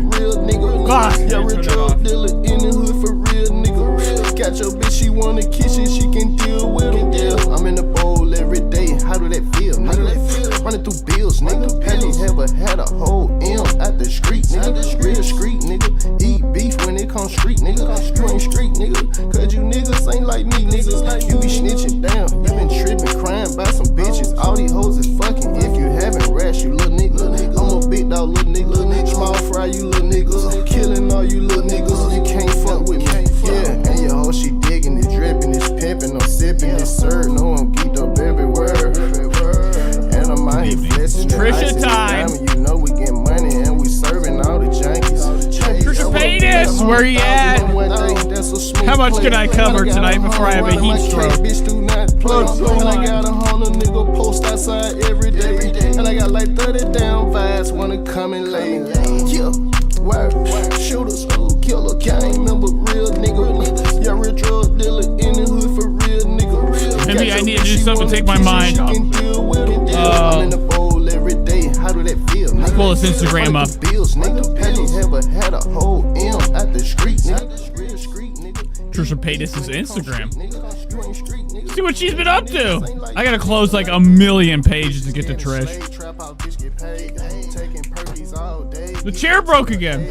God, Yeah, real drug dealer in the hood for real, nigga. Got your bitch, she wanna kiss you, she can deal with it. Yeah, I'm in the bowl every day. How do that feel, nigga? Running through bills, nigga. Have you ever had a whole M at the street, nigga? Real street, nigga. Eat beef when it comes street, nigga. You ain't street, nigga. Cause you niggas ain't like me, nigga. You be snitching down. You been tripping, crying by some bitches. All these hoes is fucking. If you haven't rash, you little nigga. I'm a big dog, little nigga. Small fry, you little niggas. Killing all you little niggas. You can't fuck with me. Yeah, and your hoe, she digging, it dripping, it's pimping, I'm sipping, it's served. No, I'm geeked up everywhere. And I'm out here flexing. Trisha time. You know we get money and we serving all the junkies. Trisha Paytas, where you at? How much can I cover tonight before I have a heat stroke? Bitch, do not play. And I got a whole nigga post outside every day. And I got like 30 down vibes, wanna come and lay. Yeah, word, shooters, killer, can't remember real nigga. Yeah, real drug dealer in the hood for real nigga. Maybe I need to do something to take my mind off. I'm in the bowl every day. How do that feel? Let's pull this Instagram up. Bills, nigga. Have you ever had a whole M at the street, nigga? Trisha Paytas' Instagram. See what she's been up to. I gotta close like a million pages to get to Trish. The chair broke again.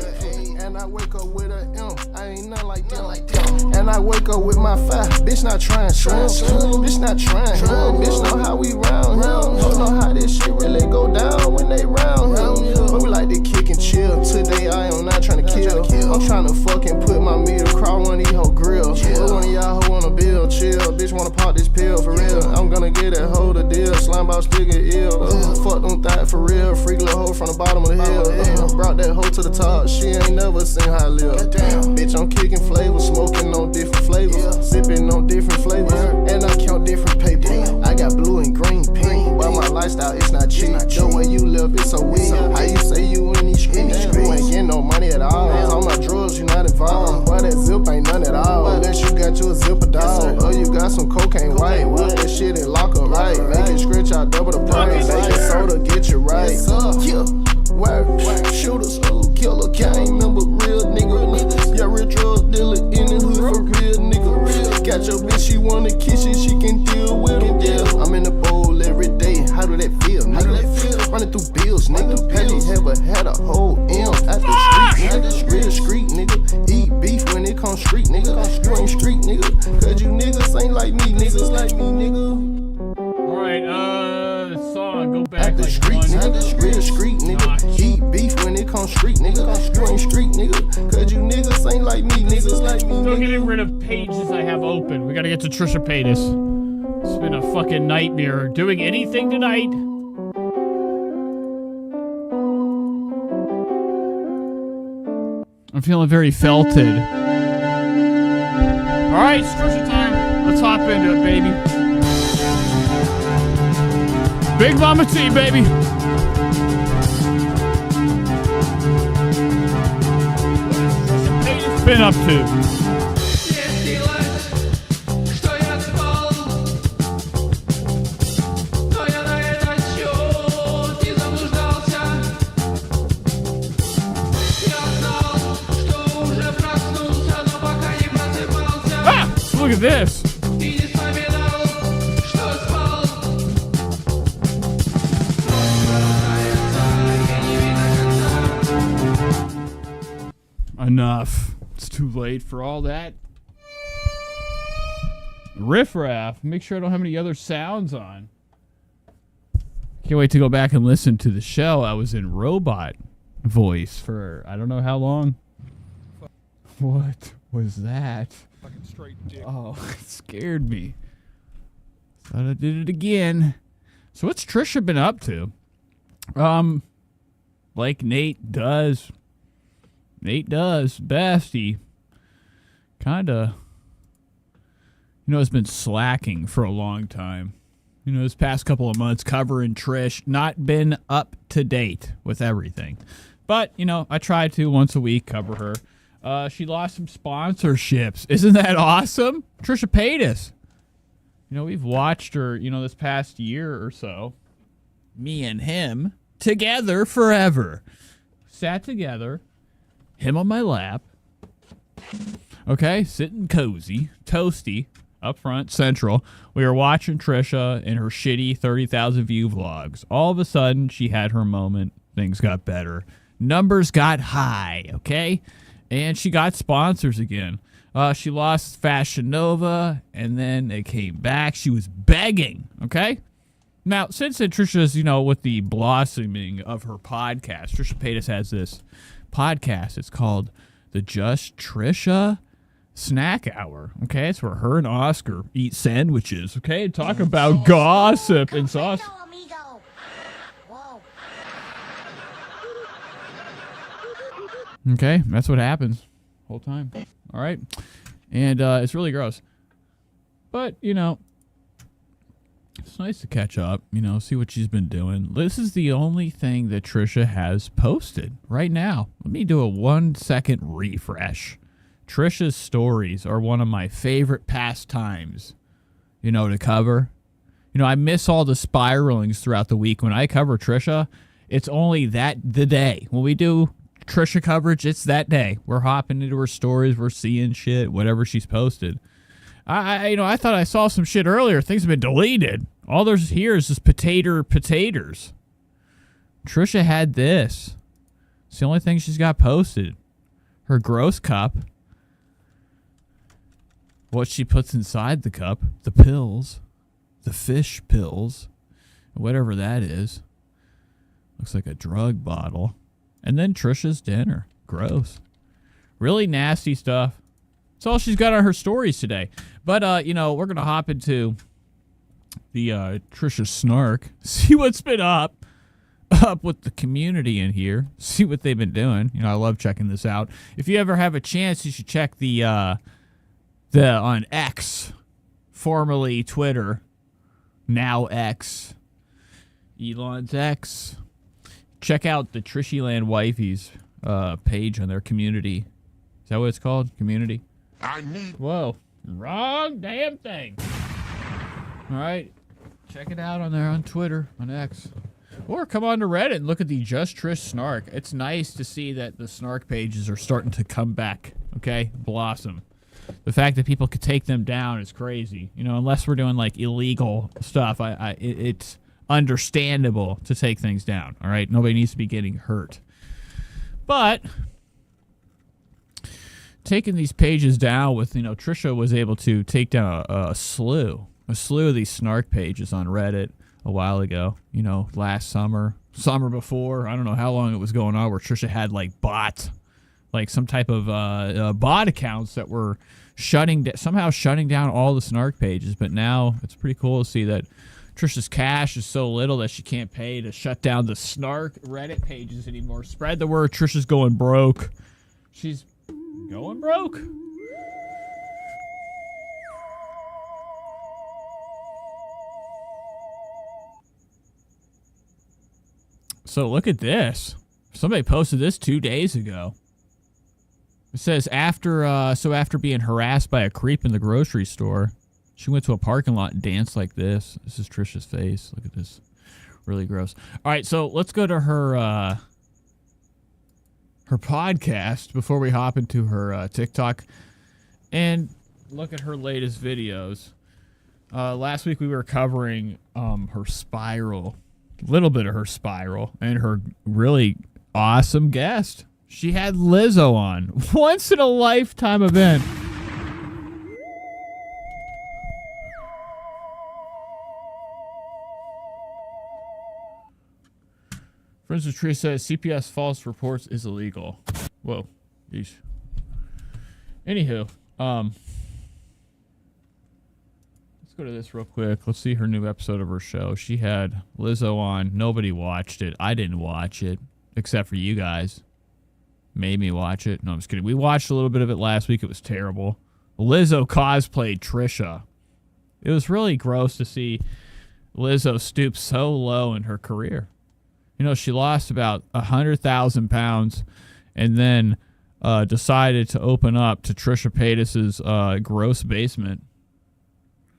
And I wake up with a M. I ain't nothing like them. And I wake up with my fire. Bitch not trying, bitch not trying. Bitch know how we round. Don't know how this shit really go down when they round. But we like to kick and chill. Today I am not trying to kill. I'm trying to fucking put my meat across one of these whole grill. But one of y'all who wanna build, chill. Bitch wanna pop this pill for real. I'm gonna get that hoe the deal. Slime about still get ill. Fuck them thought for real. Freak little hoe from the bottom of the hill. Brought that hoe to the top. She ain't never seen how I live. Damn, bitch, I'm kicking flavors, smoking on different flavors, sipping on different flavors, and I count different paper. I got blue and green, pink, but my lifestyle is not cheap. The way you live, it's so weak. How you say you in these streets? You ain't getting no money at all. All my drugs, you not involved. Boy, that zip ain't none at all. Unless you got you a zipper dog, or you got some cocaine white. Whip that shit and lock up right. Make it scratch out double the price. Make it soda, get you right. Yeah. Word, shooters, killer, can't remember real nigga. Yeah, real drug dealer in the hood for real nigga. Got your bitch, she wanna kiss you, she can deal with it. Yeah, I'm in the bowl every day. How do that feel, nigga? Running through bills, nigga. Have you ever had a whole M at the street, nigga? Real street, nigga. Eat beef when it comes street, nigga. You ain't street, nigga. Cause you niggas ain't like me, niggas like me, nigga. Alright, song, go back at the like street, one. Nigga. Real street, nigga. Eat beef when it comes street, nigga. You ain't street, nigga. Cause you niggas ain't like me, niggas like me. Still getting rid of pages I have open. We gotta get to Trisha Paytas. It's been a fucking nightmare. Doing anything tonight? I'm feeling very felted. Alright, it's Trisha time. Let's hop into it, baby. Big Mama T, baby. Been up to. Ah, look at this. Enough. It's too late for all that riffraff. Make sure I don't have any other sounds on. Can't wait to go back and listen to the show. I was in robot voice for I don't know how long. What was that? Fucking straight dick. Oh, it scared me. Thought I did it again. So what's Trisha been up to? Like Nate does best. He kinda, has been slacking for a long time. This past couple of months covering Trish, not been up to date with everything. But, I try to once a week cover her. She lost some sponsorships. Isn't that awesome? Trisha Paytas. We've watched her, this past year or so. Me and him together forever. sat together, him on my lap, okay, sitting cozy, toasty, up front, central. We were watching Trisha and her shitty 30,000 view vlogs. All of a sudden, she had her moment. Things got better. Numbers got high, okay? And she got sponsors again. She lost Fashion Nova, and then it came back. She was begging, okay? Now, since then, Trisha's, with the blossoming of her podcast, Trisha Paytas has this podcast. It's called the Just Trisha Snack Hour, okay? It's where her and Oscar eat sandwiches, okay? Talk about gossip and sauce. Okay, that's what happens whole time. All right. And it's really gross. But, it's nice to catch up, see what she's been doing. This is the only thing that Trisha has posted right now. Let me do a 1-second refresh. Trisha's stories are one of my favorite pastimes, to cover. I miss all the spiralings throughout the week. When I cover Trisha, it's only the day. When we do Trisha coverage, it's that day. We're hopping into her stories. We're seeing shit, whatever she's posted. I thought I saw some shit earlier. Things have been deleted. All there's here is just potatoes. Trisha had this. It's the only thing she's got posted. Her gross cup. What she puts inside the cup. The pills. The fish pills. Whatever that is. Looks like a drug bottle. And then Trisha's dinner. Gross. Really nasty stuff. That's all she's got on her stories today. But, we're going to hop into the Trisha Snark. See what's been up with the community in here. See what they've been doing. I love checking this out. If you ever have a chance, you should check the on X, formerly Twitter, now X, Elon's X. Check out the Trishyland Wifeys page on their community. Is that what it's called? Community? Whoa. Wrong damn thing. All right. Check it out on there on Twitter, on X. Or come on to Reddit and look at the Just Trish Snark. It's nice to see that the Snark pages are starting to come back, okay? Blossom. The fact that people could take them down is crazy. Unless we're doing, illegal stuff, it's understandable to take things down, all right? Nobody needs to be getting hurt. But taking these pages down with, Trisha was able to take down a slew of these snark pages on Reddit a while ago, last summer before. I don't know how long it was going on where Trisha had bots, some type of bot accounts that were somehow shutting down all the snark pages. But now it's pretty cool to see that Trisha's cash is so little that she can't pay to shut down the snark Reddit pages anymore. Spread the word. Trisha's going broke. She's going broke. So look at this. Somebody posted this 2 days ago. It says after being harassed by a creep in the grocery store, she went to a parking lot and danced like this. This is Trisha's face. Look at this. Really gross. All right, so let's go to her podcast before we hop into her TikTok and look at her latest videos. Last week we were covering her spiral, a little bit of her spiral, and her really awesome guest. She had Lizzo on. Once in a lifetime event. Friends of Tree says CPS false reports is illegal. Whoa. Yeesh. Anywho, let's go to this real quick. Let's see her new episode of her show. She had Lizzo on. Nobody watched it. I didn't watch it, except for you guys. Made me watch it. No, I'm just kidding. We watched a little bit of it last week. It was terrible. Lizzo cosplayed Trisha. It was really gross to see Lizzo stoop so low in her career. She lost about 100,000 pounds and then decided to open up to Trisha Paytas' gross basement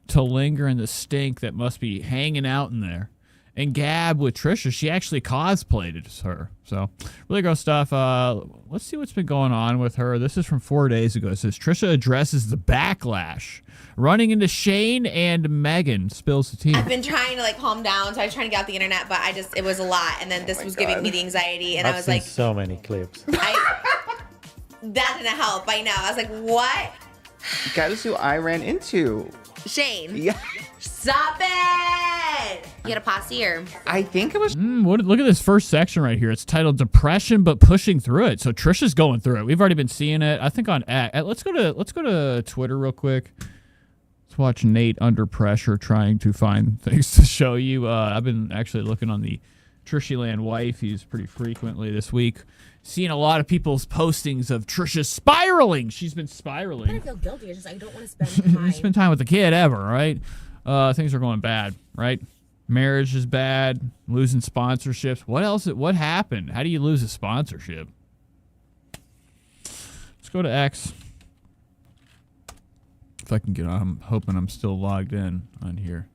to linger in the stink that must be hanging out in there. and Gab with Trisha. She actually cosplayed as her. So really gross stuff. Let's see what's been going on with her. This is from 4 days ago. It says Trisha addresses the backlash. Running into Shane and Megan spills the tea. I've been trying to like calm down, so I was trying to get out the internet, but it was a lot. And then this was giving me the anxiety, and I was like, so many clips. that didn't help. I know. I was like, what? Guess who I ran into? Shane. Yeah. Stop it! You had a posse or? I think it was. Look at this first section right here. It's titled "Depression but Pushing Through It." So Trisha's going through it. We've already been seeing it. I think on let's go to Twitter real quick. Let's watch Nate under pressure trying to find things to show you. I've been actually looking on the Trishyland wifeys pretty frequently this week. Seeing a lot of people's postings of Trisha spiraling. She's been spiraling. I feel guilty. It's just I don't want to spend time. Spend time with the kid ever, right? Things are going bad, right? Marriage is bad. Losing sponsorships. What else? What happened? How do you lose a sponsorship? Let's go to X. If I can get on. I'm hoping I'm still logged in on here.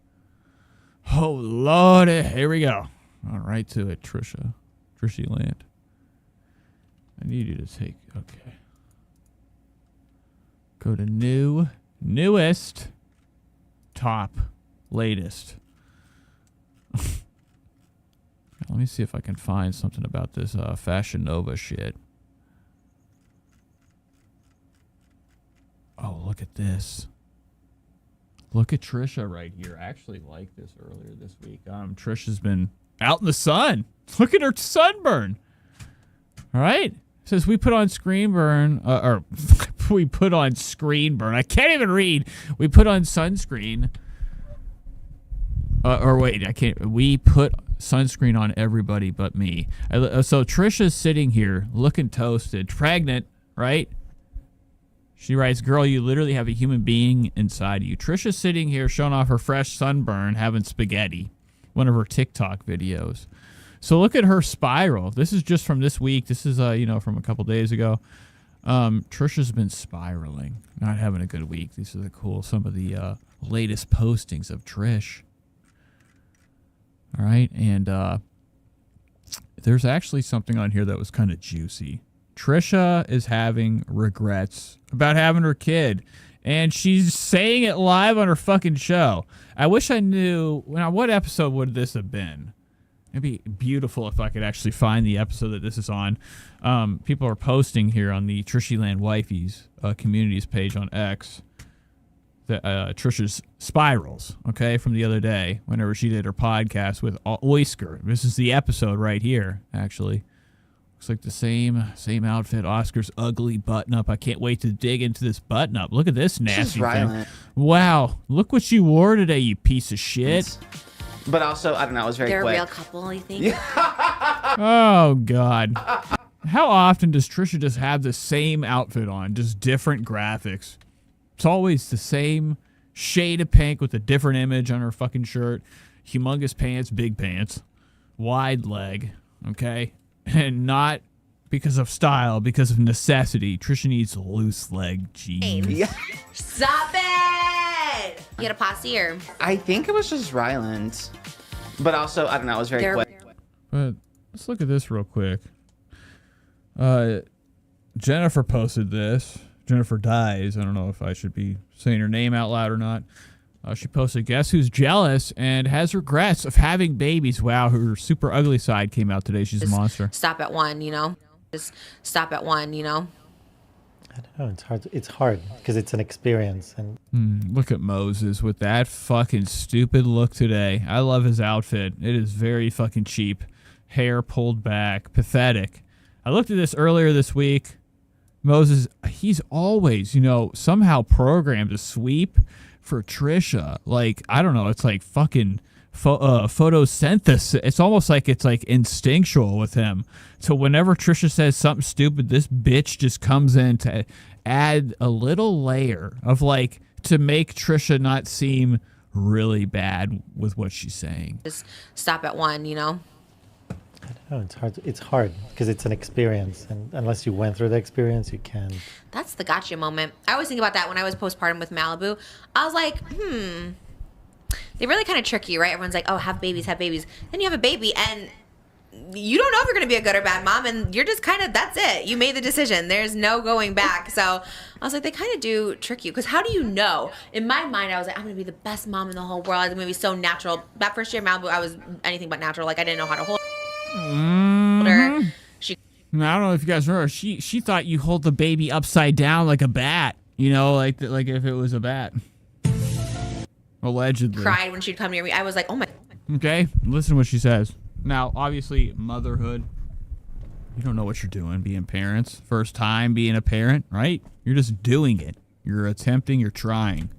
Oh, Lordy. Here we go. All right to it, Trishyland. I need you to take, okay. Go to newest, top, latest. Let me see if I can find something about this Fashion Nova shit. Oh, look at this. Look at Trisha right here. I actually liked this earlier this week. Trisha's been out in the sun. Look at her sunburn. All right. It says we put on screen burn, or we put on screen burn. I can't even read. We put on sunscreen. Or wait, I can't. We put sunscreen on everybody but me. So Trisha's sitting here looking toasted, pregnant, right? She writes, girl, you literally have a human being inside of you. Trisha's sitting here showing off her fresh sunburn, having spaghetti. One of her TikTok videos. So look at her spiral. This is just from this week. This is, from a couple days ago. Trisha's been spiraling, not having a good week. These are some of the latest postings of Trish. All right, and there's actually something on here that was kind of juicy. Trisha is having regrets about having her kid, and she's saying it live on her fucking show. I wish I knew, what episode would this have been? It'd be beautiful if I could actually find the episode that this is on. People are posting here on the Trishyland Wifeys communities page on X that Trisha's spirals, okay, from the other day whenever she did her podcast with Oyster. This is the episode right here, actually. Looks like the same outfit. Oscar's ugly button-up. I can't wait to dig into this button-up. Look at this nasty thing. Wow. Look what you wore today, you piece of shit. But also, I don't know, it was very quick. They're a real couple, you think? Oh, God. How often does Trisha just have the same outfit on, just different graphics? It's always the same shade of pink with a different image on her fucking shirt. Humongous pants, big pants, wide leg, okay? And not because of style, because of necessity. Trisha needs loose leg jeans. Yeah. Stop it! You had a posse or? I think it was just Ryland. But also, I don't know, it was very quick. But let's look at this real quick. Jennifer posted this. Jennifer Dies. I don't know if I should be saying her name out loud or not. She posted, guess who's jealous and has regrets of having babies. Wow, her super ugly side came out today. She's a monster. Stop at one, Just stop at one, I don't know. It's hard because it's an experience. And look at Moses with that fucking stupid look today. I love his outfit. It is very fucking cheap. Hair pulled back. Pathetic. I looked at this earlier this week. Moses, he's always, somehow programmed to sweep for Trisha. Like, I don't know. It's like fucking photosynthesis. It's almost like it's like instinctual with him. So whenever Trisha says something stupid, this bitch just comes in to add a little layer of like to make Trisha not seem really bad with what she's saying. Just stop at one, I don't know. It's hard because it's an experience, and unless you went through the experience, you can't. That's the gotcha moment. I always think about that when I was postpartum with Malibu. I was like, they really kind of trick you, right? Everyone's like, oh, have babies. Then you have a baby and you don't know if you're going to be a good or bad mom, and you're just kind of, that's it. You made the decision. There's no going back. So I was like, they kind of do trick you, because how do you know? In my mind, I was like, I'm going to be the best mom in the whole world. I'm going to be so natural. That first year, Malibu, I was anything but natural. Like, I didn't know how to hold her. I don't know if you guys remember. She thought you hold the baby upside down like a bat. You know, like if it was a bat. Allegedly. Cried when she'd come near me. I was like, oh my. Okay, listen to what she says. Now, obviously, motherhood. You don't know what you're doing being parents. First time being a parent, right? You're just doing it. You're attempting, you're trying.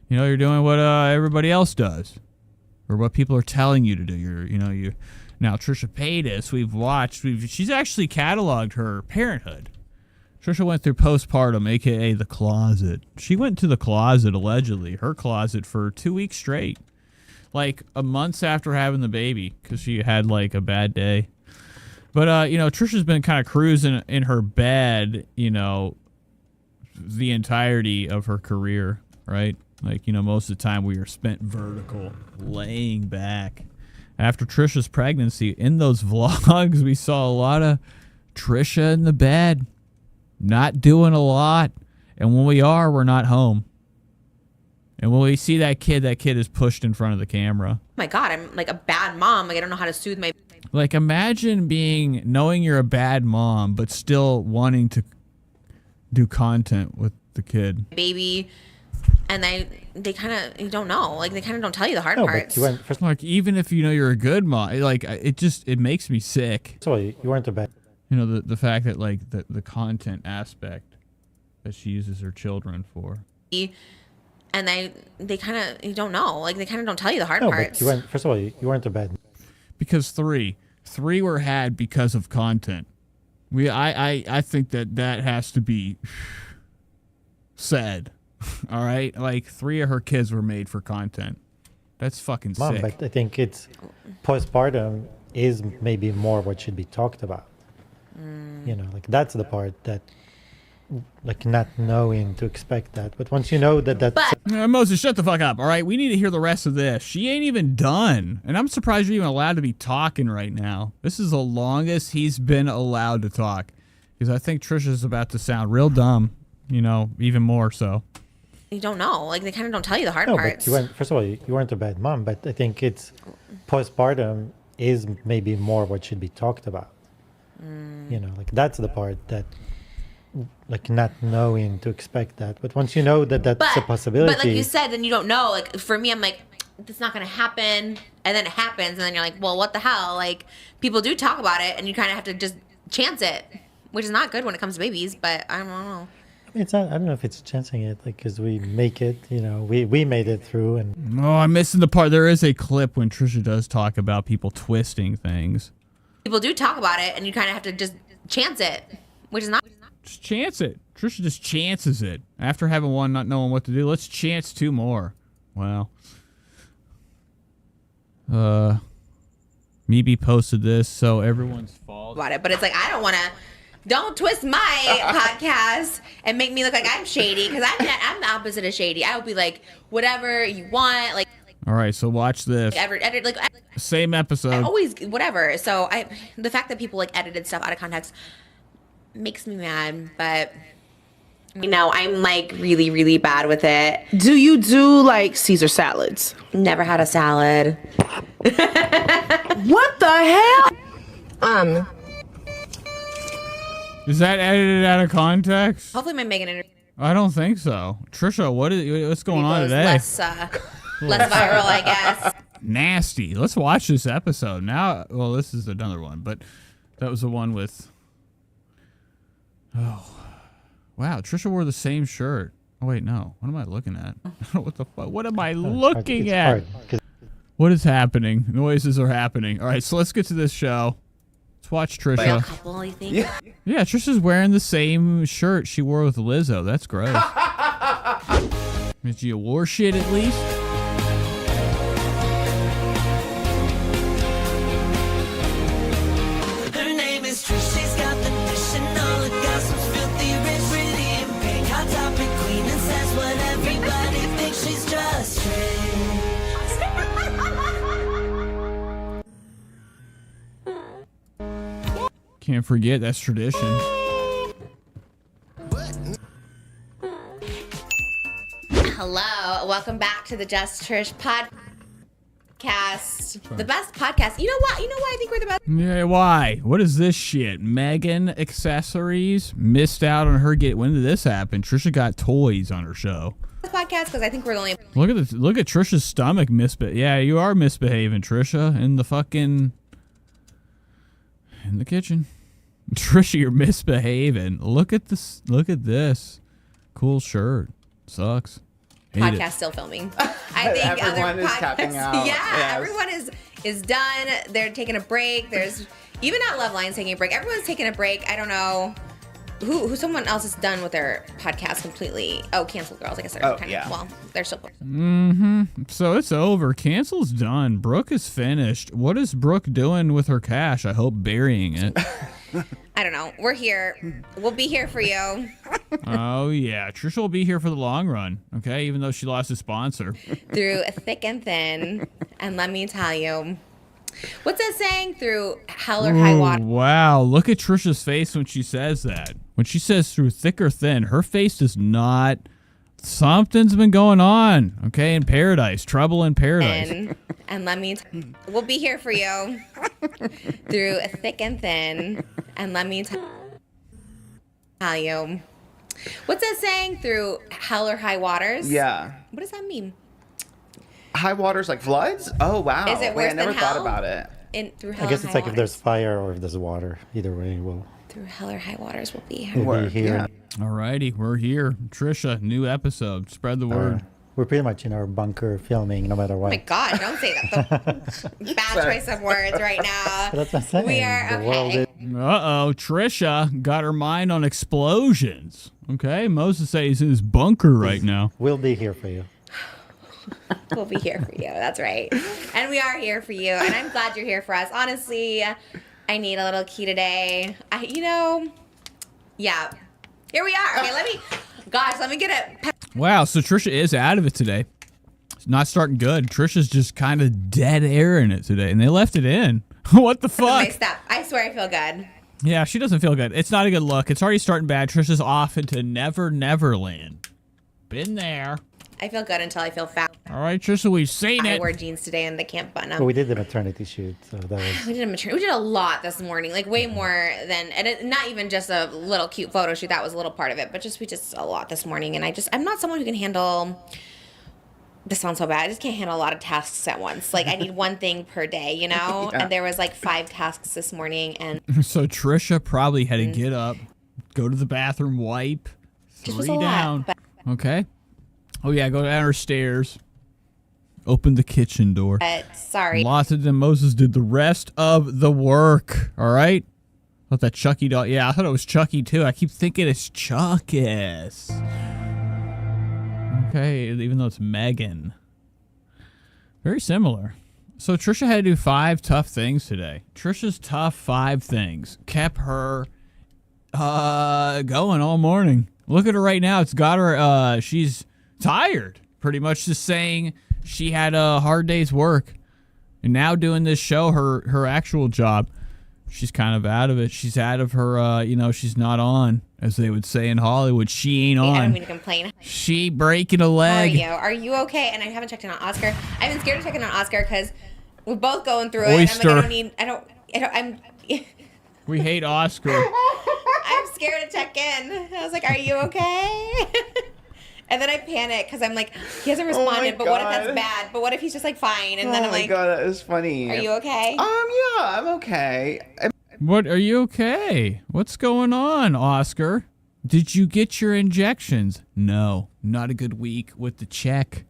You know, you're doing what everybody else does. Or what people are telling you to do. Now, Trisha Paytas, she's actually cataloged her parenthood. Trisha went through postpartum, a.k.a. the closet. She went to the closet, allegedly, her closet, for 2 weeks straight. Like, a month after having the baby, because she had, like, a bad day. But, Trisha's been kind of cruising in her bed, the entirety of her career, right? Like, most of the time we are spent vertical, laying back. After Trisha's pregnancy, in those vlogs, we saw a lot of Trisha in the bed, not doing a lot. And when we are, we're not home. And when we see that kid is pushed in front of the camera. Oh my God, I'm like a bad mom. Like, I don't know how to soothe my. Like, imagine knowing you're a bad mom, but still wanting to do content with the kid. Baby. And they kind of, you don't know. Like, they kind of don't tell you the hard parts. Like, even if you're a good mom, like, it makes me sick. So you weren't a bad. The fact that, like, the content aspect that she uses her children for. And they kind of, you don't know. Like, they kind of don't tell you the hard parts. But first of all, you weren't a bad. Because three were had because of content. I think that has to be said. All right, like 3 of her kids were made for content. That's fucking sick. But I think it's postpartum is maybe more what should be talked about. Like that's the part that, like, not knowing to expect that. But once you know that's... Moses, shut the fuck up, all right? We need to hear the rest of this. She ain't even done. And I'm surprised you're even allowed to be talking right now. This is the longest he's been allowed to talk. Because I think Trisha's about to sound real dumb, even more so. You don't know. Like, they kind of don't tell you the hard parts. But first of all, you weren't a bad mom. But I think it's postpartum is maybe more what should be talked about. Like that's the part that, like, not knowing to expect that. But once you know that's a possibility. But like you said, then you don't know. Like, for me, I'm like, it's not going to happen. And then it happens. And then you're like, well, what the hell? Like, people do talk about it. And you kind of have to just chance it, which is not good when it comes to babies. But I don't know. It's not, I don't know if it's chancing it, like, because we make it, we made it through. And oh, I'm missing the part. There is a clip when Trisha does talk about people twisting things. People do talk about it, and you kind of have to just chance it, which is not. Just chance it. Trisha just chances it. After having one, not knowing what to do, let's chance 2 more. Wow. Meebe posted this, so everyone's fault about it, but it's like, I don't want to. Don't twist my podcast and make me look like I'm shady, because I'm the opposite of shady. I would be like, whatever you want, like. All right, so watch this. Same episode. Always whatever. So the fact that people like edited stuff out of context makes me mad, but I'm like really, really bad with it. Do you do like Caesar salads? Never had a salad. What the hell? Is that edited out of context? Hopefully my Megan interview. I don't think so. Trisha, what's going on today? Less viral, I guess. Nasty. Let's watch this episode now. Well, this is another one, but that was the one with. Oh, wow! Trisha wore the same shirt. Oh wait, no. What am I looking at? What the fuck? What am I looking at? What is happening? Noises are happening. All right, so let's get to this show. Let's watch Trisha. Couple, you think? Yeah, Trisha's wearing the same shirt she wore with Lizzo. That's gross. Did you wore shit at least? Her name is Trish, she's got the dish and all the gossip's filthy, rich, pretty, and pink. Hot topic queen and says what everybody thinks, she's just Trish. Can't forget, that's tradition. Hello, welcome back to the Just Trish podcast. The best podcast. You know what? You know why I think we're the best? Yeah, why? What is this shit? Megan accessories? Missed out on her when did this happen? Trisha got toys on her show. Podcast because I think we're the only. Look at this. Look at Trisha's stomach Yeah, you are misbehaving, Trisha. In the kitchen. Trisha, you're misbehaving. Look at this. Look at this. Cool shirt. Sucks. Hate podcast it. still filming. I think Everyone other is podcasts. tapping out. Yeah, Yes. everyone is done. They're taking a break. There's even at Love Line's taking a break. Everyone's taking a break. I don't know who someone else is done with their podcast completely. Oh, Cancel Girls. I guess they're well, they're still. So it's over. Cancel's done. Brooke is finished. What is Brooke doing with her cash? I hope burying it. I don't know. We're here. We'll be here for you. Oh, yeah. Trisha will be here for the long run, okay? Even though she lost a sponsor. Through thick and thin. And let me tell you, what's that saying? Through hell or high water. Wow. Look at Trisha's face when she says that. When she says through thick or thin, her face does not... Something's been going on, okay? In paradise. Trouble in paradise. And let me we'll be here for you. Through thick and thin. And let me tell you. What's that saying? Through hell or high waters? Yeah. What does that mean? High waters like floods? Oh, wow. Is it worse Wait, I never than thought hell? about it. Through hell I guess or it's high like if there's fire or if there's water. Either way, Through hell or high waters, we'll be here. we'll be here. Alrighty, we're here. Trisha, new episode. Spread the word. We're pretty much in our bunker filming no matter what. Oh my God, don't say that. Bad choice of words right now. That's what I'm saying. We are The world okay. Uh-oh, Trisha got her mind on explosions. Okay, Moses says he's in his bunker right now. We'll be here for you. We'll be here for you. That's right. And we are here for you. And I'm glad you're here for us. Honestly, I need a little key today. Yeah. Here we are. Okay, let me get it. Wow, so Trisha is out of it today. It's not starting good. Trisha's just kind of dead air in it today, and they left it in. What the fuck? Stop. I swear I feel good. Yeah, she doesn't feel good. It's not a good look. It's already starting bad. Trisha's off into Never Neverland. Been there. I feel good until I feel fat. All right, Trisha, we've seen I it. wore jeans today and they can't button up. But we did the maternity shoot, so that was... We did a lot this morning, like way more than, not even just a little cute photo shoot. That was a little part of it, but we just a lot this morning. And I'm not someone who can handle. This sounds so bad. I just can't handle a lot of tasks at once. Like I need one thing per day, you know. Yeah. And there was like 5 tasks this morning, and So Trisha probably had to get up, go to the bathroom, wipe, just was 3 a down. lot. Okay. Oh yeah, go down her stairs. Open the kitchen door. Sorry. Lots of them. Moses did the rest of the work. All right. Thought that Chucky doll. Yeah, I thought it was Chucky too. I keep thinking it's Chuckus. Okay, even though it's Megan. Very similar. So Trisha had to do 5 tough things today. Trisha's tough 5 things kept her going all morning. Look at her right now. It's got her. She's tired. Pretty much just saying she had a hard day's work, and now doing this show, her actual job, she's kind of out of it. She's out of her. She's not on, as they would say in Hollywood. She ain't on. I don't mean to complain. She breaking a leg. Are you okay? And I haven't checked in on Oscar. I've been scared to check in on Oscar because we're both going through it. Oyster. I'm We hate Oscar. I'm scared to check in. I was like, are you okay? And then I panic because I'm like, he hasn't responded, but what if that's bad? But what if he's just like fine? And then I'm like, oh my God, that is funny. are you okay? Yeah, I'm okay. What, are you okay? What's going on, Oscar? Did you get your injections? No, not a good week with the check.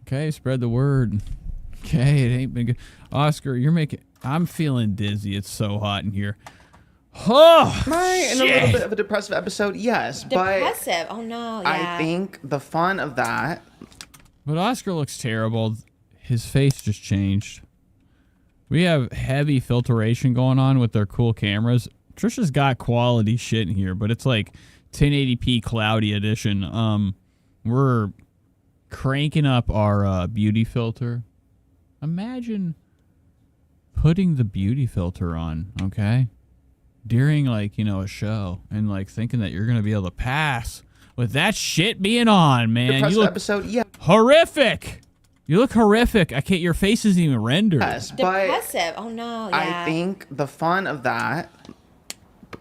Okay, spread the word. Okay, it ain't been good. Oscar, I'm feeling dizzy. It's so hot in here. Oh, Am I in a little bit of a depressive episode? Yes, Depressive? Oh no, yeah. I think the fun of that. But Oscar looks terrible. His face just changed. We have heavy filtration going on with their cool cameras. Trisha's got quality shit in here, but it's like 1080p cloudy edition. We're cranking up our beauty filter. Imagine putting the beauty filter on, okay? during like, you know, a show and like thinking that you're going to be able to pass with that shit being on, man. You look episode, yeah. horrific. You look horrific. I can't. Your face isn't even rendered. Yes, but Depressive. Oh no. Yeah. I think the fun of that,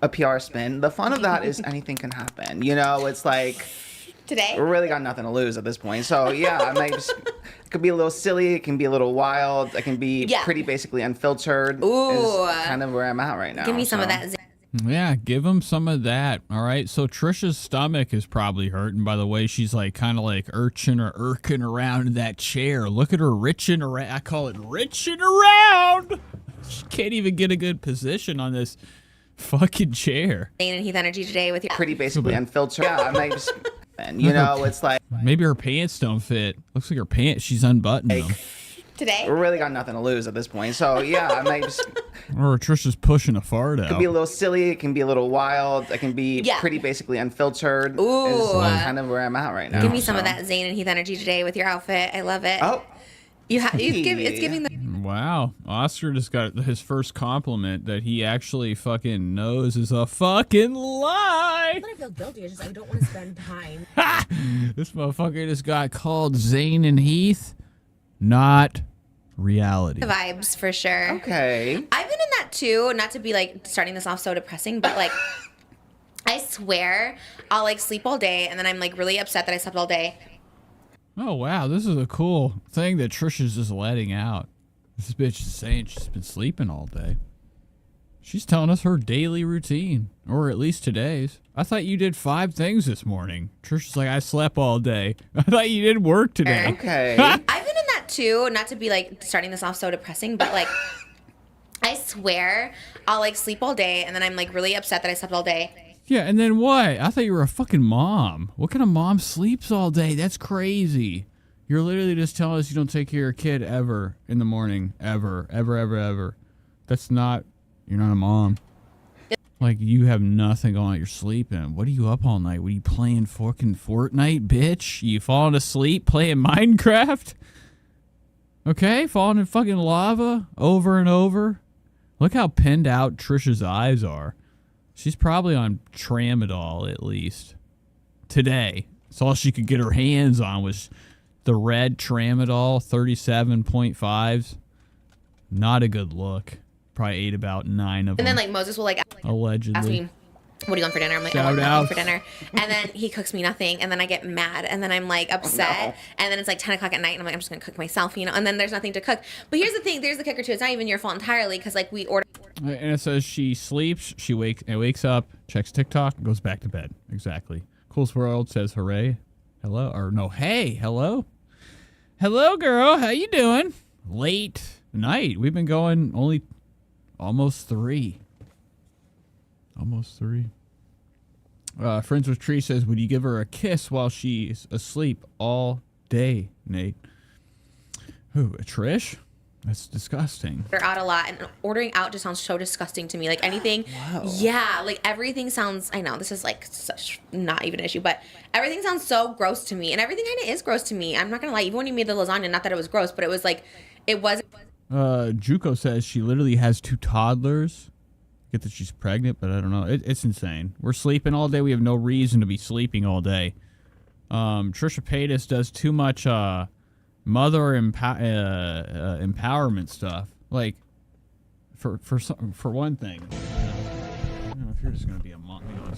a PR spin, the fun of that is anything can happen. You know, it's like Today. we really got nothing to lose at this point. So yeah, I might just, it could be a little silly. It can be a little wild. It can be pretty basically unfiltered. Ooh. Is kind of where I'm at right now. Give me some of so. that. Yeah, give him some of that. All right. So Trisha's stomach is probably hurting. By the way, she's like kind of like irking around in that chair. Look at her riching around. I call it riching around. She can't even get a good position on this fucking chair. Zane and Heath energy today with your Pretty basically unfiltered. Yeah, I might just, you know, it's like maybe her pants don't fit. Looks like her pants. She's unbuttoned them. today. we really got nothing to lose at this point. So yeah, I might just. Or Trisha's pushing a fart out. It could be a little silly. It can be a little wild. It can be pretty basically unfiltered. Ooh. Is kind of where I'm at right now. Give me some of so. that Zane and Heath energy today with your outfit. I love it. Oh. It's giving the. Wow. Oscar just got his first compliment that he actually fucking knows is a fucking lie. I feel guilty. I don't want to spend time. This motherfucker just got called Zane and Heath. Not reality. Vibes for sure. Okay. I've been in that too. Not to be like starting this off so depressing, but like I swear I'll like sleep all day and then I'm like really upset that I slept all day. Oh, wow. This is a cool thing that Trisha's just letting out. This bitch is saying she's been sleeping all day. She's telling us her daily routine, or at least today's. I thought you did 5 things this morning. Trisha's like, I slept all day. I thought you did work today. Okay. I've been in that too. Not to be like starting this off so depressing, but like I swear I'll like sleep all day and then I'm like really upset that I slept all day. Yeah, and then what? I thought you were a fucking mom. What kind of mom sleeps all day? That's crazy. You're literally just telling us you don't take care of your kid ever in the morning. Ever. That's not... You're not a mom. Like, you have nothing going on. You're sleeping. What are you up all night? What are you playing fucking Fortnite, bitch? You falling asleep playing Minecraft? Okay? Falling in fucking lava over and over? Look how pinned out Trisha's eyes are. She's probably on tramadol, at least. Today. That's all she could get her hands on was the red tramadol, 37.5s. Not a good look. Probably ate about 9 of them. And then like Moses will like allegedly ask me, what are you going for dinner? I'm like, Shout I want out. nothing for dinner. And then he cooks me nothing. And then I get mad. And then I'm like upset. Oh, no. And then it's like 10 o'clock at night. And I'm like, I'm just going to cook myself, you know? And then there's nothing to cook. But here's the thing. There's the kicker too. It's not even your fault entirely because like we order. And it says she sleeps, she wakes up, checks TikTok, and goes back to bed. Exactly. Coolest World says hooray. Hello. Or no, hey, hello. Hello, girl. How you doing? Late night. We've been going only almost 3. Almost 3. Friends with Tree says, would you give her a kiss while she's asleep all day, Nate? Who, Trish? That's disgusting. Order out a lot, and ordering out just sounds so disgusting to me. Like anything, yeah, like everything sounds. I know this is like such not even an issue, but everything sounds so gross to me, and everything kind of is gross to me. I'm not gonna lie. Even when you made the lasagna, not that it was gross, but it was like, it wasn't. Juco says she literally has 2 toddlers. Get that she's pregnant, but I don't know. It's insane. We're sleeping all day. We have no reason to be sleeping all day. Trisha Paytas does too much. Mother empowerment stuff, like for one thing, you know, if you're just gonna be a mom, you know,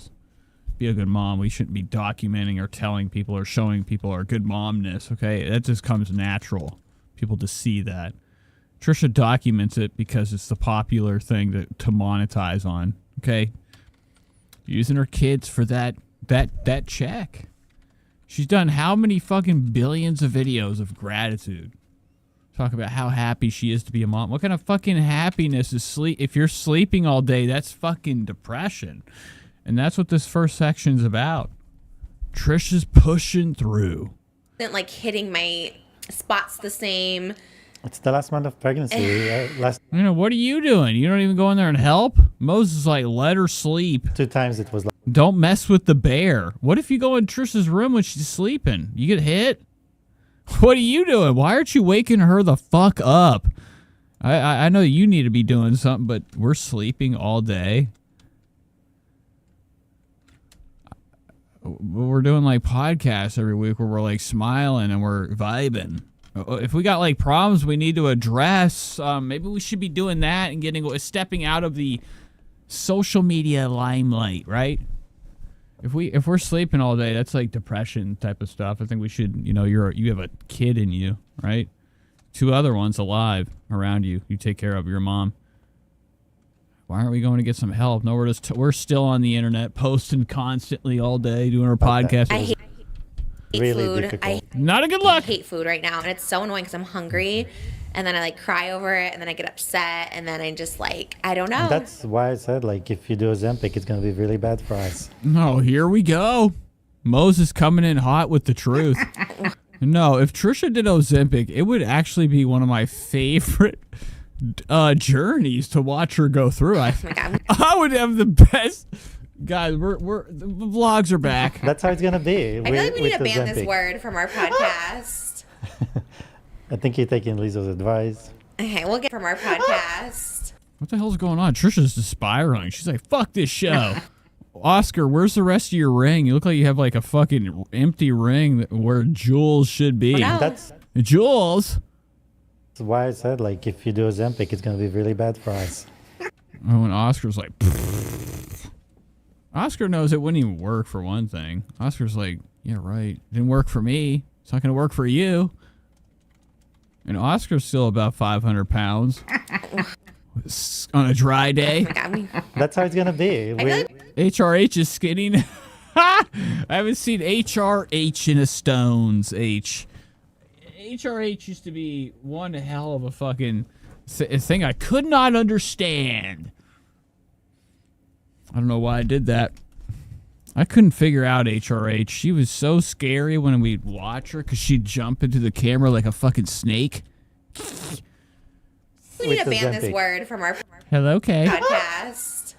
be a good mom, we shouldn't be documenting or telling people or showing people our good momness. Okay, that just comes natural. People to see that. Trisha documents it because it's the popular thing to monetize on. Okay, using her kids for that check. She's done how many fucking billions of videos of gratitude? Talk about how happy she is to be a mom. What kind of fucking happiness is sleep? If you're sleeping all day, that's fucking depression. And that's what this first section's about. Trisha's pushing through. Like hitting my spots the same. It's the last month of pregnancy. You know, what are you doing? You don't even go in there and help? Moses is like, let her sleep. 2 times it was like. Don't mess with the bear. What if you go in Trisha's room when she's sleeping? You get hit? What are you doing? Why aren't you waking her the fuck up? I know you need to be doing something, but we're sleeping all day. we're doing like podcasts every week where we're like smiling and we're vibing. If we got like problems we need to address, maybe we should be doing that and stepping out of the social media limelight, right? If we're sleeping all day, that's like depression type of stuff. I think we should, you have a kid in you, right? 2 other ones alive around you. You take care of your mom. Why aren't we going to get some help? No, we're still on the internet posting constantly all day doing our podcast. I hate Really food. Not a good look. I hate food right now, and it's so annoying because I'm hungry, and then I like cry over it, and then I get upset, and then I just like I don't know. That's why I said like if you do Ozempic, it's gonna be really bad for us. No, here we go. Moses coming in hot with the truth. No, if Trisha did Ozempic, it would actually be one of my favorite journeys to watch her go through. I would have the best. Guys, the vlogs are back. That's how it's gonna be. I feel like we need to ban this word from our podcast. I think you're taking Lizo's advice. Okay, we'll get from our podcast. What the hell's going on? Trisha's just spiraling. She's like, fuck this show. Oscar, where's the rest of your ring? You look like you have like a fucking empty ring where Jules should be. That's Jules. That's why I said like if you do Ozempic, it's gonna be really bad for us. Oh, and Oscar's like, Oscar knows it wouldn't even work for one thing. Oscar's like, yeah, right. Didn't work for me. It's not gonna work for you. And Oscar's still about 500 pounds on a dry day. That's how it's gonna be. HRH is skinny. I haven't seen HRH in a Stones H. HRH used to be one hell of a fucking thing I could not understand. I don't know why I did that. I couldn't figure out HRH. She was so scary when we'd watch her because she'd jump into the camera like a fucking snake. We need to ban this word from our Hello, Kay. podcast.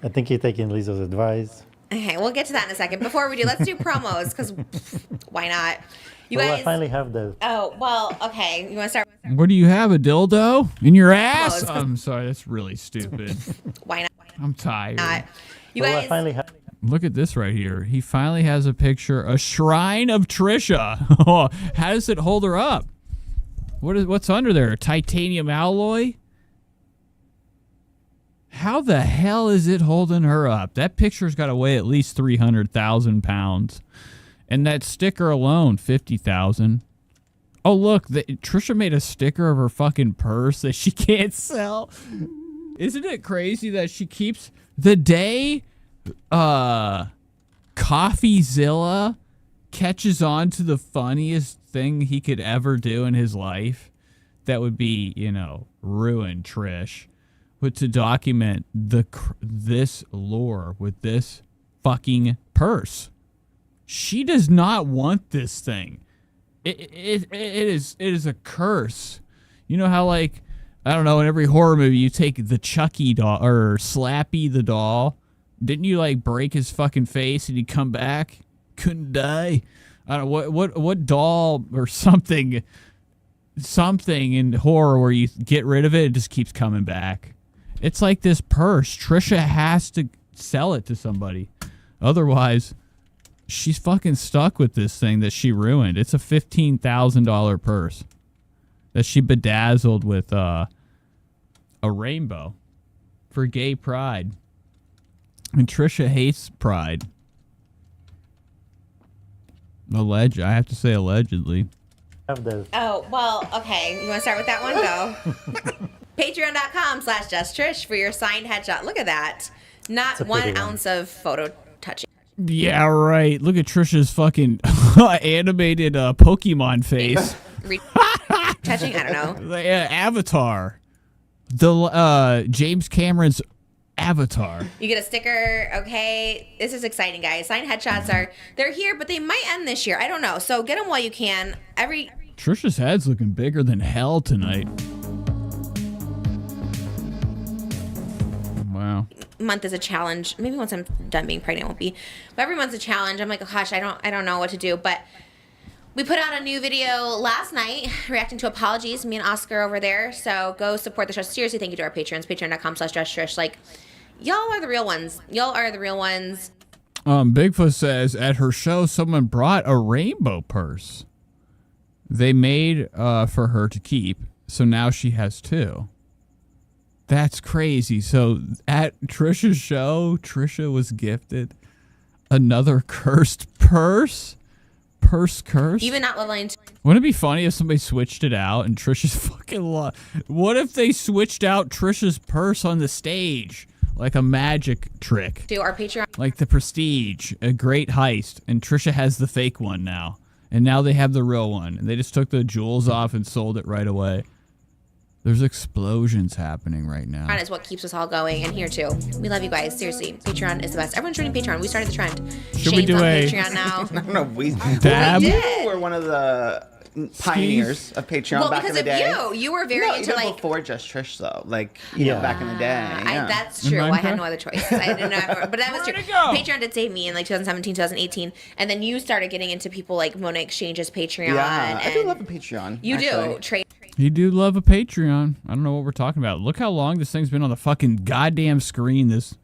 I think you're taking Lizo's advice. Okay, we'll get to that in a second. Before we do, let's do promos because why not? You Well, guys. I finally have the. Oh well, okay. You want to start? What do you have, a dildo in your ass? Close. I'm sorry, that's really stupid. Why not? I'm tired. You Well, I guys. finally have. Look at this right here. He finally has a picture, a shrine of Trisha. How does it hold her up? What's under there? A titanium alloy? How the hell is it holding her up? That picture's got to weigh at least 300,000 pounds. And that sticker alone, 50,000. Oh, look. Trisha made a sticker of her fucking purse that she can't sell. Isn't it crazy that she keeps... The day CoffeeZilla catches on to the funniest thing he could ever do in his life, that would be, ruin Trish. But to document this lore with this fucking purse. She does not want this thing. It is a curse. You know how, like, I don't know, in every horror movie you take the Chucky doll or Slappy the doll. Didn't you like break his fucking face and he'd come back? Couldn't die. I don't know what doll or something in horror where you get rid of it just keeps coming back. It's like this purse. Trisha has to sell it to somebody. Otherwise, she's fucking stuck with this thing that she ruined. It's a $15,000 purse that she bedazzled with a rainbow for gay pride. And Trisha hates pride. I have to say allegedly. Oh, well, okay. You want to start with that one? Go. Patreon.com/JustTrish for your signed headshot. Look at that. Not 1 ounce of photo touching. Yeah, right. Look at Trisha's fucking animated Pokemon face. Touching? I don't know. Avatar. The James Cameron's Avatar. You get a sticker. Okay. This is exciting, guys. Signed headshots they're here, but they might end this year. I don't know. So get them while you can. Trisha's head's looking bigger than hell tonight. Wow. Month is a challenge. Maybe once I'm done being pregnant, it won't be. But every month's a challenge. I'm like, oh, gosh, I don't know what to do. But we put out a new video last night reacting to apologies. Me and Oscar over there. So go support the show. Seriously, thank you to our patrons. Patreon.com/JustTrish. Like, y'all are the real ones. Y'all are the real ones. Bigfoot says at her show, someone brought a rainbow purse. They made for her to keep, so now she has two. That's crazy. So at Trisha's show, Trisha was gifted another cursed purse. Purse curse. Even not Love. Wouldn't it be funny if somebody switched it out and Trisha's fucking What if they switched out Trisha's purse on the stage? Like a magic trick. To our Patreon. Like the Prestige, a great heist. And Trisha has the fake one now. And now they have the real one. And they just took the jewels off and sold it right away. There's explosions happening right now. Patreon is what keeps us all going, and here too. We love you guys. Seriously, Patreon is the best. Everyone's joining Patreon. We started the trend. Should we do on a Patreon now? I don't know. We dab? were one of the pioneers of Patreon Well, back in because the of day. you were very into even like. before Just Trish though, like you know, back in the day. That's true. I had no other choice. I didn't know, but that was true. Patreon did save me in like 2017, 2018, and then you started getting into people like Mona Exchange's Patreon. Yeah, I do and love a Patreon. You actually. do. Trade. You do love a Patreon. I don't know what we're talking about. Look how long this thing's been on the fucking goddamn screen, this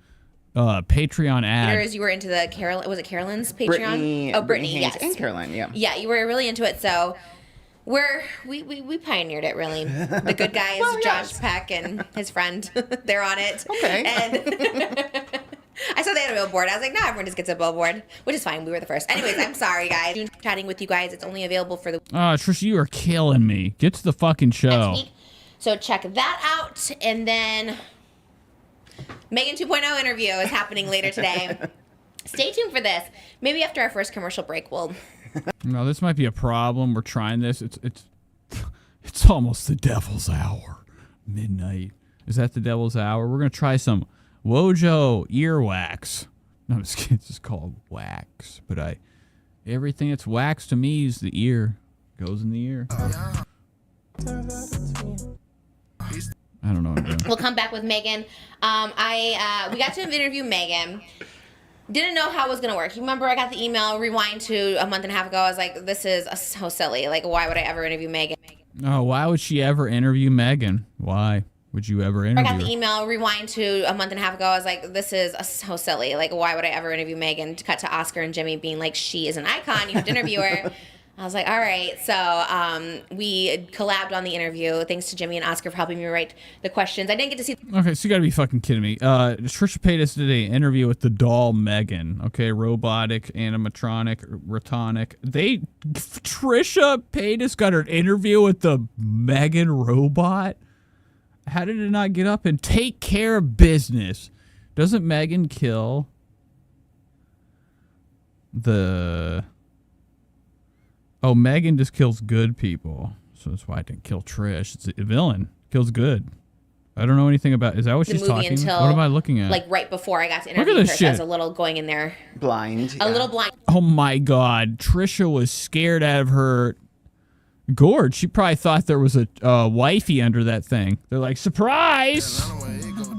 Patreon ad. You were into the was it Carolyn's Patreon? Brittany, Brittany, Haynes yes. and Carolyn, yeah. Yeah, you were really into it, so we pioneered it really. The good guys, Josh Peck and his friend, they're on it. Okay. And I saw they had a billboard. I was like, no, everyone just gets a billboard, which is fine. We were the first. Anyways, I'm sorry, guys. Chatting with you guys. It's only available for the Trisha, you are killing me. Get to the fucking show. So check that out, and then Megan 2.0 interview is happening later today. Stay tuned for this. Maybe after our first commercial break, we'll. No, this might be a problem. We're trying this. It's almost the devil's hour. Midnight. Is that the devil's hour? We're gonna try some Wojo earwax. No, I'm just kidding. It's just called wax. But everything that's wax to me is the ear. Goes in the ear. I don't know what I'm doing. We'll come back with Megan. We got to interview Megan. Didn't know how it was going to work. You remember I got the email, rewind to a month and a half ago. I was like, this is so silly. Like, why would I ever interview Megan? Oh, why would she ever interview Megan? Why would you ever interview I got the her? email, rewind to a month and a half ago. I was like, this is so silly. Like, why would I ever interview Megan? To cut to Oscar and Jimmy being like, she is an icon. You have to interview her. I was like, all right. So we collabed on the interview. Thanks to Jimmy and Oscar for helping me write the questions. I didn't get to see. Okay, so you got to be fucking kidding me. Trisha Paytas did an interview with the doll Megan. Okay, robotic, animatronic, rotonic. Trisha Paytas got an interview with the Megan robot. How did it not get up and take care of business? Doesn't Megan kill the... Oh, Megan just kills good people. So that's why I didn't kill Trish. It's a villain. Kills good. I don't know anything about... Is that what the she's movie talking? until, What am I looking at? Like right before I got to Look at interview her this shit. as a little going in there. Blind. A little blind. Oh my God. Trisha was scared out of her gourd. She probably thought there was a wifey under that thing. They're like, surprise!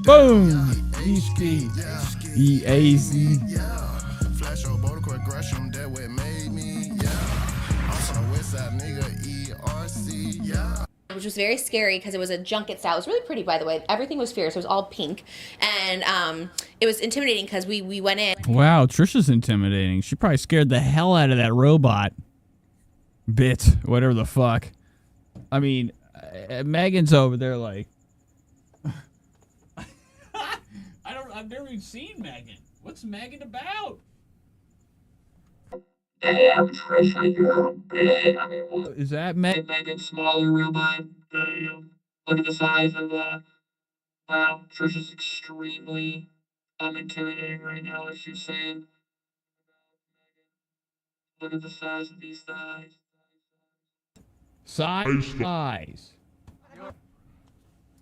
Boom! Easy. Easy. Which was very scary because it was a junket style. It was really pretty, by the way. Everything was fierce. It was all pink. And it was intimidating because we went in. Wow, Trisha's intimidating. She probably scared the hell out of that robot. Whatever the fuck. I mean, Megan's over there like... I've never even seen Megan. What's Megan about? Damn, Trisha, you're big. I mean, what? Is that Megan? Megan's smaller robot. Damn. Look at the size of that. Wow, Trisha's extremely intimidating right now, like she's saying. Look at the size of these thighs. Size.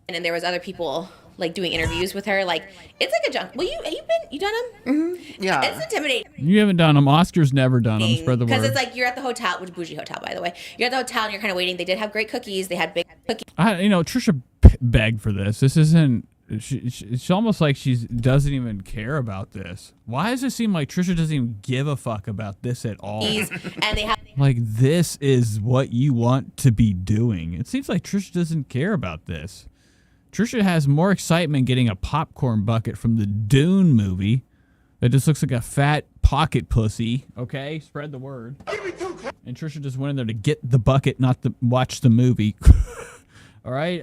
And then there was other people like doing interviews with her. Like, it's like a junk. Well, you done them? Mm-hmm. Yeah. It's intimidating. You haven't done them. Oscar's never done them. Spread the word. Because it's like you're at the hotel, which is bougie hotel, by the way. You're at the hotel and you're kind of waiting. They did have great cookies. They had big cookies. Trisha begged for this. This isn't... It's almost like she doesn't even care about this. Why does it seem like Trisha doesn't even give a fuck about this at all? And they have... Like, this is what you want to be doing. It seems like Trisha doesn't care about this. Trisha has more excitement getting a popcorn bucket from the Dune movie That just looks like a fat pocket pussy. Okay, spread the word. And Trisha just went in there to get the bucket, not to watch the movie. All right,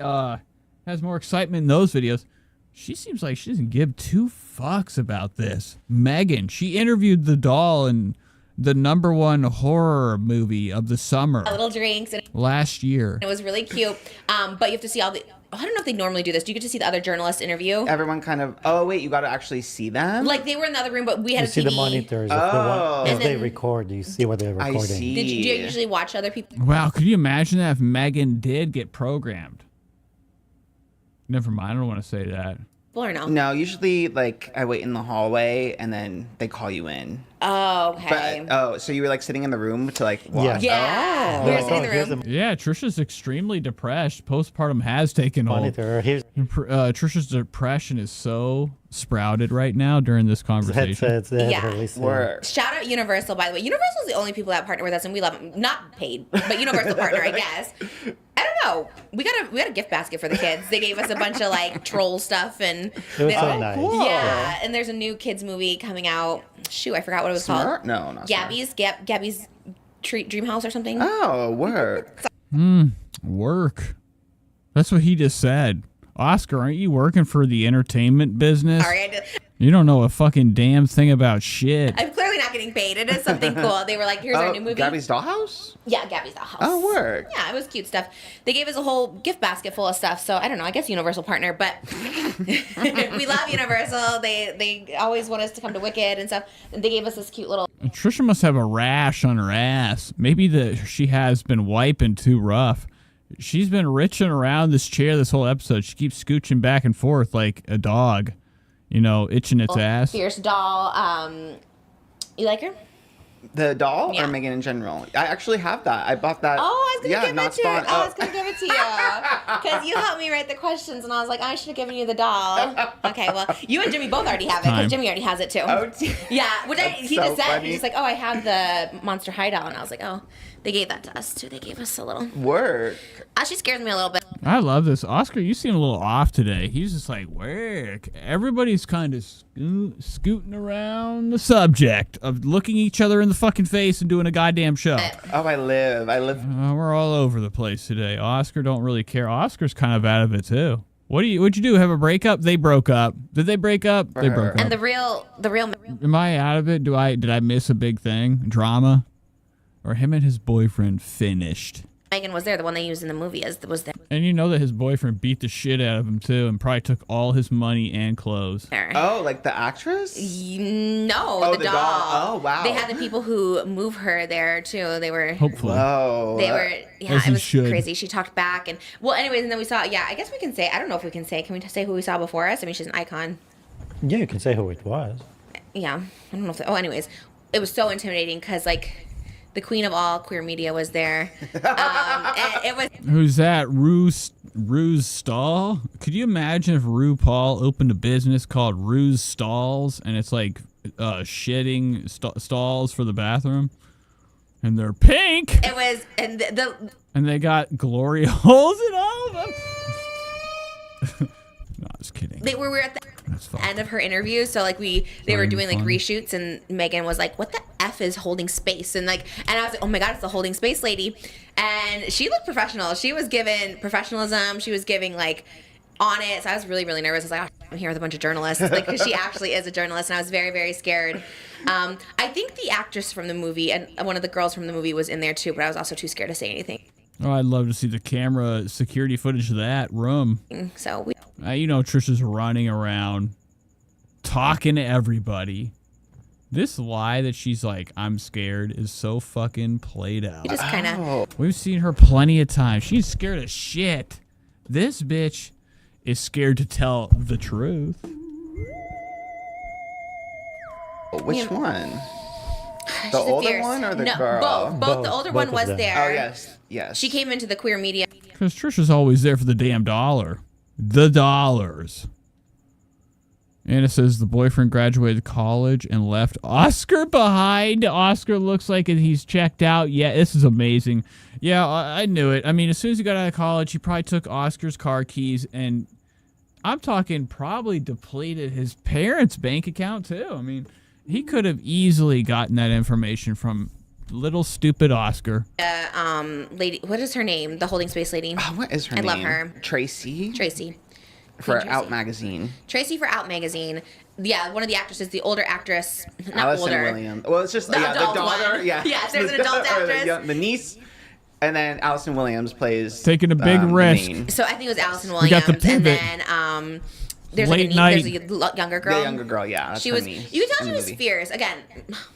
has more excitement in those videos. She seems like she doesn't give two fucks about this. Megan, she interviewed the doll in the #1 horror movie of the summer. Little drinks and last year. it was really cute. But you have to see all the. I don't know if they normally do this. Do you get to see the other journalist interview? Everyone kind of. Oh wait, you got to actually see them. Like they were in the other room, but we had You a see TV. the monitors Oh. as they record. You see what they're recording. Did you usually watch other people? Wow, could you imagine that if Megan did get programmed? Never mind, I don't want to say that. Or no? No, usually like I wait in the hallway and then they call you in. Oh, okay. But, so you were like sitting in the room to like watch? Yeah. We were sitting in the room. Yeah, Trisha's extremely depressed. Postpartum has taken hold. Monitor. Here's Trisha's depression is so sprouted right now during this conversation. headsets. They have Yeah. released it. Work. Shout out Universal, by the way. Universal's the only people that partner with us, and we love them. Not paid, but Universal partner, I guess. I don't know. We got a gift basket for the kids. They gave us a bunch of like troll stuff, and It was so nice. cool. yeah. And there's a new kids movie coming out. Shoot, I forgot what it was Smart? called. No, not Gabby's Dream House or something. Oh, work. Work. That's what he just said. Oscar, aren't you working for the entertainment business? Sorry, I did. You don't know a fucking damn thing about shit. I'm clearly not getting paid. It is something cool. They were like, "Here's our new movie." Gabby's Dollhouse? Yeah, Gabby's the house. Oh, work. Yeah, it was cute stuff. They gave us a whole gift basket full of stuff. So I don't know. I guess Universal partner, but we love Universal. They always want us to come to Wicked and stuff. And they gave us this cute little. Trisha must have a rash on her ass. Maybe she has been wiping too rough. She's been riching around this chair this whole episode. She keeps scooching back and forth like a dog, itching its ass. Fierce doll. You like her? The doll or Megan in general? I actually have that. I bought that. Oh, I was gonna give not it to you. Spawn. I was gonna give it to you because you helped me write the questions, and I was like, I should have given you the doll. Okay, well, you and Jimmy both already have it because Jimmy already has it too. Oh, yeah. He so just said funny. he's just like, oh, I have the Monster Hideout, and I was like, oh, they gave that to us too. They gave us a little work. She scares me a little bit. I love this. Oscar, you seem a little off today. He's just like, work. Everybody's kind of scooting around the subject of looking each other in the fucking face and doing a goddamn show. Oh, I live. We're all over the place today. Oscar don't really care. Oscar's kind of out of it too. What'd you do? Have a breakup? They broke up. Did they break up? They broke up. And the real. Am I out of it? Did I miss a big thing? Drama? Or him and his boyfriend finished? Megan was there, the one they used in the movie was there. And you know that his boyfriend beat the shit out of him too and probably took all his money and clothes. Oh, like the actress? No, the doll. Oh, wow. They had the people who move her there too. They were hopefully. They were As it he was should. crazy. She talked back and anyways, and then we saw I guess we can say, I don't know if we can say, say who we saw before us? I mean, she's an icon. Yeah, you can say who it was. Yeah. I don't know if anyways, it was so intimidating because the queen of all queer media was there. And it was. Who's that? Ruse Stall? Could you imagine if RuPaul opened a business called Ruse Stalls and it's like shitting stalls for the bathroom? And they're pink! It was, and and they got glory holes in all of them. No, I was kidding. we were at the end of her interview, so they were doing reshoots, and Megan was like, "What the f is holding space?" And I was like, "Oh my god, it's the holding space lady," and she looked professional. She was given professionalism. She was giving on it. So I was really really nervous. I was like, oh, I'm here with a bunch of journalists, because she actually is a journalist, and I was very very scared. I think the actress from the movie and one of the girls from the movie was in there too, but I was also too scared to say anything. Oh, I'd love to see the camera security footage of that room. So Trisha's running around talking to everybody. This lie that she's like, I'm scared, is so fucking played out. just kind of. We've seen her plenty of times. She's scared of shit. This bitch is scared to tell the truth. Which one? The older one or the girl? Both. The older one was there. Oh, yes. Yes. She came into the queer media. Because Trisha's always there for the damn dollar. The dollars. And it says the boyfriend graduated college and left Oscar behind. Oscar looks like he's checked out. Yeah, this is amazing. Yeah, I knew it. I mean, as soon as he got out of college, he probably took Oscar's car keys, and I'm talking probably depleted his parents' bank account too. I mean, He could have easily gotten that information from little stupid Oscar. Lady, what is her name? The holding space lady. Oh, what is her I name? love her. Tracy. For Tracy. Out Magazine. Tracy for Out Magazine. Yeah, one of the actresses, the older actress. Not Allison older. Williams. Well, it's just The the adult daughter. one. Yeah. Yes, there's an adult actress. The niece. And then Allison Williams plays taking a big risk. So I think it was Allison We got Williams. the And pivot. then there's Late like night. there's a younger girl. The younger girl, yeah. That's She her was. niece You could tell in she the was movie. fierce. Again,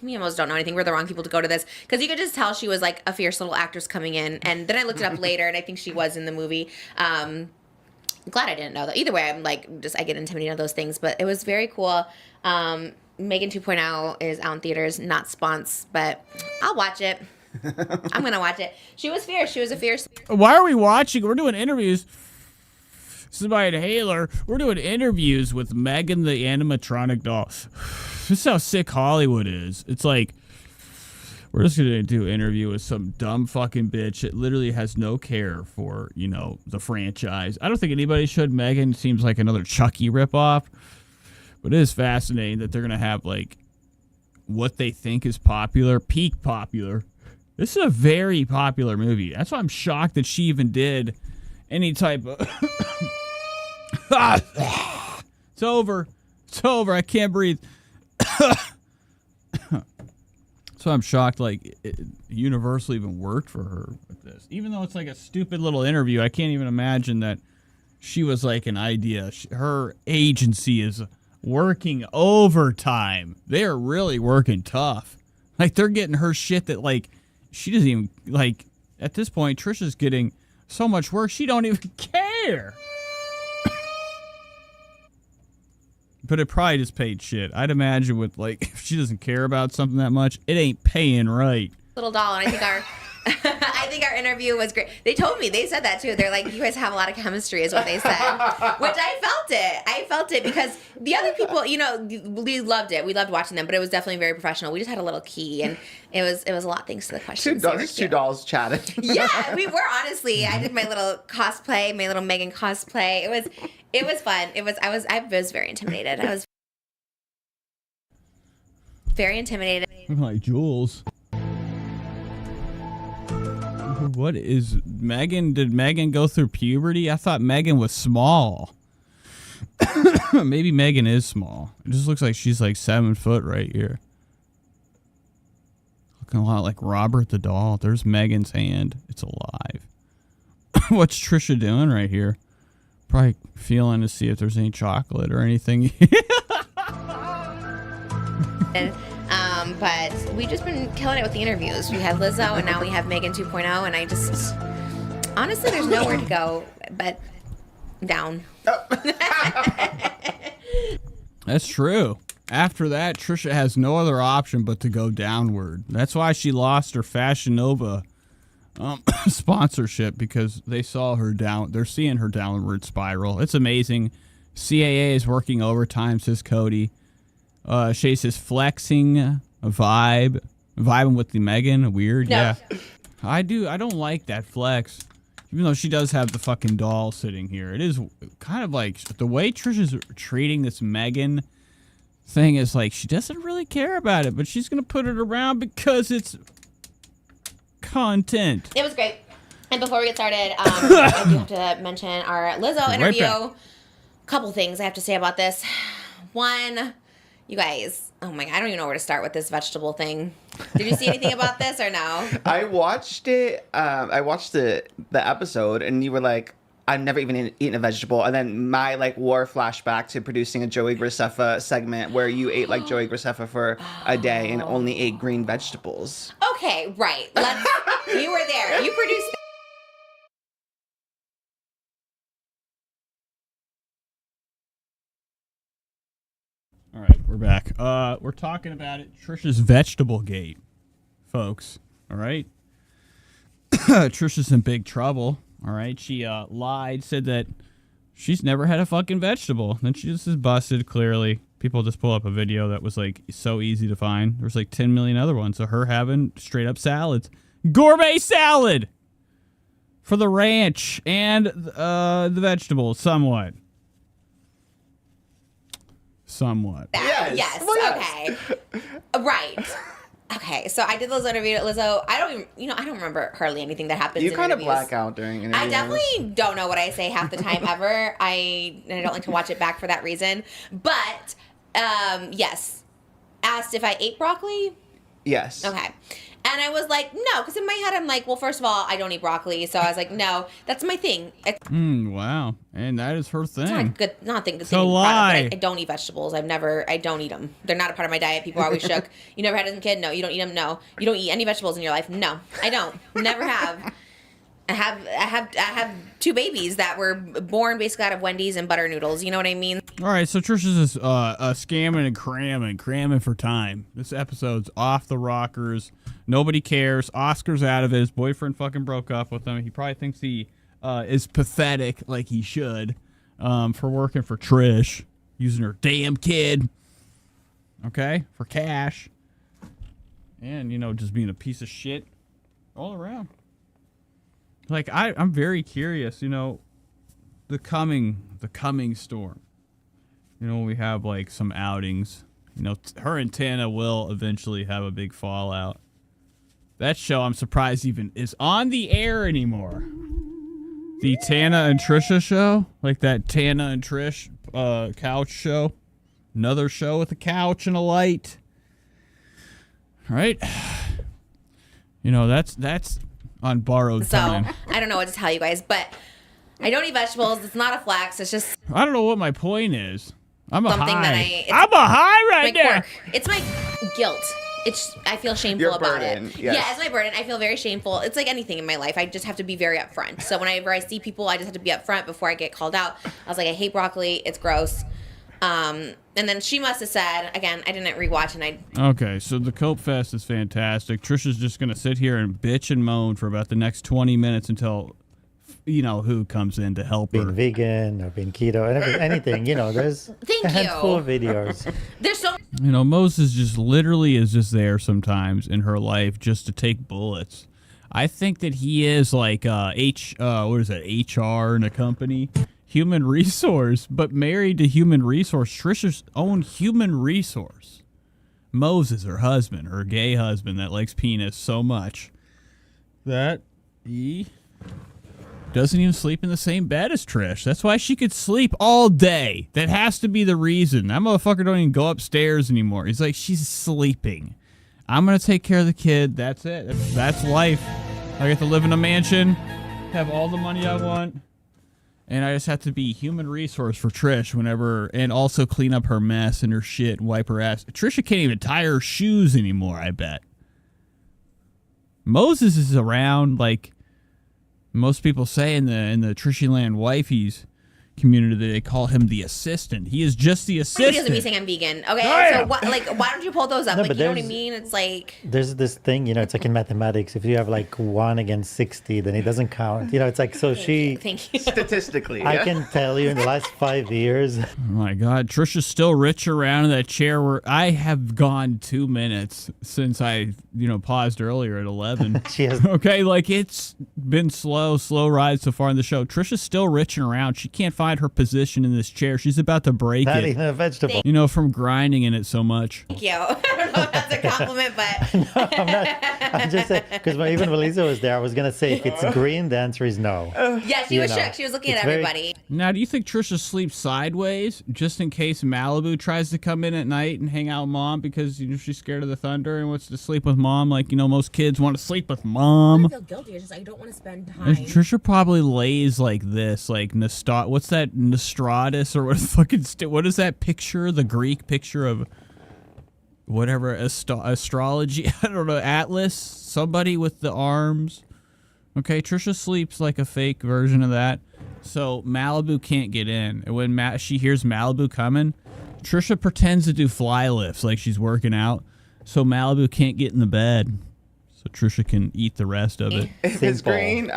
we almost don't know anything. We're the wrong people to go to this because you could just tell she was like a fierce little actress coming in. And then I looked it up later, and I think she was in the movie. Glad I didn't know that. Either way, I'm like I get intimidated of those things, but it was very cool. Megan 2.0 is out in theaters, not spons, but I'll watch it. I'm gonna watch it. She was fierce. She was a fierce. Why are we watching? We're doing interviews. This is my inhaler. We're doing interviews with Megan the animatronic doll. This is how sick Hollywood is. It's like, we're just going to do an interview with some dumb fucking bitch that literally has no care for, the franchise. I don't think anybody should. Megan seems like another Chucky ripoff. But it is fascinating that they're going to have, like, what they think is popular, peak popular. This is a very popular movie. That's why I'm shocked that she even did any type of... It's over. It's over. I can't breathe. So I'm shocked, like, Universal even worked for her with this. Even though it's like a stupid little interview, I can't even imagine that she was like an idea. Her agency is working overtime. They are really working tough. Like, they're getting her shit that, like, she doesn't even, like, at this point, Trisha's getting so much work, she don't even care. But it probably just paid shit. I'd imagine with, like, if she doesn't care about something that much, it ain't paying right. Little doll, and I think I think our interview was great. They told me, they said that too. They're like, you guys have a lot of chemistry, is what they said. Which I felt it. I felt it because the other people, we loved it. We loved watching them, but it was definitely very professional. We just had a little key, and it was a lot thanks to the questions. Two dolls chatting. Yeah, we were, honestly. I did my little cosplay, my little Megan cosplay. It was fun. I was very intimidated. I was very intimidated. I'm like, Jules. What is Megan? Did Megan go through puberty? I thought Megan was small. Maybe Megan is small. It just looks like she's like 7 foot right here. Looking a lot like Robert the doll. There's Megan's hand. It's alive. What's Trisha doing right here? Probably feeling to see if there's any chocolate or anything. But we've just been killing it with the interviews. We had Lizzo, and now we have Megan 2.0, and I just... Honestly, there's nowhere to go but down. That's true. After that, Trisha has no other option but to go downward. That's why she lost her Fashion Nova sponsorship, because they saw her down. They're seeing her downward spiral. It's amazing. CAA is working overtime, says Cody. Shay says flexing, vibing with the Megan. Weird, No. yeah. I don't like that flex. Even though she does have the fucking doll sitting here. It is kind of like the way Trisha's treating this Megan thing is like she doesn't really care about it, but she's going to put it around because it's content. It was great. And before we get started, I do have to mention our Lizzo interview. back. Couple things I have to say about this. One, you guys, oh my God, I don't even know where to start with this vegetable thing. Did you see anything about this or no? I watched it. I watched the episode, and you were like, "I've never even eaten a vegetable." And then my war flashback to producing a Joey Graceffa segment where you ate like Joey Graceffa for a day and only ate green vegetables. Okay, right. You were there. You produced that. All right, we're back. We're talking about it. Trisha's vegetable gate, folks. All right. Trisha's in big trouble. All right. She lied, said that she's never had a fucking vegetable. Then she just is busted, clearly. People just pull up a video that was like so easy to find. There's like 10 million other ones. So her having straight up salads. Gourmet salad for the ranch and the vegetables, somewhat. somewhat. Yes. Okay. Right. Okay. So I did Lizzo interview at Lizzo. I don't remember hardly anything that happens. You in kind of interviews. black out during interviews. I definitely don't know what I say half the time ever. I don't like to watch it back for that reason. But yes, asked if I ate broccoli. Yes. Okay. And I was like, no, because in my head I'm like, well, first of all, I don't eat broccoli, so I was like, no, that's my thing. It's Wow, and that is her thing. not good. Not thing. It's a lie. Product, I don't eat vegetables. I don't eat them. They're not a part of my diet. People are always shook. You never had it as a kid? No. You don't eat them? No. You don't eat any vegetables in your life? No. I don't. Never have. I have 2 babies that were born basically out of Wendy's and butter noodles. You know what I mean? All right, so Trisha's scamming and cramming for time. This episode's off the rockers. Nobody cares. Oscar's out of it. His boyfriend fucking broke up with him. He probably thinks he is pathetic, like he should, for working for Trish, using her damn kid, okay, for cash, and just being a piece of shit all around. Like I'm very curious, the coming storm. We have like some outings. Her and Tana will eventually have a big fallout. That show, I'm surprised even is on the air anymore. The Tana and Trisha show, like that Tana and Trish couch show, another show with a couch and a light. Right? That's on borrowed time. So I don't know what to tell you guys, but I don't eat vegetables. It's not a flex. It's just I don't know what my point is. I'm a something high. that I'm a high right my now. quirk. It's my guilt. I feel shameful Your about burden, it. yes. Yeah, it's my burden. I feel very shameful. It's like anything in my life. I just have to be very upfront. So whenever I see people, I just have to be upfront before I get called out. I was like, I hate broccoli. It's gross. And then she must have said, again, I didn't rewatch Okay, so the Cope Fest is fantastic. Trisha's just going to sit here and bitch and moan for about the next 20 minutes until, who comes in to help her. Being vegan or being keto, anything, there's Thank a handful you. of videos. There's so Moses just literally is just there sometimes in her life just to take bullets. I think that he is like HR in a company, human resource, but married to human resource. Trisha's own human resource. Moses, her husband, her gay husband that likes penis so much that he doesn't even sleep in the same bed as Trish. That's why she could sleep all day. That has to be the reason. That motherfucker don't even go upstairs anymore. He's like, she's sleeping. I'm going to take care of the kid. That's it. That's life. I get to live in a mansion, have all the money I want, and I just have to be human resource for Trish whenever, and also clean up her mess and her shit and wipe her ass. Trisha can't even tie her shoes anymore, I bet. Moses is around like most people say in the Trishyland wifeys community, they call him the assistant. He is just the assistant. He doesn't be saying I'm vegan. Okay, Damn. so why don't you pull those up? No, Like, but you know what I there's- mean? It's like There's this thing, it's like in mathematics. If you have like 1 against 60, then it doesn't count. It's like, so thank you. Statistically, I yeah. can tell you in the last 5 years. Oh my God, Trisha's still rich around in that chair where I have gone 2 minutes since I, paused earlier at 11. She has. Okay, like it's been slow ride so far in the show. Trisha's still riching around. She can't find her position in this chair. She's about to break Not it. even a vegetable. From grinding in it so much. Thank you. I don't know if that's a compliment, but I'm just saying, because even when Lisa was there, I was going to say, if it's green, the answer is no. yeah, she was shook. She was looking at It's very- everybody. Now, do you think Trisha sleeps sideways just in case Malibu tries to come in at night and hang out with Mom because she's scared of the thunder and wants to sleep with Mom? Like, most kids want to sleep with Mom. I feel guilty. It's just I don't want to spend time. And Trisha probably lays like this, like what's that, Nostratus or what fucking what is that picture? The Greek picture of whatever astrology? I don't know, Atlas. Somebody with the arms. Okay, Trisha sleeps like a fake version of that, so Malibu can't get in. And when she hears Malibu coming, Trisha pretends to do fly lifts like she's working out, so Malibu can't get in the bed. So Trisha can eat the rest of it. If it's green,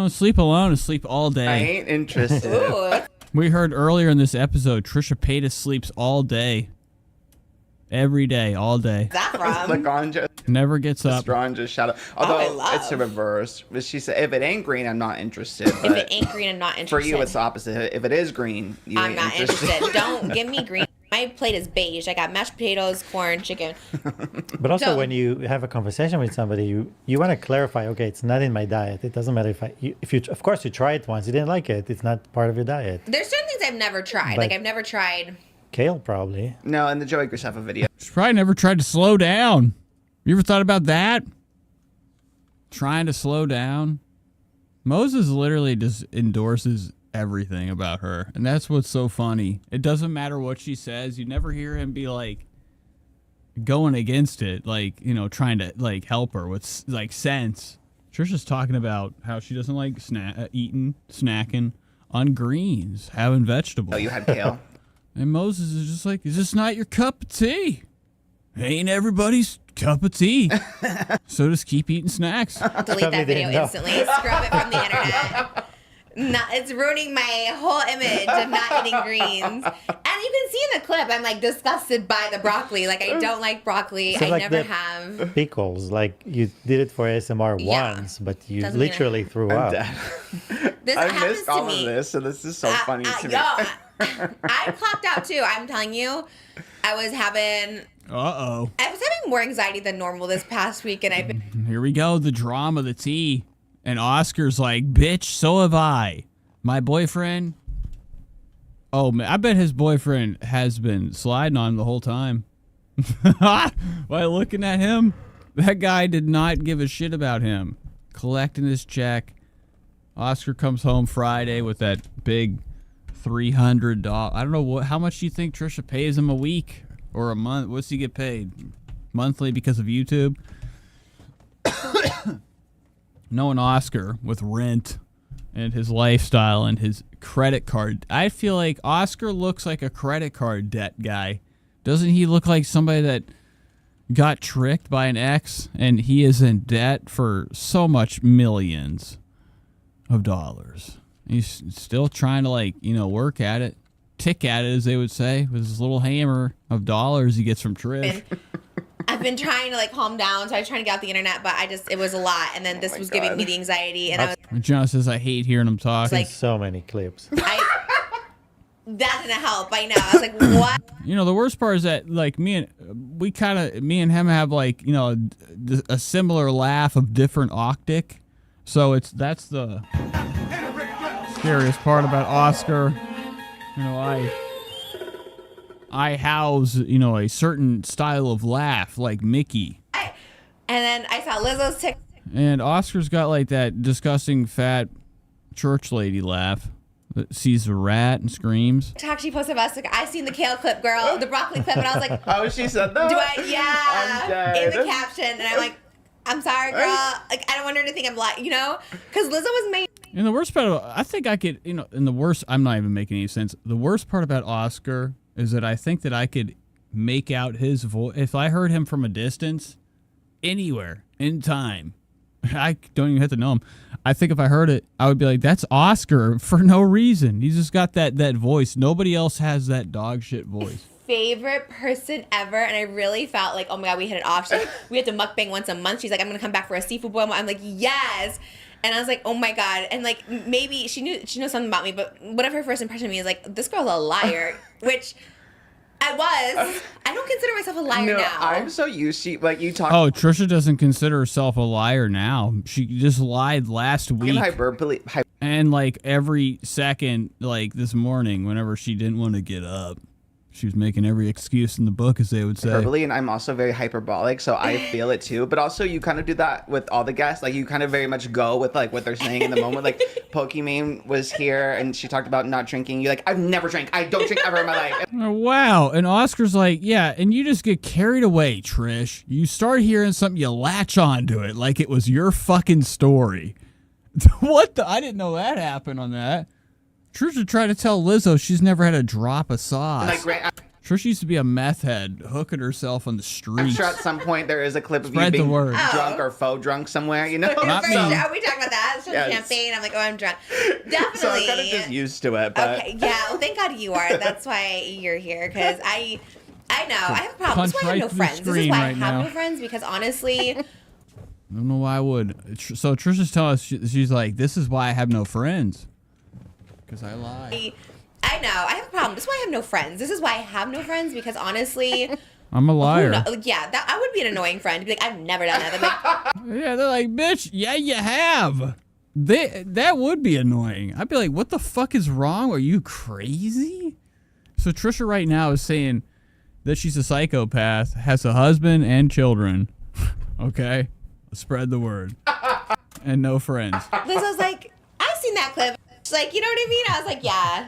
Sleep alone is sleep all day. I ain't interested. Ooh. We heard earlier in this episode, Trisha Paytas sleeps all day. Every day, all day. Where's that from? Laganja, Never gets up. Strandra's shadow. I Although love. it's the reverse. But she said, if it ain't green, I'm not interested. If But it ain't green, I'm not interested. for you, it's the opposite. If it is green, you I'm ain't not interested. interested. Don't give me green. My plate is beige. I got mashed potatoes, corn, chicken. But also, So- when you have a conversation with somebody, you want to clarify. Okay, it's not in my diet. It doesn't matter if you of course you try it once, you didn't like it. It's not part of your diet. There's certain things I've never tried. But- Like I've never tried. Kale probably. No, in the Joey Graceffa video. She's probably never tried to slow down. You ever thought about that? Trying to slow down? Moses literally just endorses everything about her. And that's what's so funny. It doesn't matter what she says. You never hear him be like going against it. Like, you know, trying to like help her with like sense. Trisha's talking about how she doesn't like snacking on greens, having vegetables. Oh, you had kale. And Moses is just like, is this not your cup of tea? Ain't everybody's cup of tea. So just keep eating snacks. Delete that video instantly. Scrub it from the internet. It's ruining my whole image of not eating greens. And you can see in the clip, I'm like disgusted by the broccoli. Like I don't like broccoli. So I like never the have. Pickles, like you did it for ASMR Yeah. once, but you Doesn't mean literally threw I'm up. dead. This I happens missed to all me. of this, so this is so funny to me. Yo, I clocked out too. I'm telling you, I was having more anxiety than normal this past week, and I've been. Here we go, the drama, the tea. And Oscar's like, bitch, so have I. My boyfriend. Oh, man, I bet his boyfriend has been sliding on him the whole time. By looking at him, that guy did not give a shit about him. Collecting his check. Oscar comes home Friday with that big $300. I don't know how much do you think Trisha pays him a week or a month? What's he get paid? Monthly because of YouTube? Knowing Oscar with rent and his lifestyle and his credit card, I feel like Oscar looks like a credit card debt guy. Doesn't he look like somebody that got tricked by an ex and he is in debt for so much millions of dollars? He's still trying to, like, you know, work at it, tick at it, as they would say, with his little hammer of dollars he gets from Trish. I've been trying to like calm down, so I was trying to get off the internet, but it was a lot, and then this was giving me the anxiety, and I was. John says, I hate hearing him talk. Like- so many clips. That didn't help. I know. I was like, what? You know, the worst part is that, like, me and him have, like, you know, a similar laugh of different octave. So that's the scariest part about Oscar. You know, I house, you know, a certain style of laugh, like Mickey. And then I saw Lizzo's TikTok. And Oscar's got, like, that disgusting fat church lady laugh that sees a rat and screams. She posted about us. Like, I seen the kale clip, girl, the broccoli clip, and I was like, oh, she said that? Do I? Yeah. I'm dead. In the caption, and I'm like, I'm sorry, girl. Like, I don't want her to think I'm like, you know, because Lizzo was made. And the worst part, I think I could, you know, I'm not even making any sense. The worst part about Oscar is that I think that I could make out his voice. If I heard him from a distance, anywhere, in time, I don't even have to know him. I think if I heard it, I would be like, that's Oscar for no reason. He's just got that voice. Nobody else has that dog shit voice. Favorite person ever, and I really felt like, oh my god, we hit it off. She's like, we have to mukbang once a month. She's like, I'm gonna come back for a seafood boil. I'm like, yes. And I was like, oh my god. And like, maybe she knows something about me, but one of her first impression of me is like, this girl's a liar, which I was. I don't consider myself a liar now. I'm so used to, like, you talk. Oh, Trisha doesn't consider herself a liar now. She just lied last week. Hyperbole. And like every second, like this morning, whenever she didn't want to get up, she was making every excuse in the book, as they would say. Hyperbole, and I'm also very hyperbolic, so I feel it too. But also, you kind of do that with all the guests. Like, you kind of very much go with like what they're saying in the moment. Like, Pokimane was here, and she talked about not drinking. You're like, I've never drank. I don't drink ever in my life. Oh, wow. And Oscar's like, yeah, and you just get carried away, Trish. You start hearing something, you latch onto it like it was your fucking story. What the? I didn't know that happened on that. Trisha tried to tell Lizzo she's never had a drop of sauce. Trisha used to be a meth head, hooking herself on the streets. I'm sure at some point there is a clip of Spread you the being word. drunk or faux drunk somewhere, you know? Not me. Are we talking about that? So Yes. champagne. I'm like, oh, I'm drunk. Definitely. So I'm kind of just used to it, but... Okay, yeah. Well, thank God you are. That's why you're here, because I know I have a problem. That's why I have no friends. This is why I have no friends, because honestly, I don't know why I would. So Trisha's telling us, she's like, this is why I have no friends. Because I lie. I know. I have a problem. This is why I have no friends. This is why I have no friends, because honestly, I'm a liar. yeah, I would be an annoying friend. Be like, I've never done that. Like, Yeah, they're like, bitch, yeah, you have. That would be annoying. I'd be like, what the fuck is wrong? Are you crazy? So Trisha right now is saying that she's a psychopath, has a husband and children. Okay? Spread the word. And no friends. Liz, I was like, I've seen that clip. She's like, you know what I mean? I was like, yeah.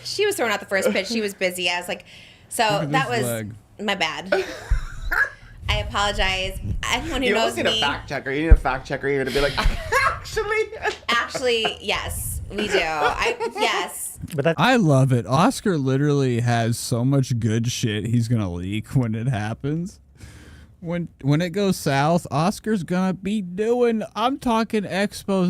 She was throwing out the first pitch. She was busy. I was like, so that was my bad. I apologize. Anyone who You knows almost need me. a fact checker. You need a fact checker. You're going to be like, Actually, yes, we do. Yes. But I love it. Oscar literally has so much good shit he's gonna leak when it happens. When it goes south, Oscar's gonna be doing, I'm talking expose.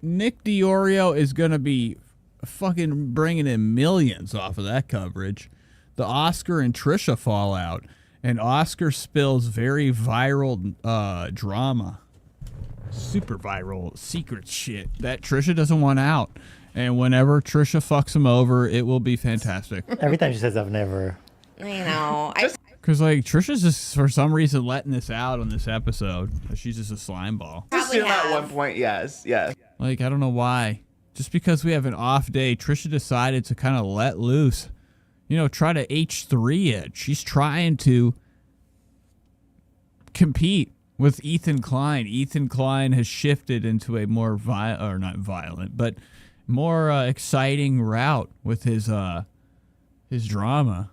Nick DiOrio is gonna be fucking bringing in millions off of that coverage. The Oscar and Trisha fallout, and Oscar spills very viral drama, super viral secret shit that Trisha doesn't want out. And whenever Trisha fucks him over, it will be fantastic. Every time she says I've never. I know. Because, like, Trisha's just, for some reason, letting this out on this episode. She's just a slime ball. Assume at one point, yes. Like, I don't know why. Just because we have an off day, Trisha decided to kind of let loose. You know, try to H3 it. She's trying to compete with Ethan Klein. Ethan Klein has shifted into a more not violent, but more exciting route with his drama.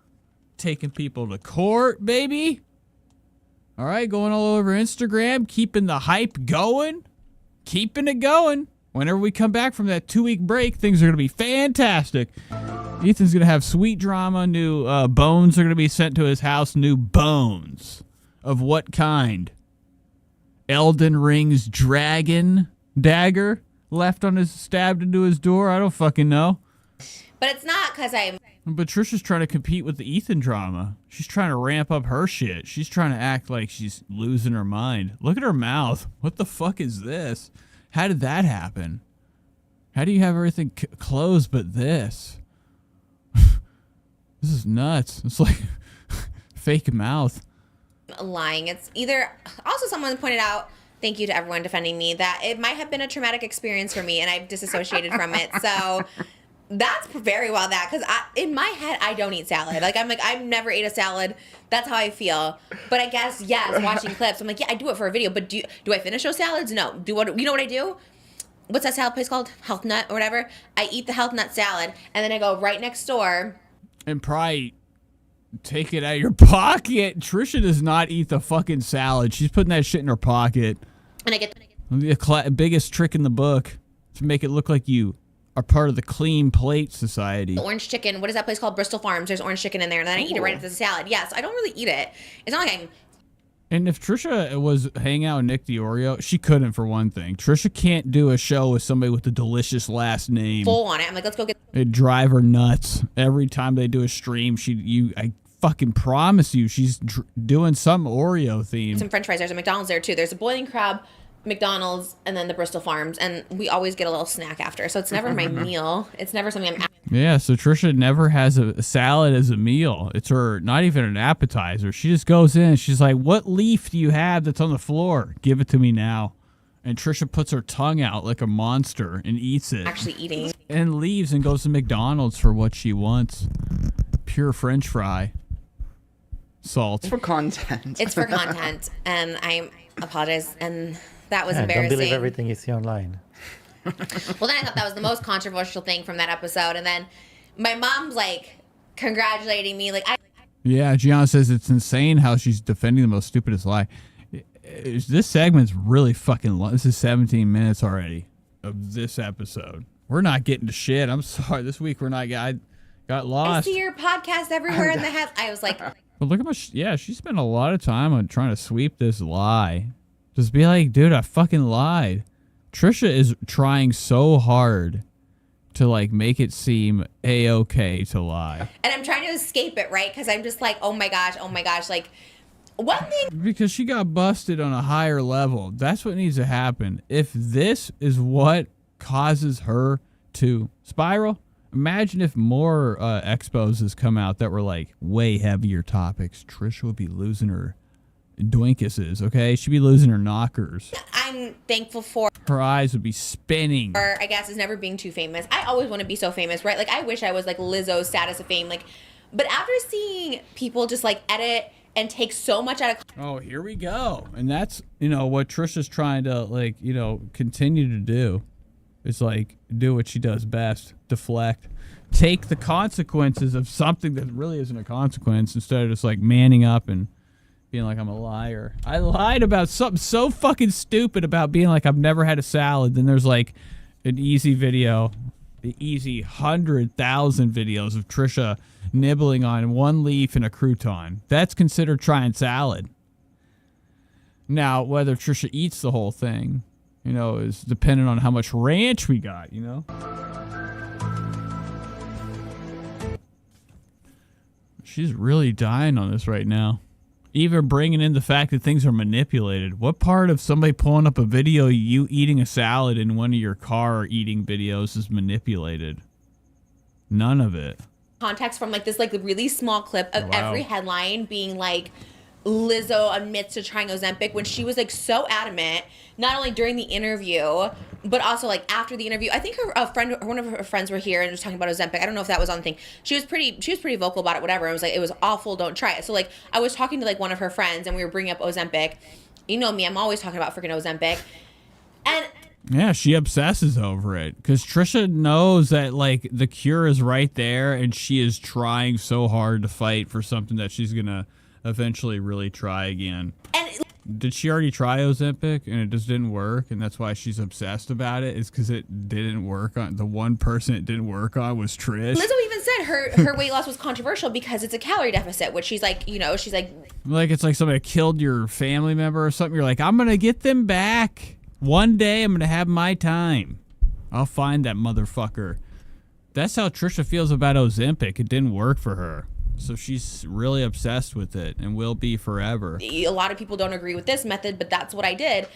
Taking people to court, baby. All right, going all over Instagram, keeping the hype going. Keeping it going. Whenever we come back from that 2-week break, things are going to be fantastic. Ethan's going to have sweet drama. New bones are going to be sent to his house. New bones. Of what kind? Elden Ring's dragon dagger left on his, stabbed into his door? I don't fucking know. But it's not because I'm. But Trisha's trying to compete with the Ethan drama. She's trying to ramp up her shit. She's trying to act like she's losing her mind. Look at her mouth. What the fuck is this? How did that happen? How do you have everything closed but this? This is nuts. It's like fake mouth. Lying. It's either. Also, someone pointed out, thank you to everyone defending me, that it might have been a traumatic experience for me and I've disassociated from it. So that's very well that, because in my head, I don't eat salad. Like, I've never ate a salad. That's how I feel. But I guess, yes, watching clips, I'm like, yeah, I do it for a video, but do I finish those salads? No. You know what I do? What's that salad place called? Health Nut or whatever? I eat the Health Nut salad, and then I go right next door. And probably take it out of your pocket. Trisha does not eat the fucking salad. She's putting that shit in her pocket. And I get the biggest trick in the book to make it look like you are part of the clean plate society. the orange chicken. What is that place called? Bristol Farms. There's orange chicken in there, and then I eat it right after the salad. Yes, I don't really eat it. It's not like I'm. And if Trisha was hanging out with Nick DiOrio, she couldn't, for one thing. Trisha can't do a show with somebody with a delicious last name. Full on it. I'm like, let's go get. It'd drive her nuts. Every time they do a stream, I fucking promise you, she's doing some Oreo theme. Some French fries. There's a McDonald's there too. There's a boiling crab, McDonald's, and then the Bristol Farms, and we always get a little snack after. So it's never my meal. It's never something I'm. Yeah, so Trisha never has a salad as a meal. It's her, not even an appetizer. She just goes in and she's like, what leaf do you have that's on the floor? Give it to me now. And Trisha puts her tongue out like a monster and eats it. Actually eating. And leaves and goes to McDonald's for what she wants. Pure French fry. Salt. It's for content. It's for content, and I apologize, and that was Don't embarrassing. believe everything you see online. Well, then I thought that was the most controversial thing from that episode, and then my mom's like congratulating me, like Yeah, Gianna says it's insane how she's defending the most stupidest lie. This segment's really fucking long. This is 17 minutes already of this episode. We're not getting to shit. I'm sorry. This week we're not. I got I lost. see your podcast everywhere in the house. I was like, But look at much. Yeah, she spent a lot of time on trying to sweep this lie. Just be like, dude, I fucking lied. Trisha is trying so hard to like make it seem a-okay to lie. and I'm trying to escape it, right? Because I'm just like, oh my gosh, like one thing. Because she got busted on a higher level. That's what needs to happen. If this is what causes her to spiral Imagine if more exposes come out that were like way heavier topics. Trisha would be losing her doinkuses, okay? She'd be losing her knockers. I'm thankful for. Her eyes would be spinning. Or I guess is never being too famous. I always want to be so famous, right? Like I wish I was like Lizzo's status of fame. Like, but after seeing people just like edit and take so much out of. Oh, here we go. And that's, what Trisha's trying to like, continue to do. It's like do what she does best. Deflect. Take the consequences of something that really isn't a consequence instead of just like manning up and being like I'm a liar. I lied about something so fucking stupid about being like I've never had a salad. Then there's like an easy video, the easy 100,000 videos of Trisha nibbling on one leaf and a crouton. That's considered trying salad. Now, whether Trisha eats the whole thing, is dependent on how much ranch we got, She's really dying on this right now. Even bringing in the fact that things are manipulated. What part of somebody pulling up a video of you eating a salad in one of your car eating videos is manipulated? None of it. Context from like this like really small clip of every headline being like Lizzo admits to trying Ozempic when she was like so adamant, not only during the interview, but also like after the interview. I think one of her friends were here and was talking about Ozempic. I don't know if that was on the thing. She was pretty vocal about it, whatever. It was like, it was awful, don't try it. So like I was talking to like one of her friends and we were bringing up Ozempic. You know me, I'm always talking about freaking Ozempic. And yeah, she obsesses over it because Trisha knows that like the cure is right there and she is trying so hard to fight for something that she's going to eventually really try again. Did she already try Ozempic and it just didn't work, and that's why she's obsessed about it? Is because it didn't work on the one person it didn't work on was Trish. Lizzo even said her weight loss was controversial because it's a calorie deficit, which she's like, she's like it's like somebody killed your family member or something. You're like, I'm gonna get them back one day. I'm gonna have my time. I'll find that motherfucker. That's how Trisha feels about Ozempic. It didn't work for her. So she's really obsessed with it and will be forever. A lot of people don't agree with this method, but that's what I did.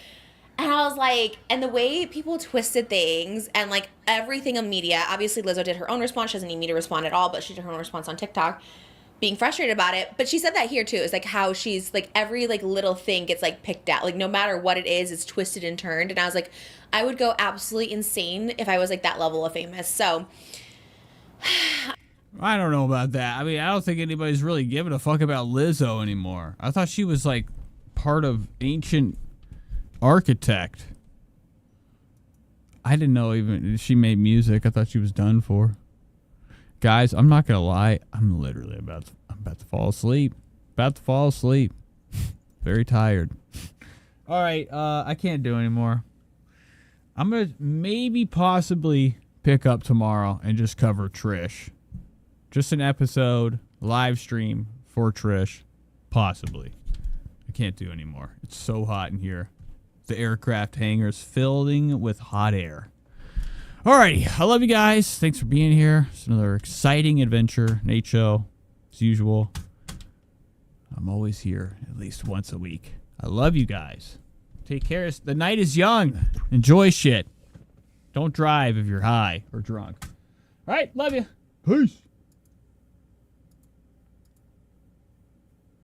And I was like, and the way people twisted things and like everything in media, obviously Lizzo did her own response. She doesn't need me to respond at all, but she did her own response on TikTok, being frustrated about it. But she said that here too. It's like how she's like every like little thing gets like picked out. Like no matter what it is, it's twisted and turned. And I was like, I would go absolutely insane if I was like that level of famous. So I don't know about that. I mean, I don't think anybody's really giving a fuck about Lizzo anymore. I thought she was like part of ancient architect. I didn't know even she made music. I thought she was done for. Guys, I'm not gonna lie. I'm literally about to fall asleep. About to fall asleep. Very tired. All right, I can't do anymore. I'm gonna maybe possibly pick up tomorrow and just cover Trish. Just an episode, live stream for Trish, possibly. I can't do anymore. It's so hot in here. The aircraft hangar's filling with hot air. Alrighty, I love you guys. Thanks for being here. It's another exciting adventure, Nate Show, as usual. I'm always here at least once a week. I love you guys. Take care. The night is young. Enjoy shit. Don't drive if you're high or drunk. All right, love you. Peace.